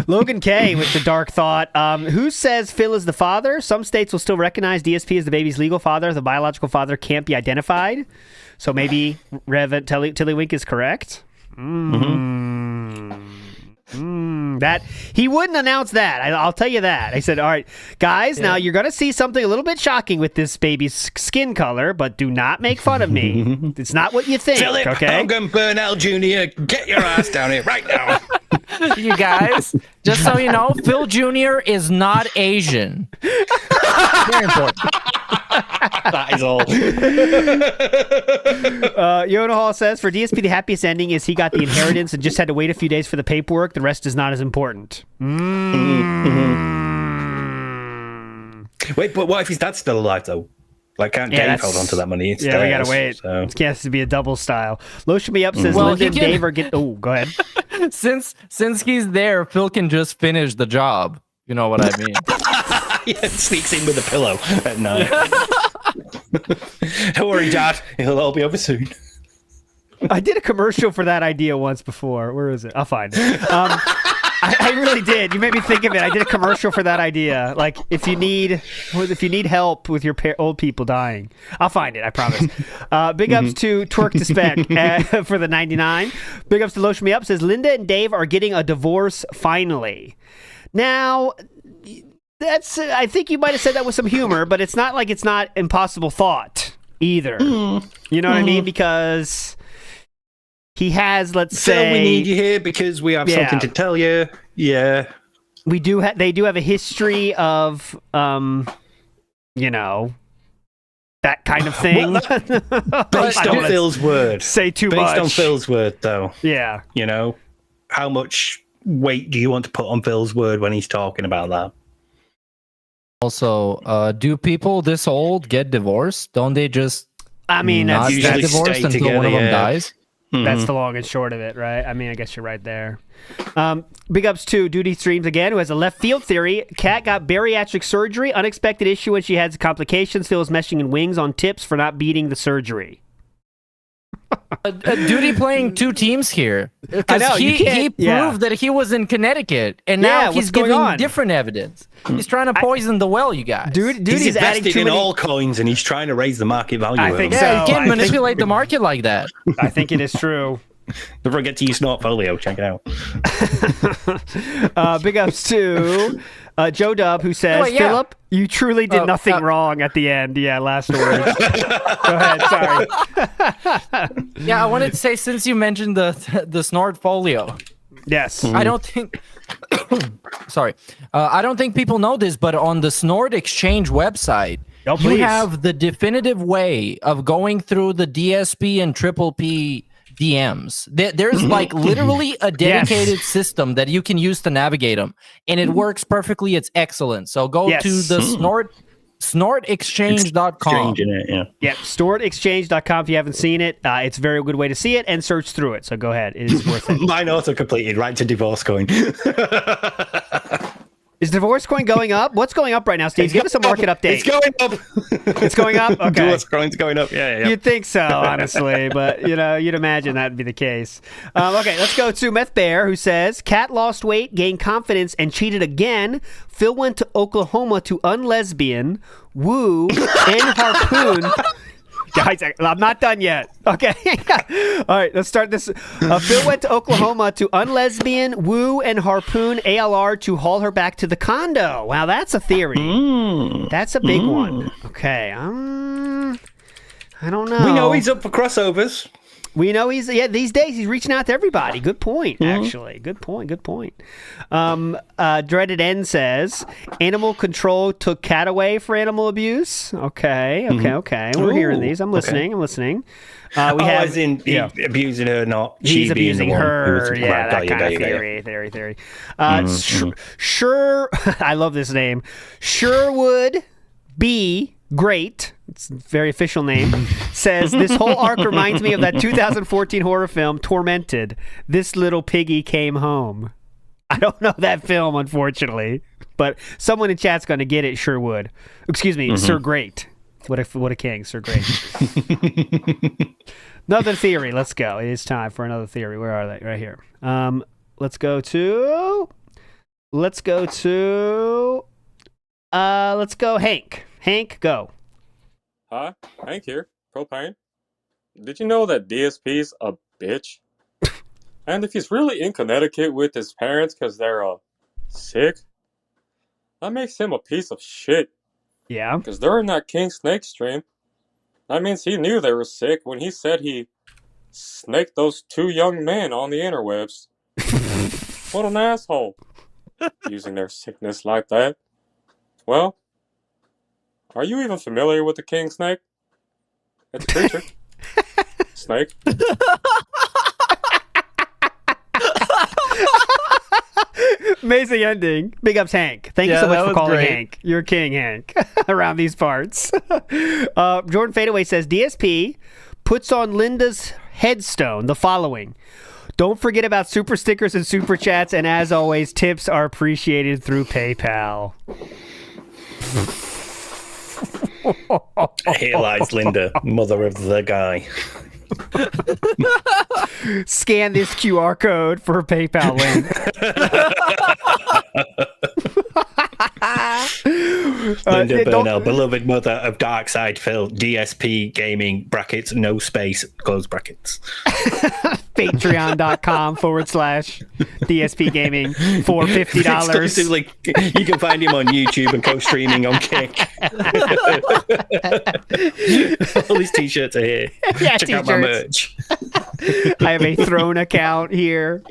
Logan K with the dark thought. Who says Phil is the father? Some states will still recognize DSP as the baby's legal father. The biological father can't be identified. So maybe Rev Tillywink is correct. That he wouldn't announce that. I'll tell you that. I said, all right, guys, now you're going to see something a little bit shocking with this baby's skin color, but do not make fun of me. It's not what you think, Philip okay? Hogan Burnell Jr., get your ass down here right now. You guys, just so you know, Phil Jr. is not Asian. Very important. That is all. Yona Hall says, for DSP, the happiest ending is he got the inheritance and just had to wait a few days for the paperwork. The rest is not as important. Wait, but what if his dad's still alive, though? Like, can't Dave hold on to that money? It's we gotta wait. So. It has to be a double style. Lotion Me Up says, Linda and Dave are getting... Oh, go ahead. Since he's there, Phil can just finish the job. You know what I mean? Yeah, sneaks in with a pillow at night. Don't worry, Dad. It'll all be over soon. I did a commercial for that idea once before. Where is it? I'll find it. I really did. You made me think of it. I did a commercial for that idea. Like, if you need help with your old people dying, I'll find it. I promise. Big ups to Twerk to Spec for the 99. Big ups to Lotion Me Up says Linda and Dave are getting a divorce finally. Now, that's. I think you might have said that with some humor, but it's not like it's not impossible thought either. You know what I mean? Because he has, let's say, we need you here because we have something to tell you. Yeah, we do. They do have a history of, that kind of thing. Based on Phil's word. Say too much. Based on Phil's word, though. Yeah. How much weight do you want to put on Phil's word when he's talking about that? Also, do people this old get divorced? Don't they just I mean, not that's get divorced until one of them dies. That's the long and short of it, right? I mean, I guess you're right there. Big ups to Duty Streams again, who has a left field theory. Kat got bariatric surgery. Unexpected issue when she had complications. Phil is meshing in wings on tips for not beating the surgery. Duty playing two teams here. I know, He proved that he was in Connecticut, and now he's giving different evidence. He's trying to poison the well, you guys. He's invested in all coins, and he's trying to raise the market value. I think so. Yeah, you can't manipulate the market like that. I think it is true. Don't forget to use Snortfolio. Check it out. Big ups to Joe Dub, who says, Philip, you truly did nothing wrong at the end. Yeah, last words. Go ahead. Sorry. Yeah, I wanted to say, since you mentioned the Snortfolio. Yes. I don't think... Sorry. I don't think people know this, but on the Snort Exchange website, you have the definitive way of going through the DSP and Triple P DMs. There's like literally a dedicated system that you can use to navigate them, and it works perfectly. It's excellent. So go to the snortexchange.com. Yeah, snortexchange.com. If you haven't seen it, it's a very good way to see it and search through it. So go ahead. It is worth it. Mine also completed. Right to divorce coin. Is divorce coin going up? What's going up right now, Steve? Give us a market update. It's going up. It's going up? Okay. Divorce coin's going up. Yeah. You'd think so, honestly, but you'd imagine that'd be the case. Okay, let's go to Meth Bear, who says, Kat lost weight, gained confidence, and cheated again. Phil went to Oklahoma to unlesbian, woo, and harpoon. Guys, I'm not done yet. Okay. All right, let's start this. Phil went to Oklahoma to unlesbian, woo, and harpoon ALR to haul her back to the condo. Wow, that's a theory. That's a big one. Okay. I don't know. We know he's up for crossovers. We know these days he's reaching out to everybody. Good point, actually. Good point. Dreaded N says, animal control took cat away for animal abuse. Okay. We're hearing these. I'm listening. We have as in abusing her, not he's she being abusing the one her. who was, Yeah, right, that kind of theory. Sure, I love this name. Sherwood B. Great, it's a very official name, says, this whole arc reminds me of that 2014 horror film, Tormented. This little piggy came home. I don't know that film, unfortunately, but someone in chat's going to get it, sure would. Excuse me, Sir Great. What a king, Sir Great. Another theory, let's go. It is time for another theory. Where are they? Right here. Let's go Hank. Hank, go. Hi, Hank here. Propane. Did you know that DSP's a bitch? And if he's really in Connecticut with his parents because they're sick, that makes him a piece of shit. Yeah. Because during that King Snake stream, that means he knew they were sick when he said he snaked those two young men on the interwebs. What an asshole. Using their sickness like that. Well, are you even familiar with the king snake? It's a creature. Snake. Amazing ending. Big ups, Hank. Thank you so much for calling Hank. You're king, Hank, around these parts. Jordan Fadeaway says, DSP puts on Linda's headstone the following. Don't forget about super stickers and super chats, and as always, tips are appreciated through PayPal. Here lies Linda, mother of the guy. Scan this QR code for a PayPal link. Linda Burnell, beloved mother of Darkside Phil, DSP Gaming, brackets, no space, close brackets. Patreon.com/DSP Gaming for $50. You can find him on YouTube and co-streaming on Kick. All these t-shirts are here. Yeah, Check out my merch. I have a Throne account here.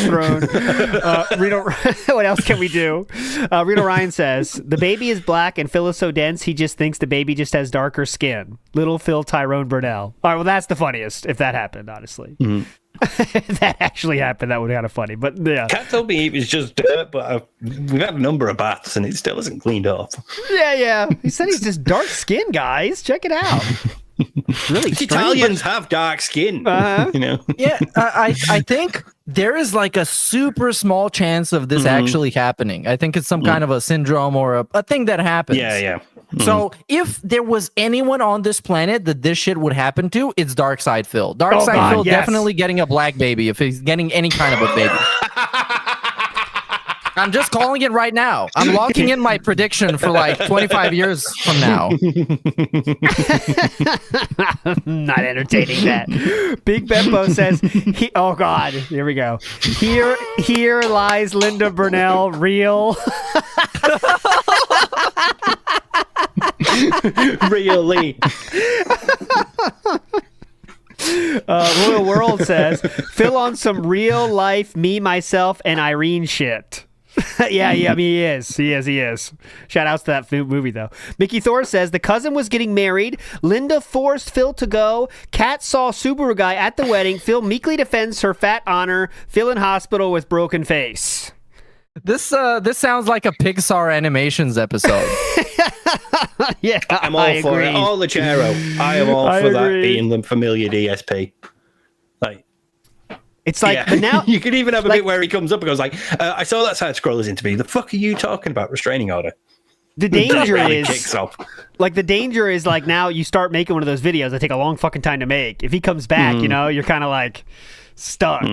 Throne. What else can we do? Reno Ryan says, the baby is black and Phil is so dense, he just thinks the baby just has darker skin. Little Phil Tyrone Burnell. All right, well, that's the funniest, if that happened, honestly. If that actually happened, that would be kind of funny. But yeah. Cat told me it was just dirt, but we've had a number of baths and it still isn't cleaned off. Yeah. He said he's just dark skin, guys. Check it out. Really, Italians have dark skin. You know. Yeah, I think there is like a super small chance of this actually happening. I think it's some kind of a syndrome or a thing that happens. Yeah. So if there was anyone on this planet that this shit would happen to, it's Darkside Phil. Darkside Phil definitely getting a black baby if he's getting any kind of a baby. I'm just calling it right now. I'm locking in my prediction for like 25 years from now. Not entertaining that. Big Beppo says, oh God, here we go. Here lies Linda Burnell, real. Really. Royal World says, Phil on some real life me, myself, and Irene shit. yeah, I mean, he is. Shout outs to that movie, though. Mickey Thor says, the cousin was getting married. Linda forced Phil to go. Kat saw Subaru guy at the wedding. Phil meekly defends her fat honor. Phil in hospital with broken face. This sounds like a Pixar Animations episode. Yeah, I'm all for it. All the Chero. I am all for that being the familiar DSP. Like, it's like, but now you could even have a bit where he comes up and goes like, I saw that side scrollers into me. The fuck are you talking about? Restraining order. The danger is kicks off. Like the danger is like now you start making one of those videos that take a long fucking time to make. If he comes back, you know, you're kind of like stuck.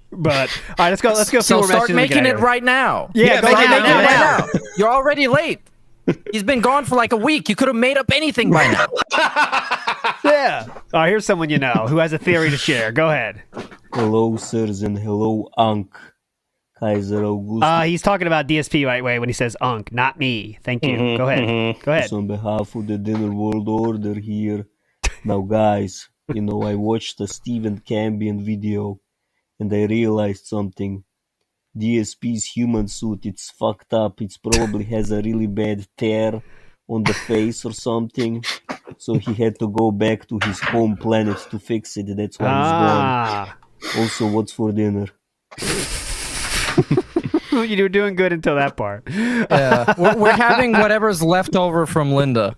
But all right, let's go. So start making it right now. Yeah, go right now. now. You're already late. He's been gone for like a week. You could have made up anything by now. Yeah. Oh, here's someone you know who has a theory to share. Go ahead. Hello, sirs, and hello, Unc. Kaiser August. He's talking about DSP right way when he says Unc, not me. Thank you. Go ahead. Go ahead. On behalf of the Dinner World Order here. Now, guys, you know, I watched a Stephen Cambion video and I realized something. DSP's human suit, it's fucked up. It probably has a really bad tear on the face or something. So he had to go back to his home planet to fix it. That's why he's gone. Also, what's for dinner? You were doing good until that part. Yeah, we're having whatever's left over from Linda.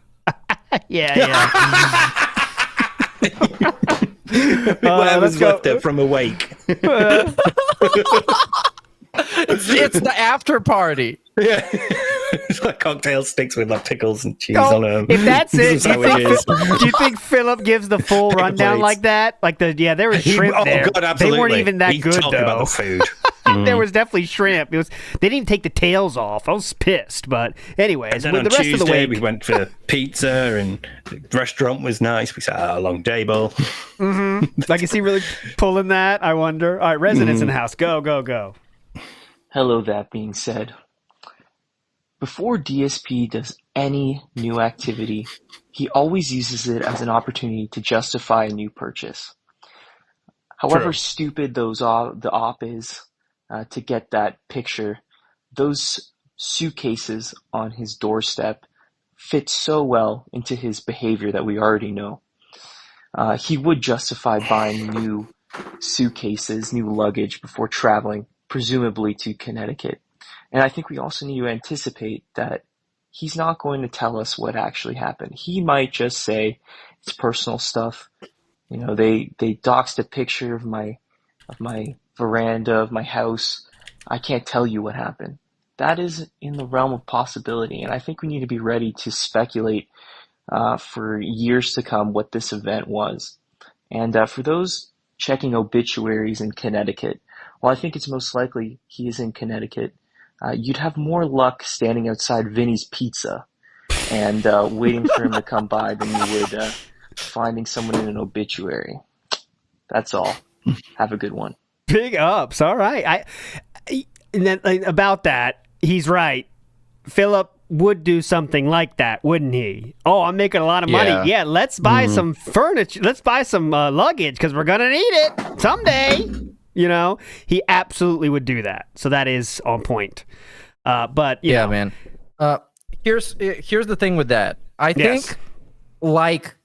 Yeah. Whatever's left there from a wake. It's the after party. Yeah. It's like cocktail sticks with like pickles and cheese on them. If that's it, do you think Philip gives the full rundown plates. like that? Like there was shrimp there. God, absolutely. They weren't even that good though. About the food. There was definitely shrimp. They didn't even take the tails off. I was pissed, but anyways, and then the on rest Tuesday, of the week we went for pizza and the restaurant was nice. We sat at a long table. Like, is he really pulling that? I wonder. All right, residents in the house, go. Hello, that being said. Before DSP does any new activity, he always uses it as an opportunity to justify a new purchase. However stupid the op is to get that picture, those suitcases on his doorstep fit so well into his behavior that we already know. He would justify buying new suitcases, new luggage before traveling, presumably to Connecticut. And I think we also need to anticipate that he's not going to tell us what actually happened. He might just say it's personal stuff. You know, they doxed a picture of my veranda of my house. I can't tell you what happened. That is in the realm of possibility, and I think we need to be ready to speculate for years to come what this event was. And for those checking obituaries in Connecticut, well, I think it's most likely he is in Connecticut. You'd have more luck standing outside Vinny's Pizza and waiting for him to come by than you would finding someone in an obituary. That's all. Have a good one. Big ups. All right. About that, he's right. Philip would do something like that, wouldn't he? Oh, I'm making a lot of money. Yeah, let's buy some furniture. Let's buy some luggage because we're going to need it someday. You know, he absolutely would do that. So that is on point. But you know. Man. Here's the thing with that. I think like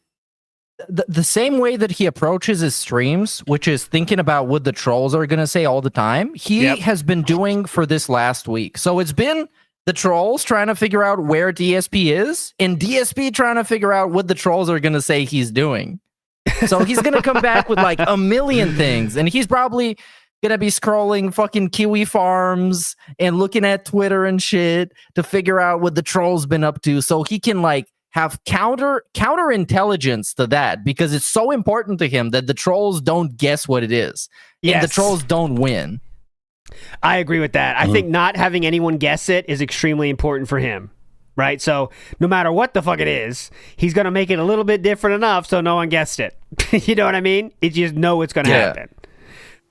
the same way that he approaches his streams, which is thinking about what the trolls are going to say all the time, he has been doing for this last week. So it's been the trolls trying to figure out where DSP is, and DSP trying to figure out what the trolls are going to say he's doing. So he's going to come back with like a million things, and he's probably going to be scrolling fucking Kiwi Farms and looking at Twitter and shit to figure out what the troll's been up to, so he can like have counter intelligence to that, because it's so important to him that the trolls don't guess what it is. Yes. And the trolls don't win. I agree with that. I think not having anyone guess it is extremely important for him, right? So no matter what the fuck it is, he's going to make it a little bit different enough so no one guessed it. You know what I mean? You just know it's going to happen.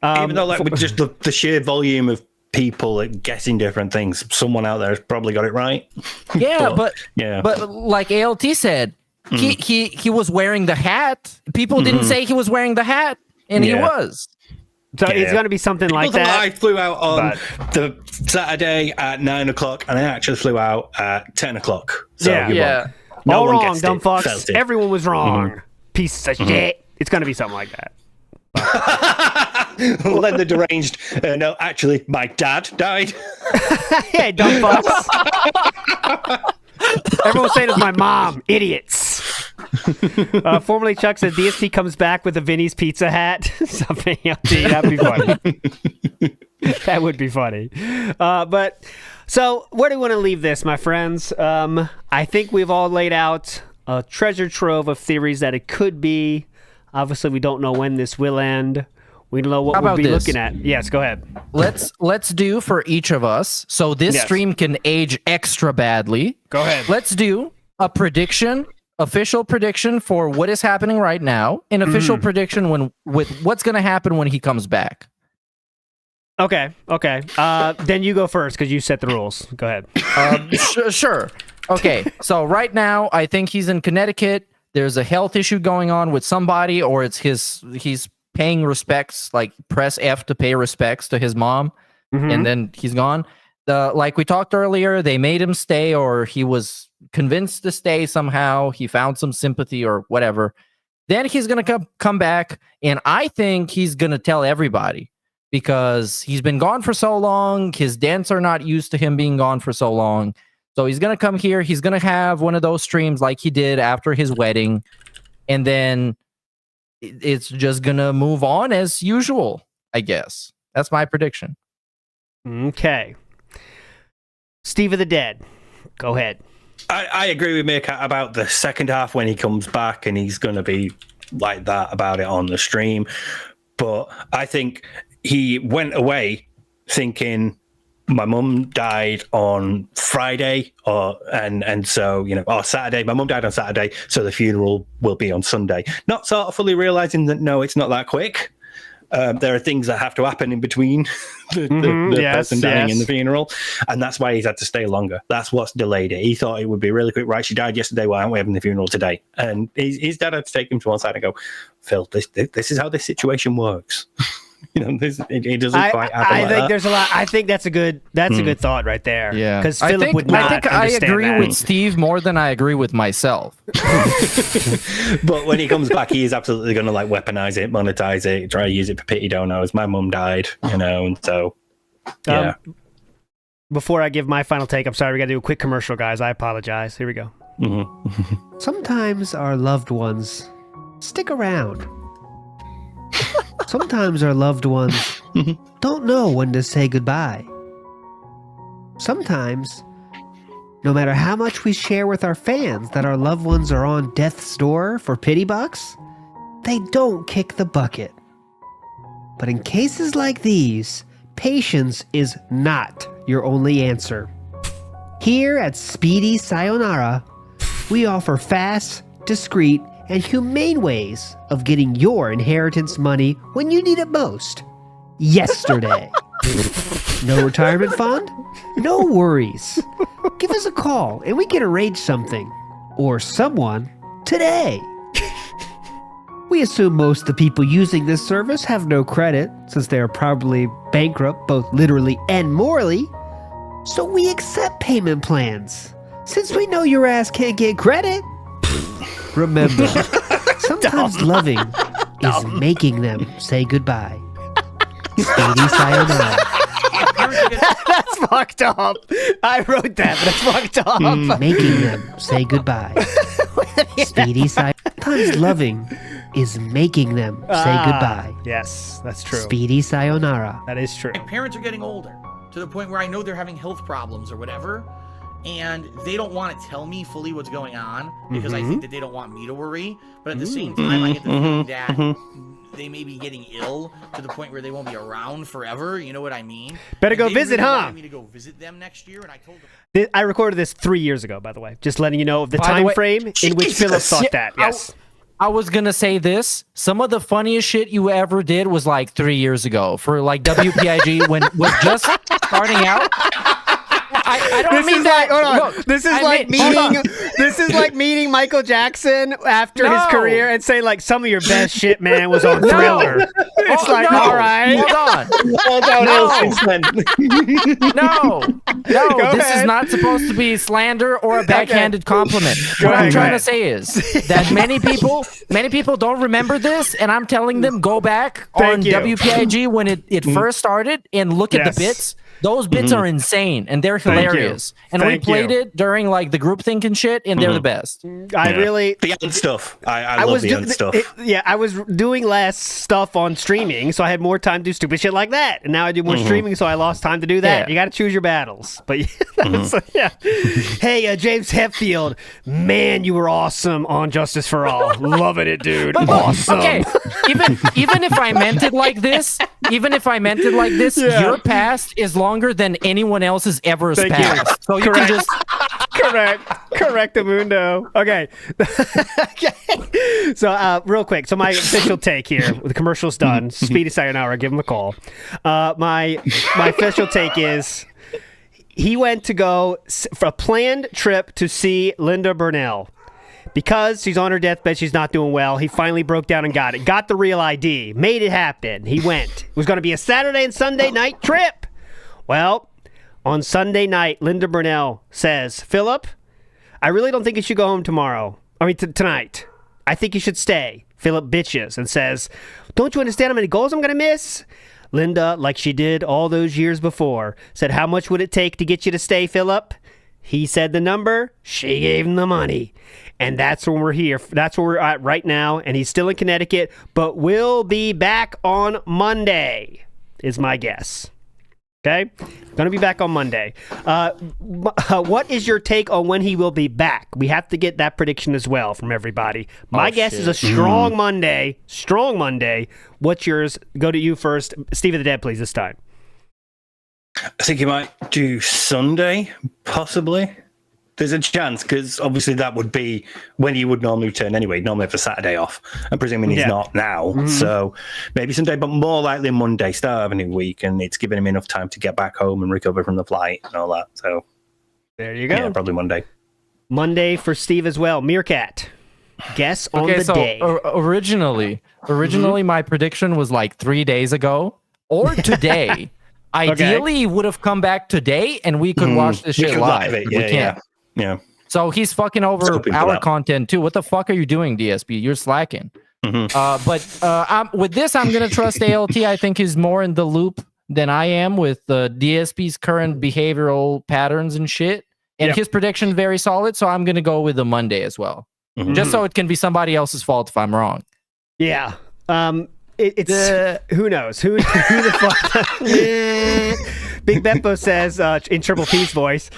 Even though, like, with just the sheer volume of people guessing different things, someone out there has probably got it right. Yeah, but like ALT said, he was wearing the hat. People didn't say he was wearing the hat, and he was. So it's going to be something like that. I flew out on the Saturday at 9 o'clock, and I actually flew out at 10 o'clok. So no all one wrong, gets dumb it, fucks. felt it. Everyone was wrong. Pieces of shit. It's going to be something like that. Well, then the deranged. No, actually, my dad died. Hey, dumb fucks. Everyone's saying it's my mom. Idiots. Formerly Chuck said DSP comes back with a Vinny's Pizza hat. Something that'd be funny. That would be funny. But so where do we want to leave this, my friends? I think we've all laid out a treasure trove of theories that it could be. Obviously, we don't know when this will end. We don't know what we'll be looking at. Yes, go ahead. Let's do for each of us, so this stream can age extra badly. Go ahead. Let's do a prediction, official prediction for what is happening right now, an official prediction with what's going to happen when he comes back. Okay. Then you go first because you set the rules. Go ahead. Sure. Okay, so right now, I think he's in Connecticut. There's a health issue going on with somebody, or it's he's paying respects, like press F to pay respects to his mom, and then he's gone. Like we talked earlier, they made him stay, or he was convinced to stay somehow. He found some sympathy or whatever. Then he's going to come back, and I think he's going to tell everybody, because he's been gone for so long. His dents are not used to him being gone for so long. So he's going to come here. He's going to have one of those streams like he did after his wedding. And then it's just going to move on as usual, I guess. That's my prediction. Okay. Steve of the Dead, go ahead. I agree with Meerkat about the second half when he comes back, and he's going to be like that about it on the stream. But I think he went away thinking, my mum died on Friday, and so, or Saturday. My mum died on Saturday, so the funeral will be on Sunday. Not sort of fully realizing that, no, it's not that quick. There are things that have to happen in between the person dying and the funeral, and that's why he's had to stay longer. That's what's delayed it. He thought it would be really quick. Right, she died yesterday. Why aren't we having the funeral today? And his dad had to take him to one side and go, Phil, this is how this situation works. It doesn't quite happen. I think there's a lot. I think that's a good thought right there. Yeah, because Philip would not. I think I agree with Steve more than I agree with myself. But when he comes back, he is absolutely going to weaponize it, monetize it, try to use it for pity donors. My mum died, and so yeah. Before I give my final take, I'm sorry, we got to do a quick commercial, guys. I apologize. Here we go. Sometimes our loved ones stick around. Sometimes our loved ones don't know when to say goodbye. Sometimes, no matter how much we share with our fans that our loved ones are on death's door for pity bucks, they don't kick the bucket. But in cases like these, patience is not your only answer. Here at Speedy Sayonara, we offer fast, discreet, and humane ways of getting your inheritance money when you need it most. Yesterday. No retirement fund? No worries. Give us a call and we can arrange something. Or someone today. We assume most of the people using this service have no credit, since they are probably bankrupt both literally and morally. So we accept payment plans, since we know your ass can't get credit. Remember, sometimes loving is making them say goodbye. Speedy sayonara. That's fucked up. I wrote that, but it's fucked up. Making them say goodbye. Speedy sometimes loving is making them say goodbye. Yes, that's true. Speedy sayonara. That is true. My parents are getting older to the point where I know they're having health problems or whatever, and they don't want to tell me fully what's going on because I think that they don't want me to worry. But at the same time, I get the feeling that they may be getting ill to the point where they won't be around forever. You know what I mean? Better go visit, really huh? wanted me to go visit them next year, and I told them. I recorded this 3 years ago, by the way. Just letting you know of the time frame in which Philip thought that. Yes. I was gonna say this. Some of the funniest shit you ever did was like 3 years ago for like WPIG when was just starting out. I don't mean that. Hold on. Look, This is like meeting Michael Jackson after his career and say like some of your best shit, man, was on Thriller. It's like, all right, hold on. No, this is not supposed to be slander or a backhanded compliment. What I'm trying to say is that many people don't remember this, and I'm telling them go back on WPIG when it first started and look at the bits. Those bits are insane, and they're hilarious. And we played it during like the group think and shit, and they're the best. The end stuff. I love the end stuff. I was doing less stuff on streaming, so I had more time to do stupid shit like that. And now I do more streaming, so I lost time to do that. Yeah. You got to choose your battles. But Hey, James Hetfield, man, you were awesome on Justice for All. Loving it, dude. Awesome. Okay, even if I meant it like this, your past is longer than anyone else's ever's past. So you can just correct Amundo. Okay. So real quick. So my official take here, the commercial's done. Speedy sayonara, give him a call. My official take is he went to go for a planned trip to see Linda Burnell. Because she's on her deathbed, she's not doing well. He finally broke down and got it. Got the real ID. Made it happen. He went. It was going to be a Saturday and Sunday night trip. Well, on Sunday night, Linda Burnell says, Philip, I really don't think you should go home tonight. I think you should stay. Philip bitches and says, don't you understand how many goals I'm going to miss? Linda, like she did all those years before, said, how much would it take to get you to stay, Philip? He said the number. She gave him the money. And that's when we're here. That's where we're at right now. And he's still in Connecticut, but will be back on Monday, is my guess. Okay? Going to be back on Monday. What is your take on when he will be back? We have to get that prediction as well from everybody. My guess is a strong Monday. Strong Monday. What's yours? Go to you first. Steve of the Dead, please, this time. I think you might do Sunday, possibly. There's a chance, because obviously that would be when he would normally return anyway. Normally have the Saturday off. I'm presuming he's not now. So maybe Sunday, but more likely Monday, start of a new week, and it's giving him enough time to get back home and recover from the flight and all that. So there you go. Yeah, probably Monday. Monday for Steve as well. Meerkat, guess on the day. Originally my prediction was like 3 days ago or today. Ideally, he would have come back today, and we could watch this shit live. We can't. Yeah. So he's fucking over our content too. What the fuck are you doing, DSP? You're slacking. But with this, I'm gonna trust ALT. I think he's more in the loop than I am with DSP's current behavioral patterns and shit. And his prediction very solid. So I'm gonna go with the Monday as well, just so it can be somebody else's fault if I'm wrong. Yeah. It's who knows who the fuck. Big Beppo says in Triple P's voice,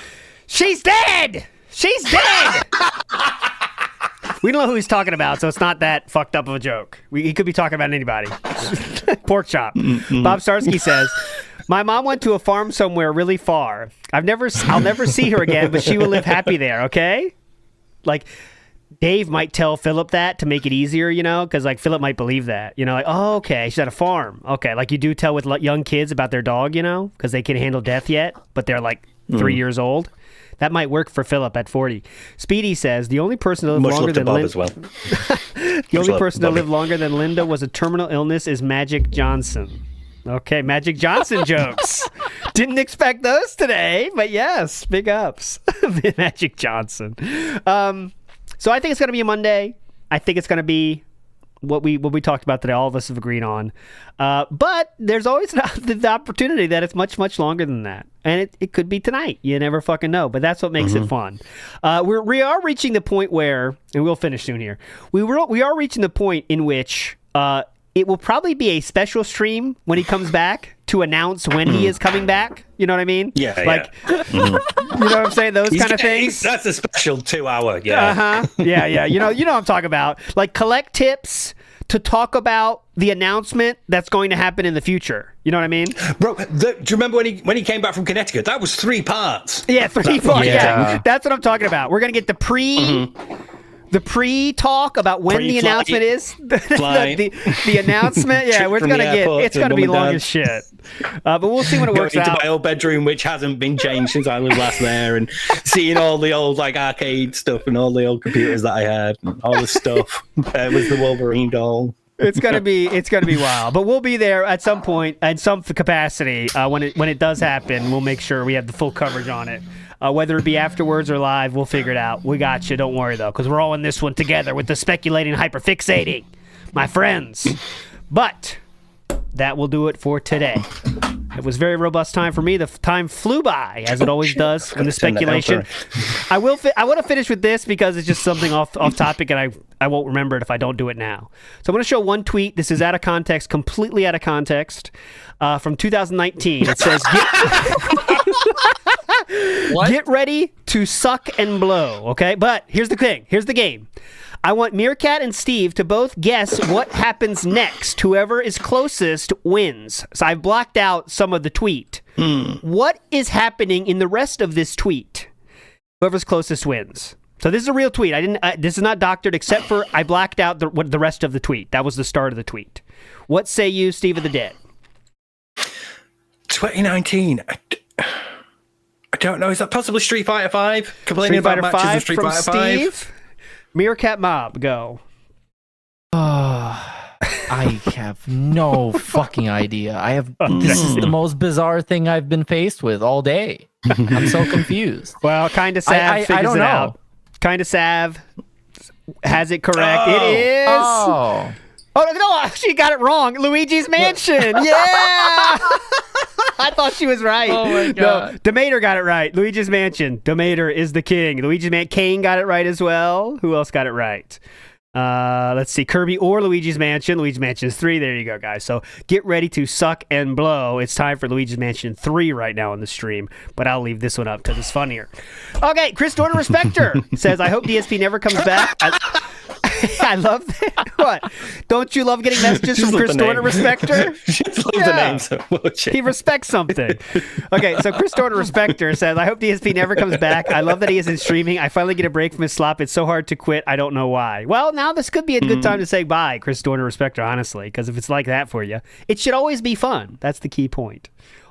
she's dead. She's dead. We don't know who he's talking about, so it's not that fucked up of a joke. He could be talking about anybody. Pork chop. Bob Starsky says, my mom went to a farm somewhere really far. I'll never see her again, but she will live happy there. Okay, like. Dave might tell Philip that to make it easier, because like Philip might believe that, like, oh, okay, she's at a farm. Okay, like you do tell with young kids about their dog, because they can't handle death yet, but they're like 3 years old. That might work for Philip at 40. Speedy says the only person to live longer than Linda. Well. The only person to live longer than Linda was a terminal illness is Magic Johnson. Okay, Magic Johnson jokes. Didn't expect those today, but yes, big ups, Magic Johnson. So I think it's going to be a Monday. I think it's going to be what we talked about today, all of us have agreed on. But there's always the opportunity that it's much, much longer than that. And it could be tonight. You never fucking know. But that's what makes it fun. We are reaching the point where, and we'll finish soon here, we are reaching the point in which it will probably be a special stream when he comes back to announce when he is coming back. You know what I mean? Yeah, you know what I'm saying? Those kind of things. That's a special 2 hour. Yeah. Yeah. You know what I'm talking about. Like, collect tips to talk about the announcement that's going to happen in the future. You know what I mean? Bro, do you remember when he came back from Connecticut? That was 3 parts. Yeah, 3 parts. Yeah. That's what I'm talking about. We're going to get the pre-talk about when the announcement is. the announcement, yeah, we're going to get, it's going to be long as shit. But we'll see when it works out. Into my old bedroom, which hasn't been changed since I was last there, and seeing all the old like arcade stuff and all the old computers that I had, and all the stuff. There was the Wolverine doll. It's gonna be wild, but we'll be there at some point, at some capacity, when it does happen. We'll make sure we have the full coverage on it. Whether it be afterwards or live, we'll figure it out. We got you. Don't worry, though, because we're all in this one together with the speculating and hyperfixating, my friends. But that will do it for today. It was a very robust time for me. The time flew by, as it always does, in the speculation. I want to finish with this because it's just something off topic, and I won't remember it if I don't do it now. So I'm going to show one tweet. This is out of context, completely out of context, from 2019. It says, get ready to suck and blow, okay? But here's the thing. Here's the game. I want Meerkat and Steve to both guess what happens next. Whoever is closest wins. So I've blocked out some of the tweet. What is happening in the rest of this tweet? Whoever's closest wins. So this is a real tweet. This is not doctored, except for I blacked out the rest of the tweet. That was the start of the tweet. What say you, Steve of the Dead? 2019. I don't know. Is that possibly Street Fighter 5? Complaining about matches of Street Fighter 5? Steve? Meerkat Mob, go. I have no fucking idea. This is the most bizarre thing I've been faced with all day. I'm so confused. Well, Kinda Sav figures it out. Kinda Sav has it correct. It is. Oh, no, she got it wrong. Luigi's Mansion. Yeah. I thought she was right. Oh my god. No, Demeter got it right. Luigi's Mansion. Demeter is the king. Kane got it right as well. Who else got it right? Let's see. Kirby or Luigi's Mansion. Luigi's Mansion is 3. There you go, guys. So get ready to suck and blow. It's time for Luigi's Mansion 3 right now on the stream, but I'll leave this one up because it's funnier. Okay, Chris Dorner Respecter says, I hope DSP never comes back. I love that. What? Don't you love getting messages from Chris Dorner Respecter? Just love the name so much. He respects something. Okay, so Chris Dorner Respecter says, I hope DSP never comes back. I love that he isn't streaming. I finally get a break from his slop. It's so hard to quit. I don't know why. Well, now this could be a good time to say bye, Chris Dorner Respecter, honestly, because if it's like that for you, it should always be fun. That's the key point.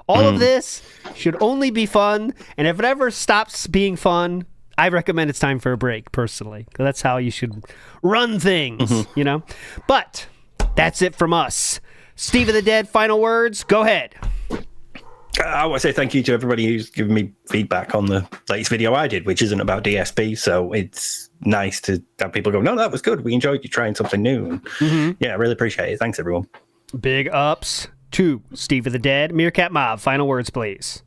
All of this should only be fun, and if it ever stops being fun, I recommend it's time for a break, personally. That's how you should run things, you know? But that's it from us. Steve of the Dead, final words? Go ahead. I want to say thank you to everybody who's given me feedback on the latest video I did, which isn't about DSP, so it's nice to have people go, no, that was good. We enjoyed you trying something new. And yeah, I really appreciate it. Thanks, everyone. Big ups to Steve of the Dead. Meerkat Mob, final words, please.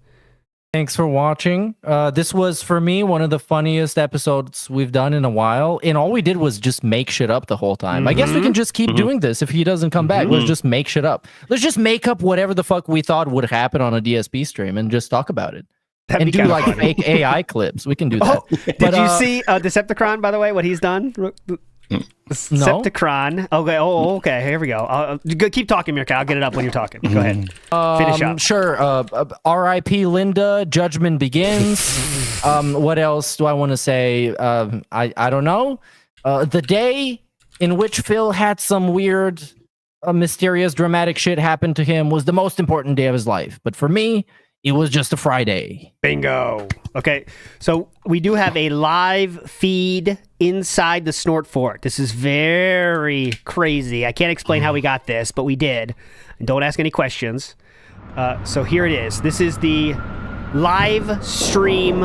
Thanks for watching. This was, for me, one of the funniest episodes we've done in a while. And all we did was just make shit up the whole time. I guess we can just keep doing this if he doesn't come back. Let's just make shit up. Let's just make up whatever the fuck we thought would happen on a DSP stream and just talk about it. And do like funny. Fake AI clips. We can do that. Did you see Decepticon, by the way, what he's done? Decepticon. Okay. Oh, okay. Here we go. Keep talking, Meerkat. I'll get it up when you're talking. Go ahead. Finish up. Sure. R.I.P. Linda. Judgment begins. What else do I want to say? I don't know. The day in which Phil had some weird, mysterious, dramatic shit happen to him was the most important day of his life. But for me, it was just a Friday. Bingo. Okay, so we do have a live feed inside the Snort Fort. This is very crazy. I can't explain how we got this, but we did. And don't ask any questions. So here it is. This is the live stream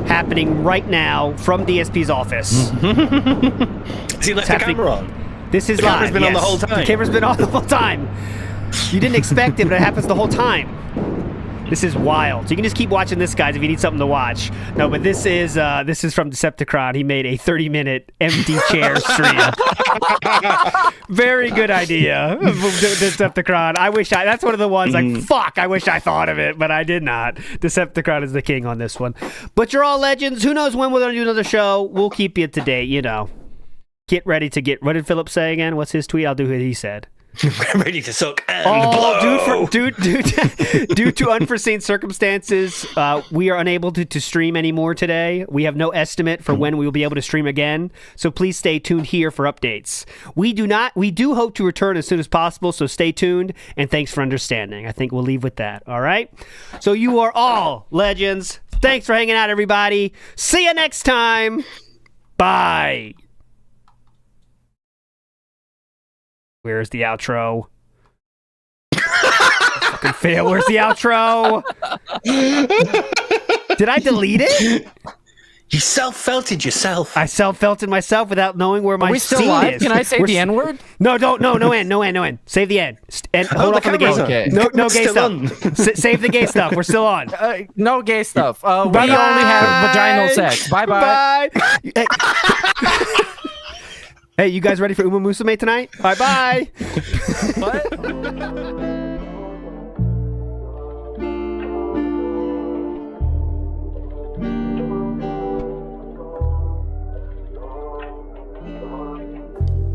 happening right now from DSP's office. Has he left the camera on? This is the live. camera's been on the whole time. The camera's been on the whole time. You didn't expect it, but it happens the whole time. This is wild. So you can just keep watching this, guys, if you need something to watch. No, but this is from Decepticon. He made a 30-minute empty chair stream. Very good idea, Decepticon. That's one of the ones like, fuck, I wish I thought of it, but I did not. Decepticon is the king on this one. But you're all legends. Who knows when we're going to do another show? We'll keep you up to date, you know. Get ready to get... What did Philip say again? What's his tweet? I'll do what he said. Ready to suck and blow. Due to unforeseen circumstances, we are unable to stream anymore today. We have no estimate for when we will be able to stream again, so please stay tuned here for updates. We do hope to return as soon as possible, so stay tuned, and thanks for understanding. I think we'll leave with that, all right? So you are all legends. Thanks for hanging out, everybody. See you next time. Bye. Where's the outro? Fucking fail. Where's the outro? Did I delete it? You self-felted yourself. I self-felted myself without knowing where my still scene live? is. Can I say the N-word? No, don't. No end. Save the end. And hold off on the gay stuff. Okay. No gay stuff. Save the gay stuff. We're still on. No gay stuff. We Bye-bye. only have vaginal sex. Bye-bye. Bye. Hey, you guys ready for Uma Musume tonight? Bye-bye. What?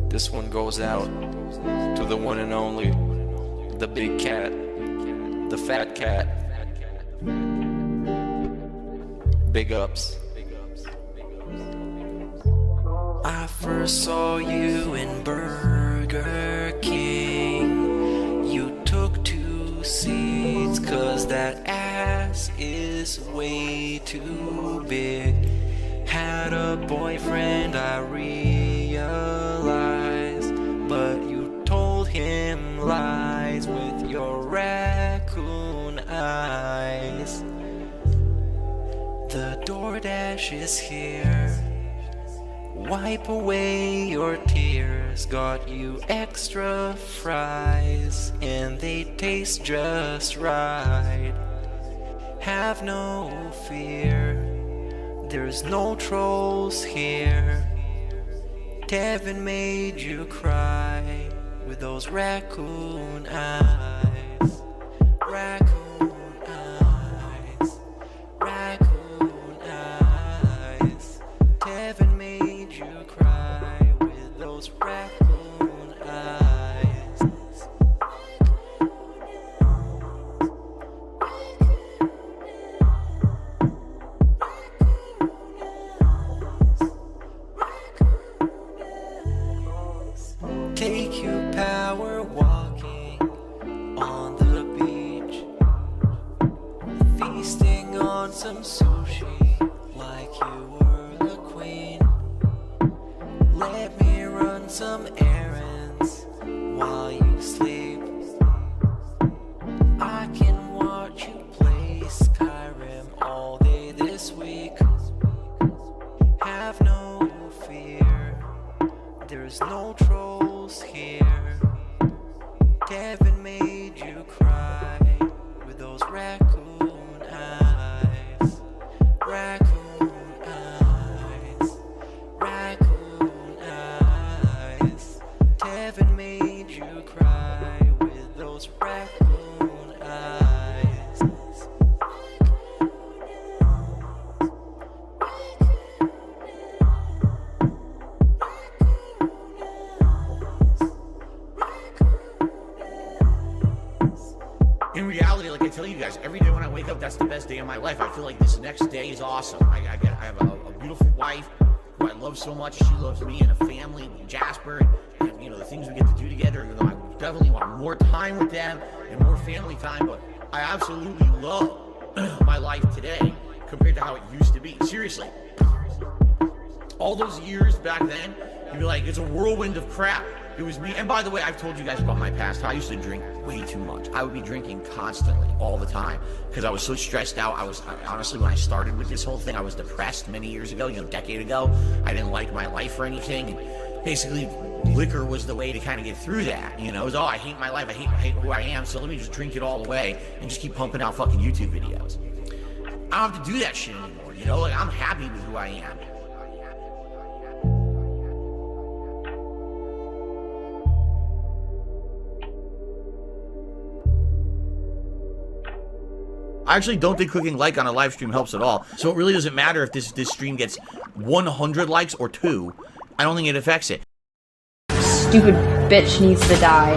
This one goes out to the one and only, the big cat, the fat cat. Big ups. I first saw you in Burger King. You took 2 seats 'cause that ass is way too big. Had a boyfriend, I realized, but you told him lies with your raccoon eyes. The DoorDash is here. Wipe away your tears. Got you extra fries, and they taste just right. Have no fear, there's no trolls here. Devin made you cry with those raccoon eyes. Raccoon eyes. Raccoon eyes. Devin made you cry with those raccoon eyes. Take you power walking on the beach, feasting on some sushi like you were the queen. Let me run some errands while you sleep. I can watch you play Skyrim all day this week. Have no fear, there's no trolls here. Kevin made you cry with those raccoon eyes. Raccoon eyes. Raccoon eyes. Kevin made you cry with those raccoon eyes. In reality, like I tell you guys, every day when I wake up, that's the best day of my life. I feel like this next day is awesome. I have a beautiful wife who I love so much. She loves me and a family, Jasper, and you know the things we get to do together. Even though I definitely want more time with them and more family time, but I absolutely love my life today compared to how it used to be. Seriously, all those years back then, you'd be like, it's a whirlwind of crap. It was me. And by the way, I've told you guys about my past. I used to drink way too much. I would be drinking constantly, all the time, because I was so stressed out. Honestly, when I started with this whole thing, I was depressed many years ago, a decade ago. I didn't like my life or anything. basically liquor was the way to kind of get through that. You know, it was, oh, I hate my life, I hate who I am, so let me just drink it all away and just keep pumping out fucking YouTube videos. I don't have to do that shit anymore, you know? Like, I'm happy with who I am. I actually don't think clicking like on a live stream helps at all. So it really doesn't matter if this stream gets 100 likes or 2. I don't think it affects it. Stupid bitch needs to die.